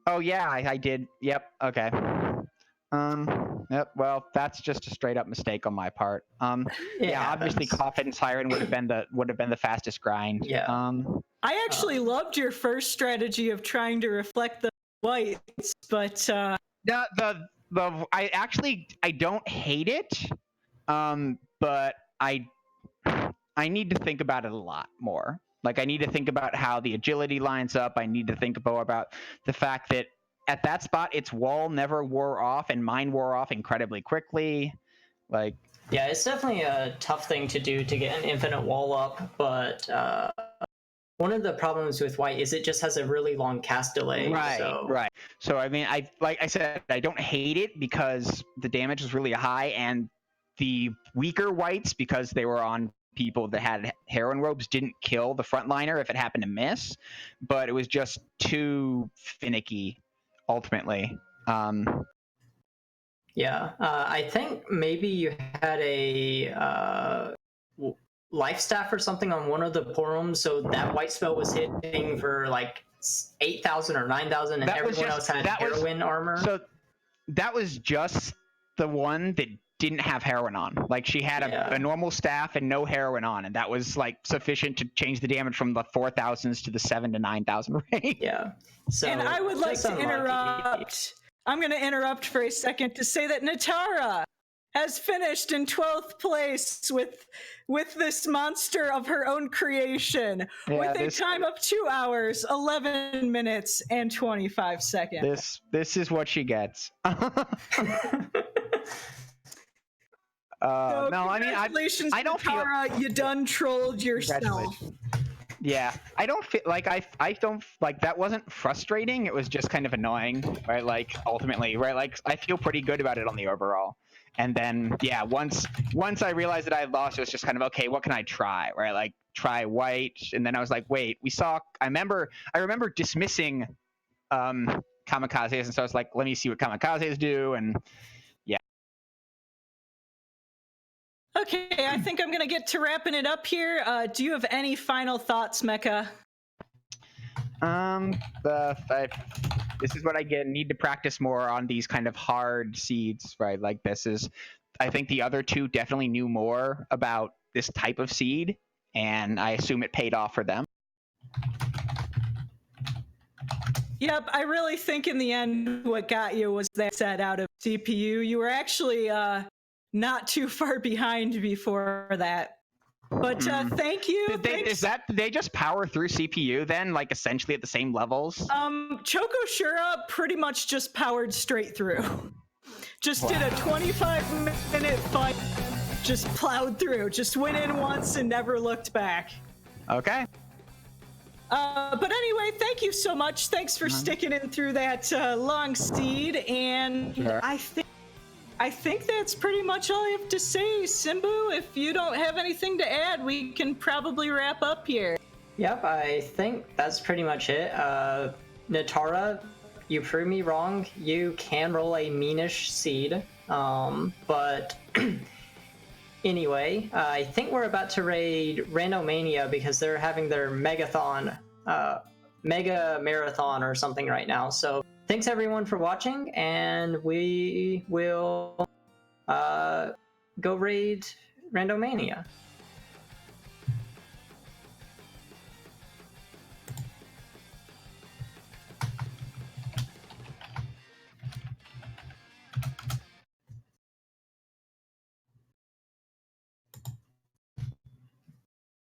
Oh yeah, I did. Yep. Okay. Yep. Well, that's just a straight up mistake on my part. Yeah. Obviously, Coffin and Siren would have been the fastest grind. Yeah. I actually loved your first strategy of trying to reflect the whites, but I don't hate it. But I need to think about it a lot more. I need to think about how the agility lines up. I need to think more about the fact that at that spot, its wall never wore off, and mine wore off incredibly quickly. Yeah, it's definitely a tough thing to do to get an infinite wall up, but one of the problems with white is it just has a really long cast delay. Right. So I mean, like I said, I don't hate it because the damage was really high, and the weaker whites, because they were on people that had heroin robes, didn't kill the frontliner if it happened to miss, but it was just too finicky ultimately. Yeah, I think maybe you had a life staff or something on one of the Porums, so that white spell was hitting for 8,000 or 9,000, and everyone else had heroin armor. So that was just the one that didn't have heroin on. Like she had Yeah. a normal staff and no heroin on, and that was like sufficient to change the damage from the 4,000s to the 7,000 to 9,000 range. Yeah. So And I would like just to unlucky. interrupt. I'm going to interrupt for a second to say that Natara has finished in 12th place with this monster of her own creation with a time of 2 hours, 11 minutes, and 25 seconds. This is what she gets. So no, I mean, congratulations, I don't feel. Natara, you done trolled yourself. Congratulations. Yeah, I don't feel like I don't like that wasn't frustrating. It was just kind of annoying, right? Like ultimately, right? Like I feel pretty good about it on the overall. And then yeah, once I realized that I had lost, it was just kind of okay. What can I try? Right? Like try white, and then I was like, wait, we saw. I remember dismissing kamikazes, and so I was like, let me see what kamikazes do, and Okay, I think I'm going to get to wrapping it up here. Do you have any final thoughts, Mecha? This is what I need to practice more on these kind of hard seeds, right? Like this is, I think the other two definitely knew more about this type of seed, and I assume it paid off for them. Yep, I really think in the end what got you was that set out of CPU. You were actually not too far behind before that. But thank you. Did they just power through CPU then, like essentially at the same levels? Choco Shura pretty much just powered straight through. Just did a 25-minute fight, just plowed through, just went in once and never looked back. Okay. But anyway, thank you so much. Thanks for sticking in through that long seed, and Sure. I think that's pretty much all I have to say. Simbu, if you don't have anything to add, we can probably wrap up here. Yep, I think that's pretty much it. Natara, you proved me wrong. You can roll a meanish seed, but anyway, I think we're about to raid Randomania because they're having their mega marathon or something right now. So thanks everyone for watching, and we will go raid Randomania.